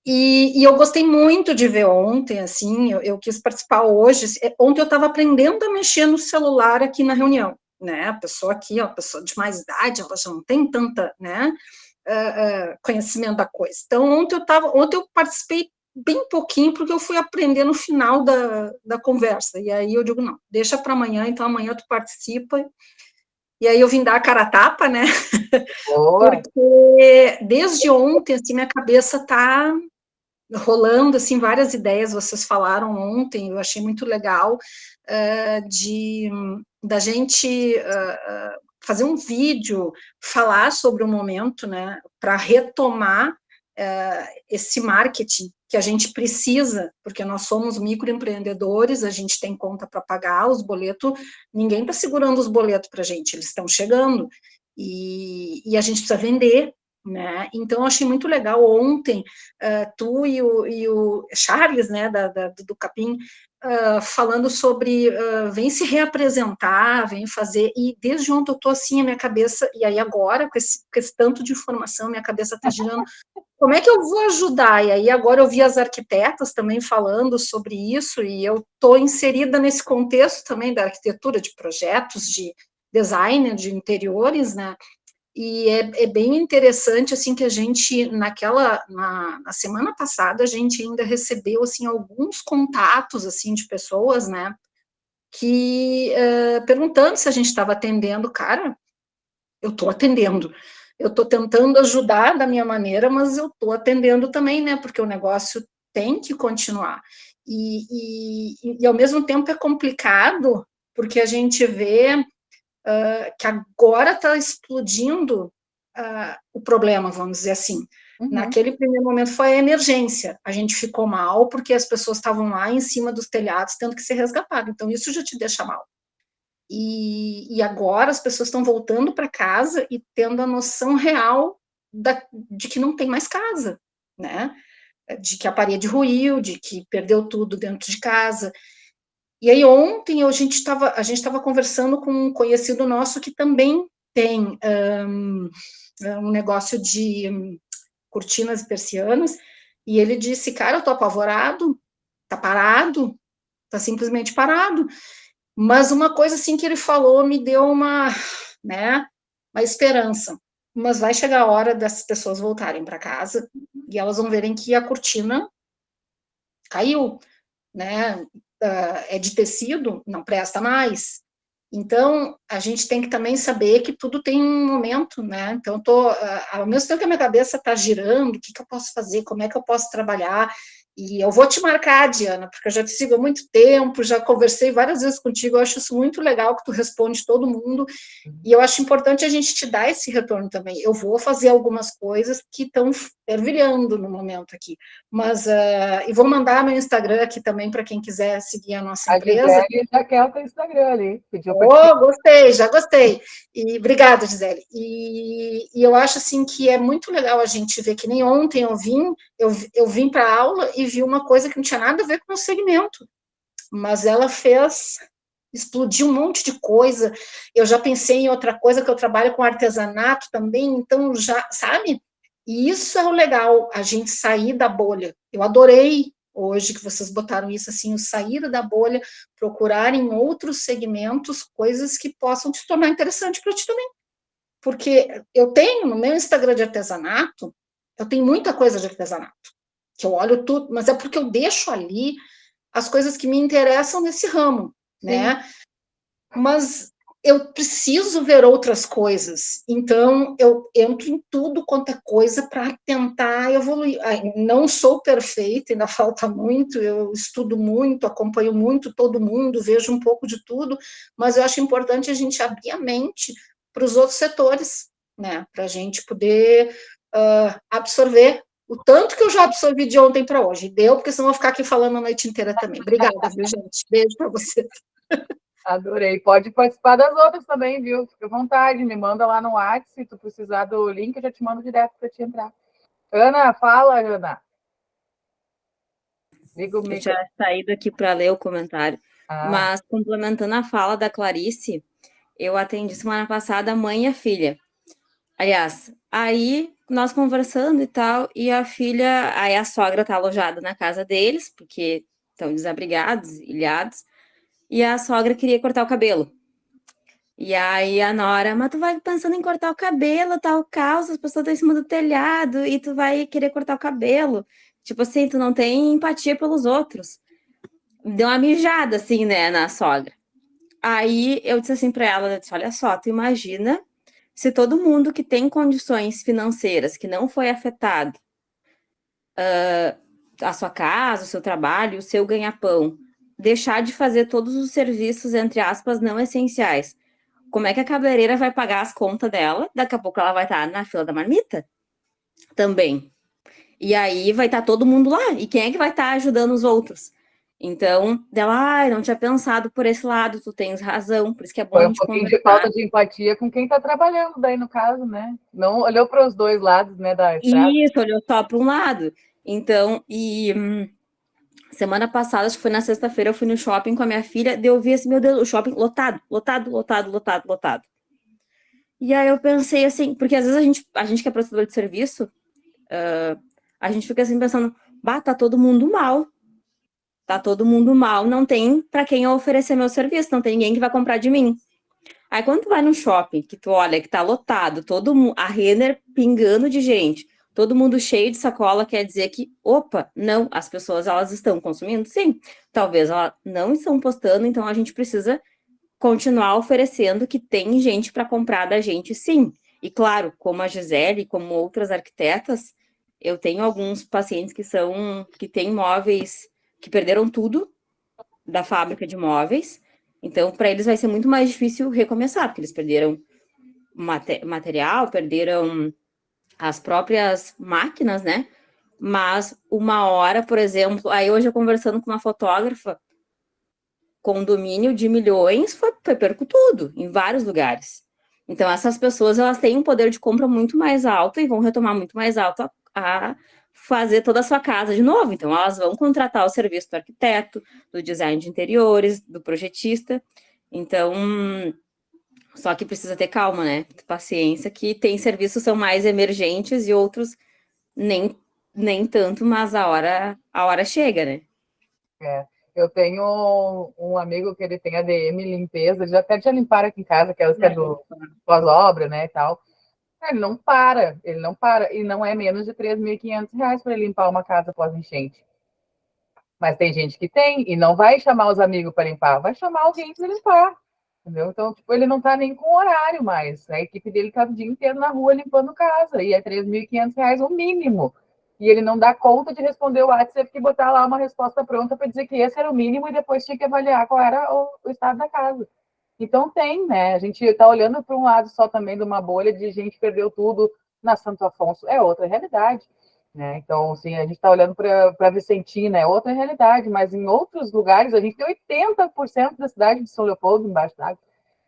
E eu gostei muito de ver ontem, assim, eu quis participar hoje. Ontem eu estava aprendendo a mexer no celular aqui na reunião, né? A pessoa aqui, a pessoa de mais idade, ela já não tem tanta, né? conhecimento da coisa. Então, ontem eu participei bem pouquinho, porque eu fui aprender no final da conversa, e aí eu digo, não, deixa para amanhã, então amanhã tu participa, e aí eu vim dar a cara a tapa, né, porque desde ontem, assim, minha cabeça tá rolando, assim, várias ideias, vocês falaram ontem, eu achei muito legal, da gente fazer um vídeo, falar sobre o momento, né, para retomar esse marketing que a gente precisa, porque nós somos microempreendedores, a gente tem conta para pagar, os boletos, ninguém está segurando os boletos para a gente, eles estão chegando, e a gente precisa vender, né? Então, eu achei muito legal ontem, tu e o Charles, né, do Capim, falando sobre vem se reapresentar, vem fazer, e desde ontem eu estou assim, a minha cabeça, e aí agora, com esse tanto de informação, minha cabeça está girando, como é que eu vou ajudar? E aí agora eu vi as arquitetas também falando sobre isso, e eu estou inserida nesse contexto também da arquitetura, de projetos, de design, de interiores, né? E é bem interessante, assim, que a gente, na semana passada, a gente ainda recebeu, assim, alguns contatos, assim, de pessoas, né, que, perguntando se a gente estava atendendo. Cara, eu estou atendendo, eu estou tentando ajudar da minha maneira, mas eu estou atendendo também, né, porque o negócio tem que continuar. E ao mesmo tempo é complicado, porque a gente vê que agora está explodindo o problema, vamos dizer assim. Naquele primeiro momento foi a emergência, a gente ficou mal porque as pessoas estavam lá em cima dos telhados tendo que ser resgatadas, então isso já te deixa mal. E agora as pessoas estão voltando para casa e tendo a noção real de que não tem mais casa, né? De que a parede ruiu, de que perdeu tudo dentro de casa. E aí ontem a gente estava conversando com um conhecido nosso que também tem um negócio de cortinas e persianas, e ele disse, cara, eu tô apavorado, tá parado, tá simplesmente parado. Mas uma coisa assim que ele falou me deu né, uma esperança. Mas vai chegar a hora dessas pessoas voltarem para casa e elas vão verem que a cortina caiu, né? É de tecido, não presta mais. Então, a gente tem que também saber que tudo tem um momento, né? Então, ao mesmo tempo que a minha cabeça está girando, o que eu posso fazer, como é que eu posso trabalhar, e eu vou te marcar, Diana, porque eu já te sigo há muito tempo, já conversei várias vezes contigo, eu acho isso muito legal que tu responde todo mundo, e eu acho importante a gente te dar esse retorno também. Eu vou fazer algumas coisas que estão fervilhando no momento aqui, mas, e vou mandar meu Instagram aqui também para quem quiser seguir a nossa empresa. A Gisele já quer o teu Instagram ali. Pediu Gostei, já gostei. E obrigada, Gisele. E eu acho assim que é muito legal a gente ver que nem ontem eu vim para a aula e vi uma coisa que não tinha nada a ver com o segmento, mas ela fez explodir um monte de coisa. Eu já pensei em outra coisa, que eu trabalho com artesanato também, então já, sabe? E isso é o legal, a gente sair da bolha. Eu adorei hoje que vocês botaram isso assim, o sair da bolha, procurar em outros segmentos coisas que possam te tornar interessante para ti também. Porque eu tenho no meu Instagram de artesanato, eu tenho muita coisa de artesanato, que eu olho tudo, mas é porque eu deixo ali as coisas que me interessam nesse ramo, né? Mas eu preciso ver outras coisas, então eu entro em tudo quanto é coisa para tentar evoluir. Não sou perfeita, ainda falta muito, eu estudo muito, acompanho muito todo mundo, vejo um pouco de tudo, mas eu acho importante a gente abrir a mente para os outros setores, né? Para a gente poder absorver o tanto que eu já absorvi de ontem para hoje. Deu, porque senão eu vou ficar aqui falando a noite inteira também. Obrigada, viu, gente? Beijo para você. Adorei. Pode participar das outras também, viu? Fica à vontade, me manda lá no WhatsApp, se tu precisar do link, eu já te mando direto para te entrar. Ana, fala, Ana. Eu tinha saído aqui para ler o comentário, mas complementando a fala da Clarice, eu atendi semana passada a mãe e a filha. Aliás, aí nós conversando e tal, e a filha, aí a sogra tá alojada na casa deles, porque estão desabrigados, ilhados, e a sogra queria cortar o cabelo. E aí a Nora, mas tu vai pensando em cortar o cabelo, tá o caos, as pessoas estão em cima do telhado e tu vai querer cortar o cabelo. Tipo assim, tu não tem empatia pelos outros. Deu uma mijada, assim, né, na sogra. Aí eu disse assim pra ela, eu disse, olha só, tu imagina se todo mundo que tem condições financeiras, que não foi afetado, a sua casa, o seu trabalho, o seu ganha-pão, deixar de fazer todos os serviços, entre aspas, não essenciais. Como é que a cabeleireira vai pagar as contas dela? Daqui a pouco ela vai estar na fila da marmita também. E aí vai estar todo mundo lá. E quem é que vai estar ajudando os outros? Então, dela, não tinha pensado por esse lado, tu tens razão, por isso que é bom a Foi um gente pouquinho de conversar. falta de empatia com quem está trabalhando daí, no caso, né? Não olhou para os dois lados, né, da estrada. Isso, olhou só para um lado. Então, semana passada, acho que foi na sexta-feira, eu fui no shopping com a minha filha, daí eu vi assim, meu Deus, o shopping lotado, lotado, lotado, lotado, lotado. E aí eu pensei assim, porque às vezes a gente que é prestador de serviço, a gente fica assim pensando, bah, tá todo mundo mal. Tá todo mundo mal, não tem para quem eu oferecer meu serviço, não tem ninguém que vai comprar de mim. Aí quando tu vai no shopping, que tu olha que tá lotado, todo mundo, a Renner pingando de gente, todo mundo cheio de sacola, quer dizer que, opa, não, as pessoas elas estão consumindo? Sim. Talvez elas não estão postando, então a gente precisa continuar oferecendo que tem gente para comprar da gente, sim. E claro, como a Gisele, como outras arquitetas, eu tenho alguns pacientes que têm móveis que perderam tudo da fábrica de móveis. Então, para eles vai ser muito mais difícil recomeçar, porque eles perderam material, perderam as próprias máquinas, né? Mas uma hora, por exemplo, aí hoje eu conversando com uma fotógrafa, condomínio de milhões foi perco tudo, em vários lugares. Então, essas pessoas, elas têm um poder de compra muito mais alto e vão retomar muito mais alto a fazer toda a sua casa de novo. Então, elas vão contratar o serviço do arquiteto, do design de interiores, do projetista. Então, só que precisa ter calma, né? Paciência, que tem serviços que são mais emergentes e outros nem tanto, mas a hora chega, né? É. Eu tenho um amigo que ele tem ADM limpeza, ele já até já limparam aqui em casa, que é do pós-obra, né, e tal. Ele não para, e não é menos de R$ 3.500 para limpar uma casa pós-enchente. Mas tem gente que tem, e não vai chamar os amigos para limpar, vai chamar alguém para limpar, entendeu? Então, tipo, ele não está nem com horário mais, né? A equipe dele está o dia inteiro na rua limpando casa, e é R$ 3.500 o mínimo. E ele não dá conta de responder o WhatsApp, teve que botar lá uma resposta pronta para dizer que esse era o mínimo e depois tinha que avaliar qual era o estado da casa. Então tem, né? A gente está olhando para um lado só também de uma bolha de gente que perdeu tudo na Santo Afonso, é outra realidade, né? Então, assim, a gente está olhando para Vicentina, é outra realidade, mas em outros lugares a gente tem 80% da cidade de São Leopoldo embaixo d'água,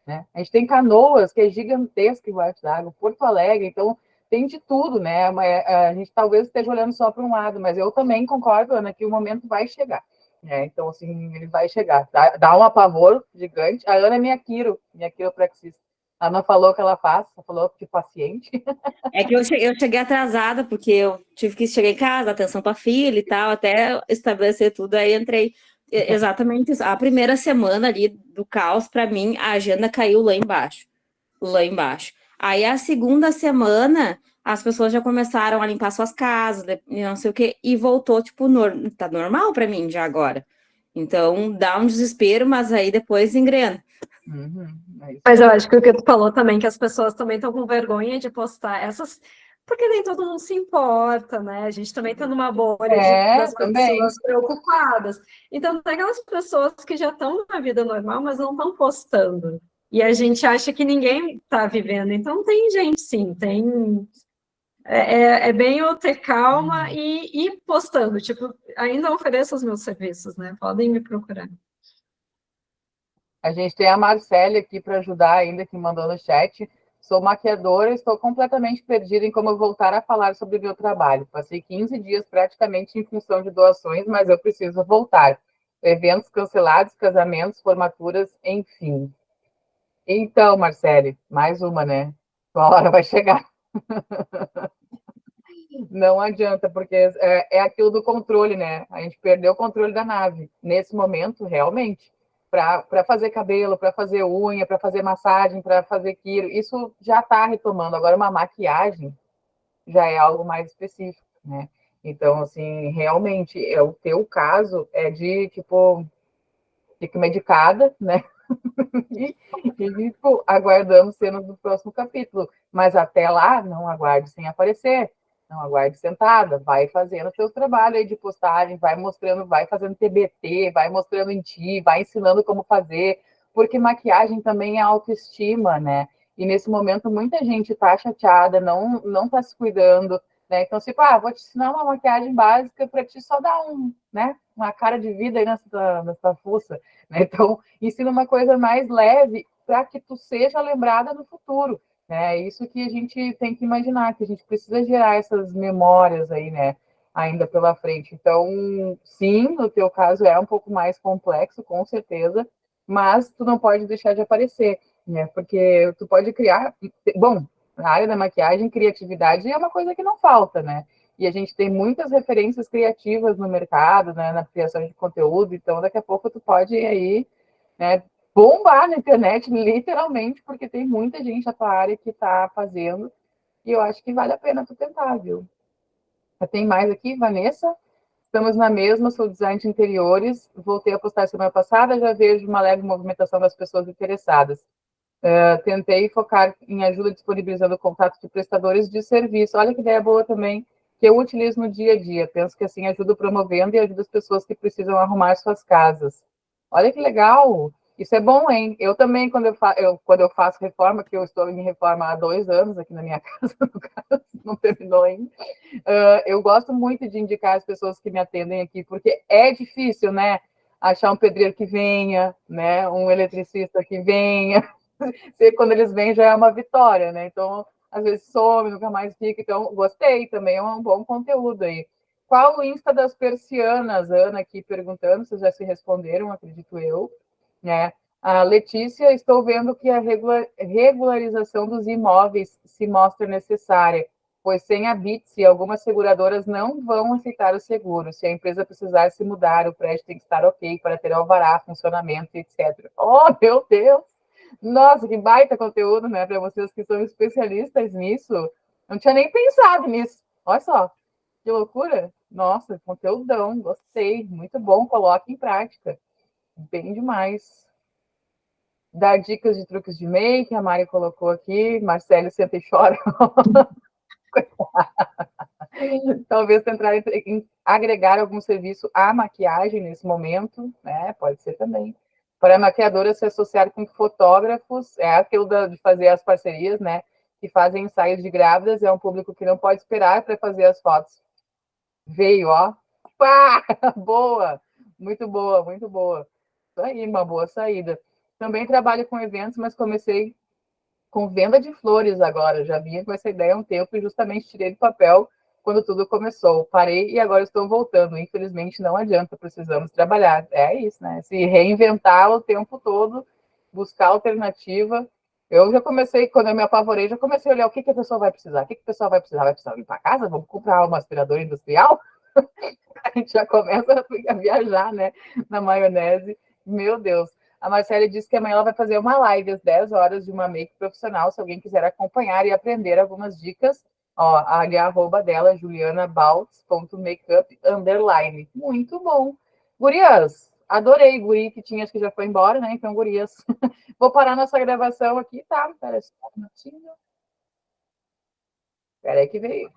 né? A gente tem Canoas, que é gigantesca embaixo d'água, Porto Alegre, então tem de tudo, né? A gente talvez esteja olhando só para um lado, mas eu também concordo, Ana, que o momento vai chegar. Então, assim, ele vai chegar. Dá um apavor gigante. A Ana é minha quiropraxista. A Ana falou o que ela faz, ela falou que paciente. É que eu cheguei atrasada, porque eu tive que chegar em casa, atenção para a filha e tal, até estabelecer tudo, aí entrei. Exatamente isso. A primeira semana ali do caos, para mim, a agenda caiu lá embaixo. Lá embaixo. Aí a segunda semana, as pessoas já começaram a limpar suas casas, não sei o quê, e voltou, tipo, tá normal para mim já agora. Então, dá um desespero, mas aí depois engrena. Mas eu acho que o que tu falou também, que as pessoas também estão com vergonha de postar essas, porque nem todo mundo se importa, né? A gente também está numa bolha das pessoas preocupadas. Então, tem aquelas pessoas que já estão na vida normal, mas não estão postando. E a gente acha que ninguém está vivendo. Então, tem gente, sim, tem. É bem eu ter calma e ir postando. Tipo, ainda ofereço os meus serviços, né? Podem me procurar. A gente tem a Marcele aqui para ajudar ainda, que mandou no chat. Sou maquiadora e estou completamente perdida em como voltar a falar sobre o meu trabalho. Passei 15 dias praticamente em função de doações, mas eu preciso voltar. Eventos cancelados, casamentos, formaturas, enfim. Então, Marcele, mais uma, né? Sua hora vai chegar. Não adianta, porque é aquilo do controle, né? A gente perdeu o controle da nave. Nesse momento, realmente. para fazer cabelo, para fazer unha, para fazer massagem, para fazer quiro, isso já está retomando. Agora, uma maquiagem já é algo mais específico, né? Então, assim, realmente, o teu caso é de, tipo, fica medicada, né? E, tipo, aguardamos cenas do próximo capítulo. Mas até lá, não aguarde sem aparecer. Não aguarde sentada. Vai fazendo o seu trabalho aí de postagem, vai mostrando, vai fazendo TBT, vai mostrando em ti, vai ensinando como fazer. Porque maquiagem também é autoestima, né? E nesse momento muita gente tá chateada, não tá se cuidando, né? Então, tipo, vou te ensinar uma maquiagem básica para ti só dar né? Uma cara de vida aí nessa fuça. Né? Então, ensina uma coisa mais leve para que tu seja lembrada no futuro. Né? É isso que a gente tem que imaginar, que a gente precisa gerar essas memórias aí, né? Ainda pela frente. Então, sim, no teu caso é um pouco mais complexo, com certeza, mas tu não pode deixar de aparecer, né? Porque tu pode criar. Bom, na área da maquiagem, criatividade é uma coisa que não falta, né? E a gente tem muitas referências criativas no mercado, né, na criação de conteúdo, então daqui a pouco tu pode ir aí, né, bombar na internet, literalmente, porque tem muita gente da tua área que está fazendo, e eu acho que vale a pena tu tentar, viu? Tem mais aqui, Vanessa? Estamos na mesma, sou design de interiores, voltei a postar semana passada, já vejo uma leve movimentação das pessoas interessadas. Tentei focar em ajuda disponibilizando contato de prestadores de serviço. Olha que ideia boa também, que eu utilizo no dia a dia. Penso que assim ajudo promovendo e ajuda as pessoas que precisam arrumar suas casas. Olha que legal! Isso é bom, hein? Eu também, quando eu faço reforma, que eu estou em reforma há 2 anos aqui na minha casa, no caso, não terminou ainda, eu gosto muito de indicar as pessoas que me atendem aqui, porque é difícil, né? Achar um pedreiro que venha, né? Um eletricista que venha. Quando eles vêm já é uma vitória, né? Então, às vezes some, nunca mais fica. Então, gostei também, é um bom conteúdo aí. Qual o Insta das persianas? Ana aqui perguntando, vocês já se responderam, acredito eu, né? A Letícia, estou vendo que a regularização dos imóveis se mostra necessária, pois sem a BITSE, algumas seguradoras não vão aceitar o seguro. Se a empresa precisar se mudar, o prédio tem que estar ok para ter alvará, funcionamento, etc. Oh, meu Deus! Nossa, que baita conteúdo, né? Para vocês que são especialistas nisso. Não tinha nem pensado nisso. Olha só, que loucura. Nossa, conteúdão, gostei. Muito bom, coloque em prática. Bem demais. Dar dicas de truques de make, a Mari colocou aqui. Marcelo senta e chora. Talvez tentar em agregar algum serviço à maquiagem nesse momento, né? Pode ser também. Para a maquiadora se associar com fotógrafos, é aquilo de fazer as parcerias, né? Que fazem ensaios de grávidas, é um público que não pode esperar para fazer as fotos. Veio, ó. Pá! Boa! Muito boa, muito boa. Isso aí, uma boa saída. Também trabalho com eventos, mas comecei com venda de flores agora. Já vinha com essa ideia há um tempo e justamente tirei do papel quando tudo começou. Parei e agora estou voltando. Infelizmente, não adianta, precisamos trabalhar. É isso, né? Se reinventar o tempo todo, buscar alternativa. Eu já comecei, quando eu me apavorei, já comecei a olhar o que a pessoa vai precisar. O que a pessoa vai precisar? Vai precisar limpar a casa? Vamos comprar uma aspiradora industrial? A gente já começa a viajar, né? Na maionese. Meu Deus. A Marcela disse que amanhã ela vai fazer uma live às 10 horas de uma make profissional, se alguém quiser acompanhar e aprender algumas dicas. Ó, ali a arroba dela, julianabaltz.makeup_. Muito bom. Gurias, adorei. Guri que tinha, acho que já foi embora, né? Então, gurias. Vou parar nossa gravação aqui, tá? Espera só um minutinho. Espera aí que veio.